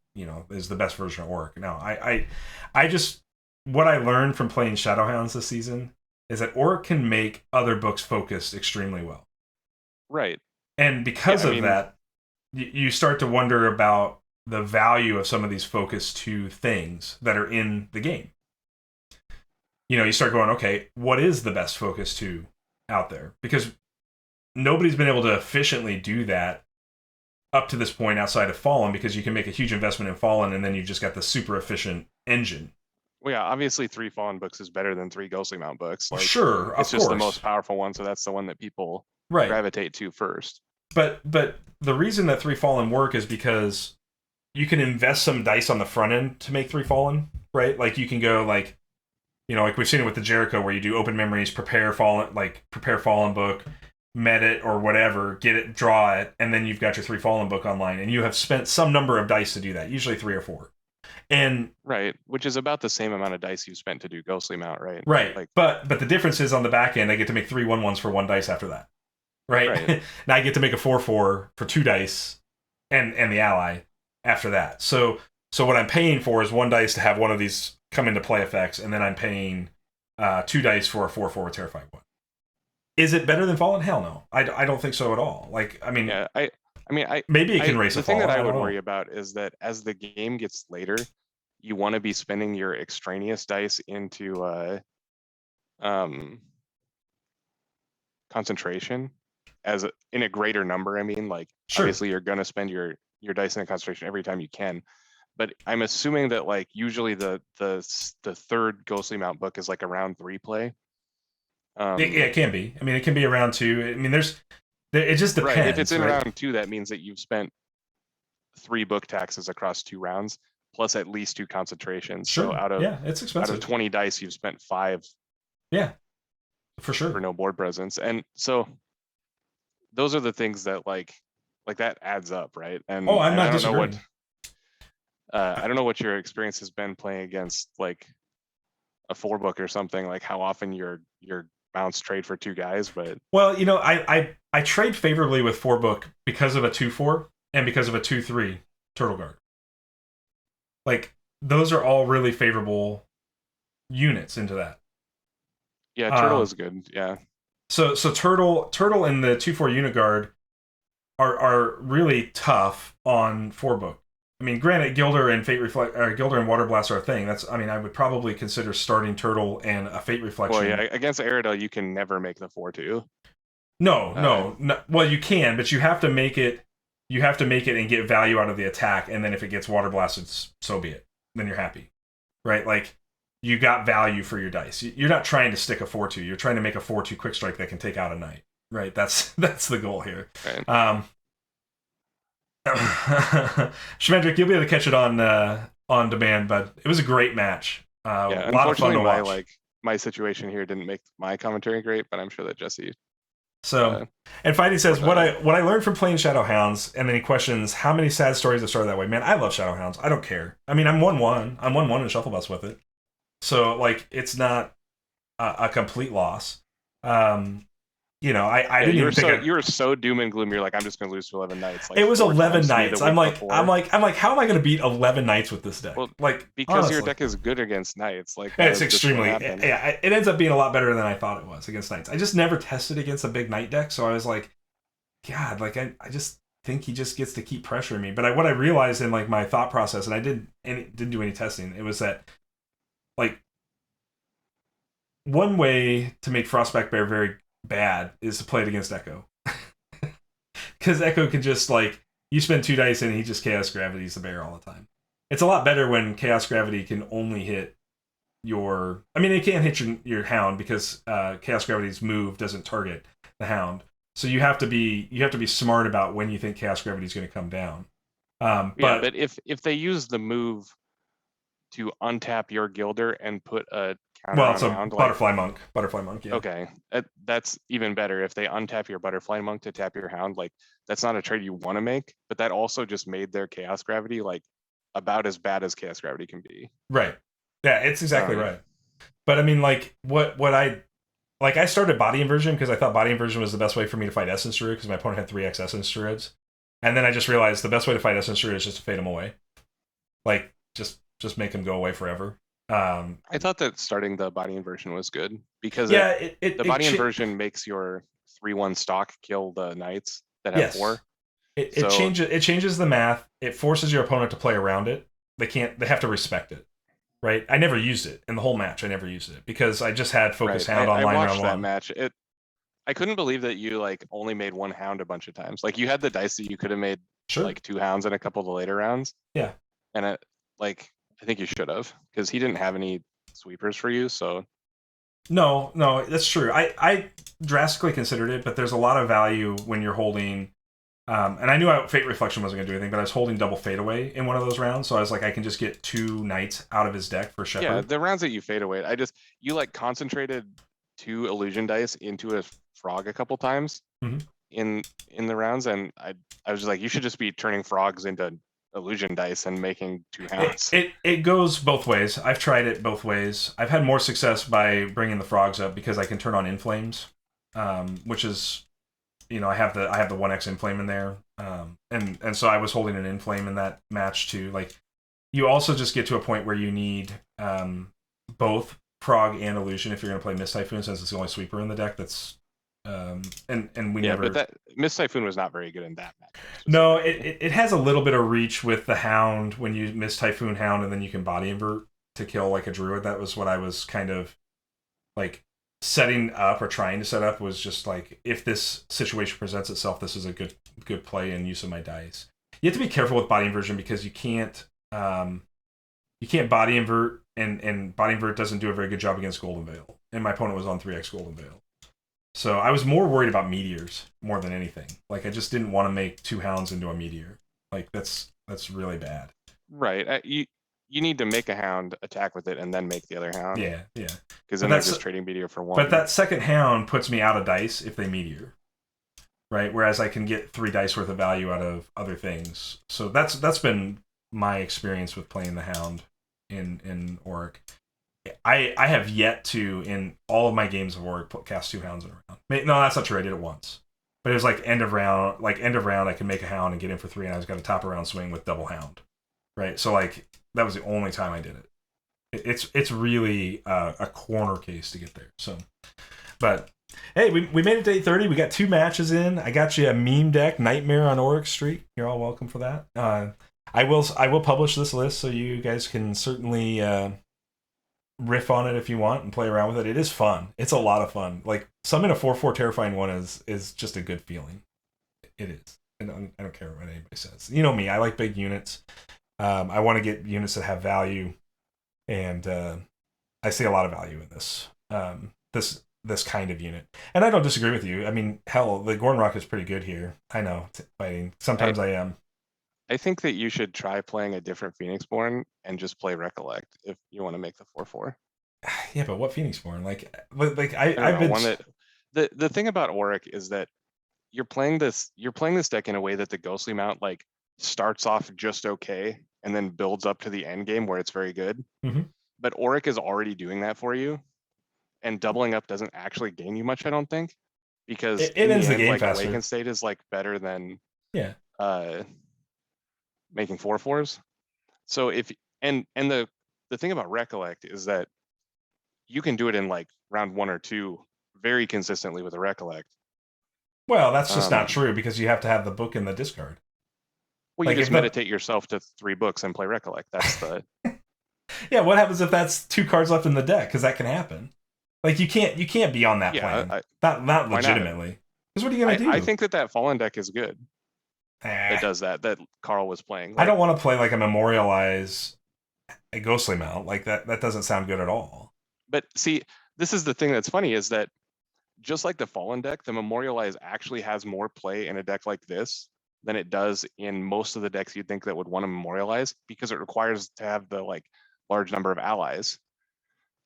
is the best version of Orrick. No, I just, what I learned from playing Shadowhounds this season is that Orrick can make other books focused extremely well. Right. And because of that, you start to wonder about the value of some of these focus 2 things that are in the game. You start going, okay, what is the best focus 2 out there? Because nobody's been able to efficiently do that up to this point outside of Fallen, because you can make a huge investment in Fallen and then you've just got the super efficient engine. Well, yeah, obviously 3 Fallen books is better than 3 Ghostly Mount books. Like, sure, it's just the most powerful one, so that's the one that people gravitate to first. But the reason that 3 Fallen work is because you can invest some dice on the front end to make 3 Fallen, right? Like you can go like, like we've seen it with the Jericho, where you do open memories, prepare Fallen book, met it or whatever, get it, draw it, and then you've got your 3 Fallen book online, and you have spent some number of dice to do that, usually 3 or 4. And right, which is about the same amount of dice you spent to do Ghostly Mount, right? Right. Like, but the difference is on the back end, I get to make 3 1/1s for 1 dice after that. Right? Now I get to make a 4/4 for 2 dice and the ally after that. So what I'm paying for is 1 dice to have one of these come into play effects, and then I'm paying 2 dice for a 4/4 Terrifying One. Is it better than Fallen? Hell no. I don't think so at all. Like, I mean, maybe it can race a Fallen. The thing that I would worry about is that as the game gets later, you want to be spending your extraneous dice into concentration in a greater number. I mean, like, obviously you're going to spend your dice in a concentration every time you can. But I'm assuming that like usually the third Ghostly Mount book is like a round 3 play. It can be. I mean, it can be a round 2. I mean, it just depends. Right. If it's in round 2, that means that you've spent 3 book taxes across 2 rounds, plus at least 2 concentrations. Sure. So out it's of expensive. 20 dice, you've spent 5. Yeah, for sure. For no board presence. And so those are the things that like that adds up, right? And I'm not I don't disagreeing. know what I don't know what your experience has been playing against like a 4 book or something, like how often your mounts trade for 2 guys, but well, I trade favorably with 4 book because of a 2/4 and because of a 2/3 turtle guard. Like those are all really favorable units into that. yeah, turtle is good. Yeah. So turtle and the 2/4 unit guard are really tough on 4 book. I mean, granted, Gilder and Gilder and Water Blast are a thing. I would probably consider starting Turtle and a Fate Reflection. Well, yeah, against Aradel, you can never make the 4/2. No. Well, you can, but you have to make it. You have to make it and get value out of the attack, and then if it gets Water Blasted, so be it. Then you're happy, right? Like you got value for your dice. You're not trying to stick a 4/2. You're trying to make a 4/2 quick strike that can take out a knight, right? That's the goal here. Right. Schmendrix, you'll be able to catch it on demand, but it was a great match. Yeah, a lot of fun to watch. My situation here didn't make my commentary great, but I'm sure that Jesse. So, and Fighting says what I learned from playing Shadowhounds, and then he questions how many sad stories have started that way. Man, I love Shadowhounds. I don't care. I mean, I'm 1-1. I'm 1-1 in Shufflebus with it, so like it's not a complete loss. I didn't even think you were so doom and gloom. You're like, I'm just going to lose to 11 Knights. Like, it was 11 Knights. I'm like, how am I going to beat 11 Knights with this deck? Well, like because honestly. your deck is good against Knights. Like it's extremely. Yeah, it ends up being a lot better than I thought it was against Knights. I just never tested against a big Knight deck, so I was like, God, like I just think he just gets to keep pressuring me. But what I realized in like my thought process, and I didn't do any testing, it was that like one way to make Frostback Bear very bad is to play it against Echo. Because Echo can just like you spend 2 dice and he just Chaos Gravities the bear all the time. It's a lot better when Chaos Gravity can only hit your it can't hit your Hound because Chaos Gravity's move doesn't target the Hound. So you have to be smart about when you think Chaos Gravity is going to come down. But if they use the move to untap your Gilder and put a counter it's a Hound, Butterfly Monk. Butterfly Monk, yeah. Okay, that's even better. If they untap your Butterfly Monk to tap your Hound, like that's not a trade you want to make, but that also just made their Chaos Gravity like about as bad as Chaos Gravity can be. Right. Yeah, it's exactly right. But I mean, like I started Body Inversion because I thought Body Inversion was the best way for me to fight Essence Druid because my opponent had 3x Essence Druids, and then I just realized the best way to fight Essence Druid is just to fade them away, like just make them go away forever. I thought that starting the Body Inversion was good because the Body Inversion makes your 3/1 stock kill the Knights that have 4. It changes the math. It forces your opponent to play around it. They have to respect it, right? I never used it in the whole match. I never used it because I just had Focus Hound online I watched round that 1. match. I couldn't believe that you like only made 1 Hound a bunch of times. Like you had the dice that you could have made like 2 Hounds in a couple of the later rounds. Yeah, and I think you should have because he didn't have any sweepers for you. So no, that's true. I drastically considered it, but there's a lot of value when you're holding. And I knew Fate Reflection wasn't going to do anything, but I was holding double Fade Away in one of those rounds, so I was like, I can just get 2 Knights out of his deck for Shepherd. Yeah, the rounds that you Fade Away, you like concentrated 2 illusion dice into a frog a couple times in the rounds, and I was just like, you should just be turning frogs into illusion dice and making 2 Hounds. It goes both ways. I've tried it both ways. I've had more success by bringing the frogs up because I can turn on Inflames, which is, I have the 1x Inflame in there, and so I was holding an Inflame in that match too. Like, you also just get to a point where you need both frog and illusion if you're going to play Mist Typhoon, since it's the only sweeper in the deck. That's but that Mist Typhoon was not very good in that match. No, it has a little bit of reach with the Hound when you Mist Typhoon Hound, and then you can Body Invert to kill like a Druid. That was what I was kind of like setting up or trying to set up, was just like, if this situation presents itself, this is a good play and use of my dice. You have to be careful with Body Inversion because you can't Body Invert, and Body Invert doesn't do a very good job against Golden Veil, and my opponent was on 3x Golden Veil. So I was more worried about meteors more than anything. Like, I just didn't want to make 2 Hounds into a meteor. Like, that's That's really bad. Right. You need to make a hound, attack with it, and then make the other hound. Yeah, yeah. Because then they're just trading meteor for one. But that second hound puts me out of dice if they meteor, right? Whereas I can get 3 dice worth of value out of other things. So that's been my experience with playing the hound in Orrick. I have yet to, in all of my games of Orrick, cast 2 hounds in a round. No, that's not true. I did it once. But it was like end of round, I can make a hound and get in for 3, and I was got a top of round swing with double hound, right? So like that was the only time I did it. It's really a corner case to get there. So, but hey, we made it to 8:30. We got 2 matches in. I got you a meme deck, Nightmare on Orrick Street. You're all welcome for that. I will publish this list so you guys can certainly riff on it if you want and play around with it. It is fun. It's a lot of fun. Like summon a 4/4 terrifying one is just a good feeling. It is. I don't care what anybody says. You know me. I like big units. I want to get units that have value. And I see a lot of value in this this kind of unit. And I don't disagree with you. I mean, hell, the Gorn Rock is pretty good here. I know, fighting. Sometimes I am. I think that you should try playing a different Phoenixborn and just play Recollect if you want to make the 4/4. Yeah, but what Phoenixborn? I've been one that the thing about Orrick is that you're playing this deck in a way that the Ghostly Mount like starts off just okay and then builds up to the end game where it's very good. Mm-hmm. But Orrick is already doing that for you, and doubling up doesn't actually gain you much, I don't think, because it ends the game like faster. Awakened State is like better than making 4/4s. So if and the thing about Recollect is that you can do it in like round 1 or 2 very consistently with a Recollect. Well, that's just not true because you have to have the book in the discard. Well, you just meditate yourself to 3 books and play Recollect. That's the yeah. What happens if that's 2 cards left in the deck? Because that can happen. Like you can't be on that plan. Not legitimately. Because what are you gonna do? I think that Fallen deck is good. It does that Carl was playing. Like, I don't want to play like a Memorialize a Ghostly Mount. Like that doesn't sound good at all. But see, this is the thing that's funny is that just like the Fallen deck, the Memorialize actually has more play in a deck like this than it does in most of the decks you'd think that would want to Memorialize, because it requires to have the like large number of allies.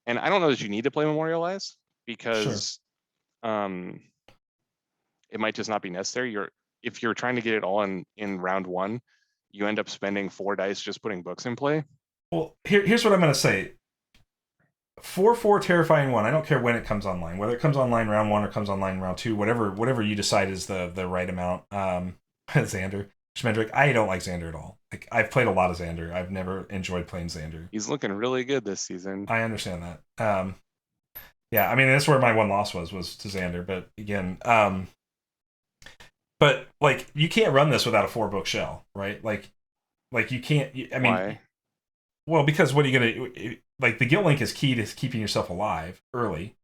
And I don't know that you need to play Memorialize because it might just not be necessary. If you're trying to get it all in round 1, you end up spending 4 dice just putting books in play. Well, here's what I'm going to say. 4/4 terrifying one. I don't care when it comes online, whether it comes online round 1 or comes online round 2, whatever you decide is the right amount. Xander, Schmendrix. I don't like Xander at all. Like I've played a lot of Xander. I've never enjoyed playing Xander. He's looking really good this season. I understand that. Yeah, I mean that's where my one loss was to Xander. But again, but like you can't run this without a 4-book shell, right? Like you can't. I mean, why? Well, because what are you gonna like? The Guilt Link is key to keeping yourself alive early,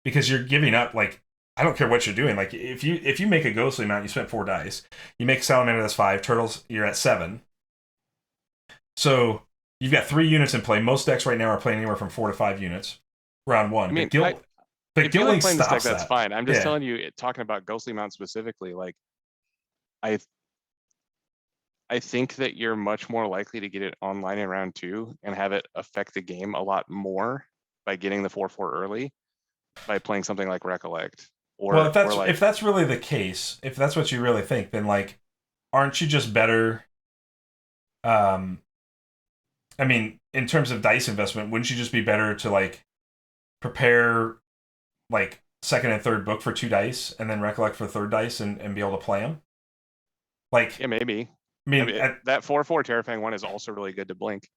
because you're giving up. Like I don't care what you're doing. Like if you make a Ghostly Mount, you spent 4 dice. You make a Salamander, that's 5. Turtles, you're at 7. So you've got 3 units in play. Most decks right now are playing anywhere from 4 to 5 units. Round 1. I mean, if you like playing this deck, that's fine. I'm just telling you, talking about Ghostly Mount specifically, like I think that you're much more likely to get it online in round 2 and have it affect the game a lot more by getting the 4/4 early by playing something like Recollect. Well, if that's really the case, if that's what you really think, then like, aren't you just better? I mean, in terms of dice investment, wouldn't you just be better to like prepare like 2nd and 3rd book for 2 dice and then Recollect for 3rd dice and be able to play them? Like, yeah, maybe. I mean, that 4/4 terrifying one is also really good to blink.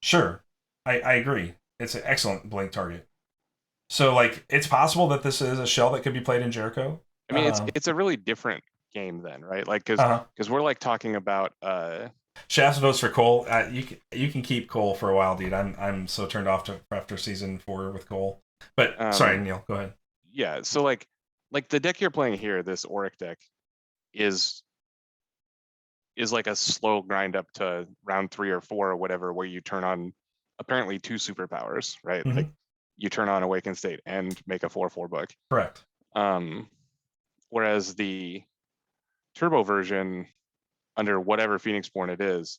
Sure, I agree. It's an excellent blink target. So, like, it's possible that this is a shell that could be played in Jericho. I mean, it's a really different game then, right? Like, because we're like talking about. Shafts votes for Cole. You can keep Cole for a while, dude. I'm so turned off after season 4 with Cole. But sorry, Neil, go ahead. Yeah, so like the deck you're playing here, this Orrick deck, is like a slow grind up to round 3 or 4 or whatever, where you turn on apparently 2 superpowers, right? Mm-hmm. Like you turn on Awakened State and make a 4/4 book. Correct. Whereas the turbo version, under whatever Phoenixborn it is,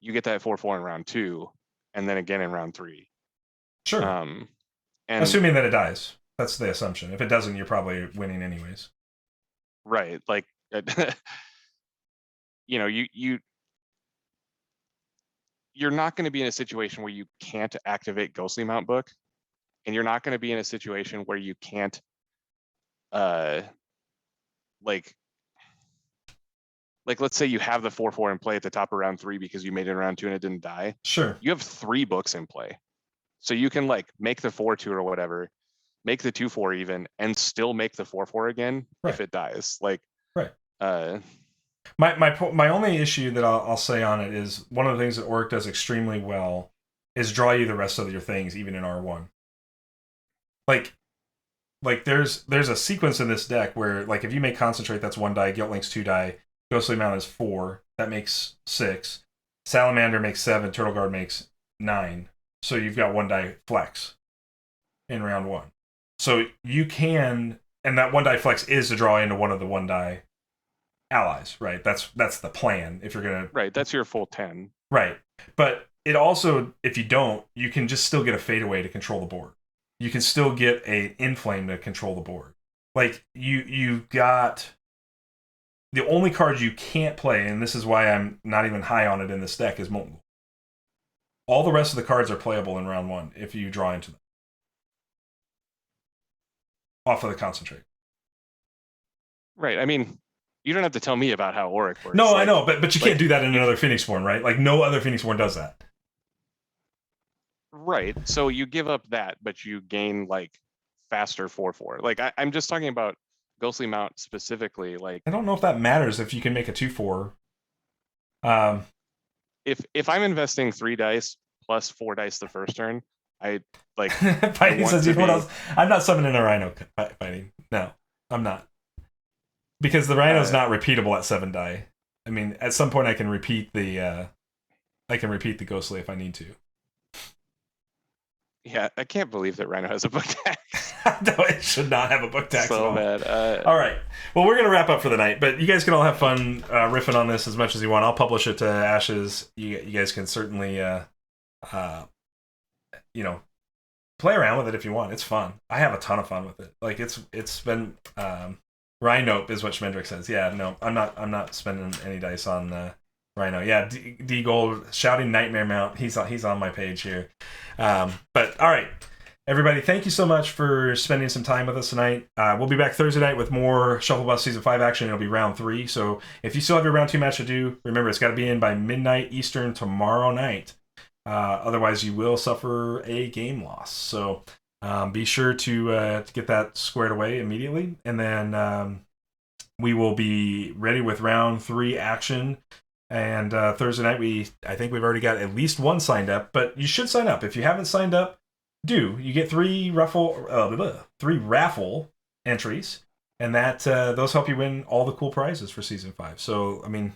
you get that 4/4 in round 2, and then again in round 3. Sure. And assuming that it dies. That's the assumption. If it doesn't, you're probably winning anyways. Right. Like, you know, you're not going to be in a situation where you can't activate Ghostly Mount Book, and you're not going to be in a situation where you can't, like let's say you have the 4/4 in play at the top of round 3 because you made it in round 2 and it didn't die. Sure. You have 3 books in play. So you can like make the 4/2 or whatever, make the 2/4 even, and still make the 4/4 again if it dies. Like, right. My only issue that I'll say on it is one of the things that Orrick does extremely well is draw you the rest of your things, even in R1. Like there's a sequence in this deck where, like, if you make Concentrate, that's 1 die, Guilt Link's 2 die, Ghostly Mount is 4, that makes 6, Salamander makes 7, Turtle Guard makes 9. So you've got 1 die flex in round 1. So you can, and that 1 die flex is to draw into one of the 1 die allies, right? That's the plan. If you're gonna, right, that's your full 10, right? But it also, if you don't, you can just still get a fadeaway to control the board. You can still get a Inflame to control the board. Like you got the only card you can't play, and this is why I'm not even high on it in this deck, is Molten Gold. All the rest of the cards are playable in round 1 if you draw into them off of the Concentrate. Right. I mean, you don't have to tell me about how Orrick works. No, like, I know, but you can't do that in another Phoenixborn, right? Like, no other Phoenixborn does that. Right. So you give up that, but you gain like faster 4/4. Like, I'm just talking about Ghostly Mount specifically. Like, I don't know if that matters if you can make a 2/4. If I'm investing 3 dice plus 4 dice the first turn, I like. Fighting says, what else? I'm not summoning a Rhino fighting. No, I'm not. Because the Rhino's not repeatable at 7 die. I mean, at some point I can repeat the Ghostly if I need to. Yeah, I can't believe that Rhino has a book tax. No, it should not have a book tax. So at all. Bad. All right. Well, we're gonna wrap up for the night, but you guys can all have fun riffing on this as much as you want. I'll publish it to Ashes. You guys can certainly, play around with it if you want. It's fun. I have a ton of fun with it. Like it's been. Rhino is what Schmendrix says. Yeah, no, I'm not spending any dice on Rhino. Yeah, D Gold shouting Nightmare Mount. He's on my page here. But all right, everybody, thank you so much for spending some time with us tonight. We'll be back Thursday night with more Shufflebus Season 5 action. It'll be round 3. So if you still have your round 2 match to do, remember it's got to be in by midnight Eastern tomorrow night. Otherwise, you will suffer a game loss. So. Be sure to get that squared away immediately, and then we will be ready with round 3 action. And Thursday night, I think we've already got at least 1 signed up, but you should sign up. If you haven't signed up, you get 3 raffle entries, and that those help you win all the cool prizes for season 5. So I mean,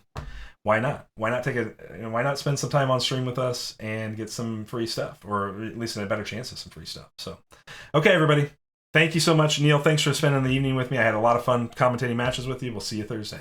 why not? Why not spend some time on stream with us and get some free stuff, or at least a better chance of some free stuff. So, okay, everybody. Thank you so much. Neil, thanks for spending the evening with me. I had a lot of fun commentating matches with you. We'll see you Thursday.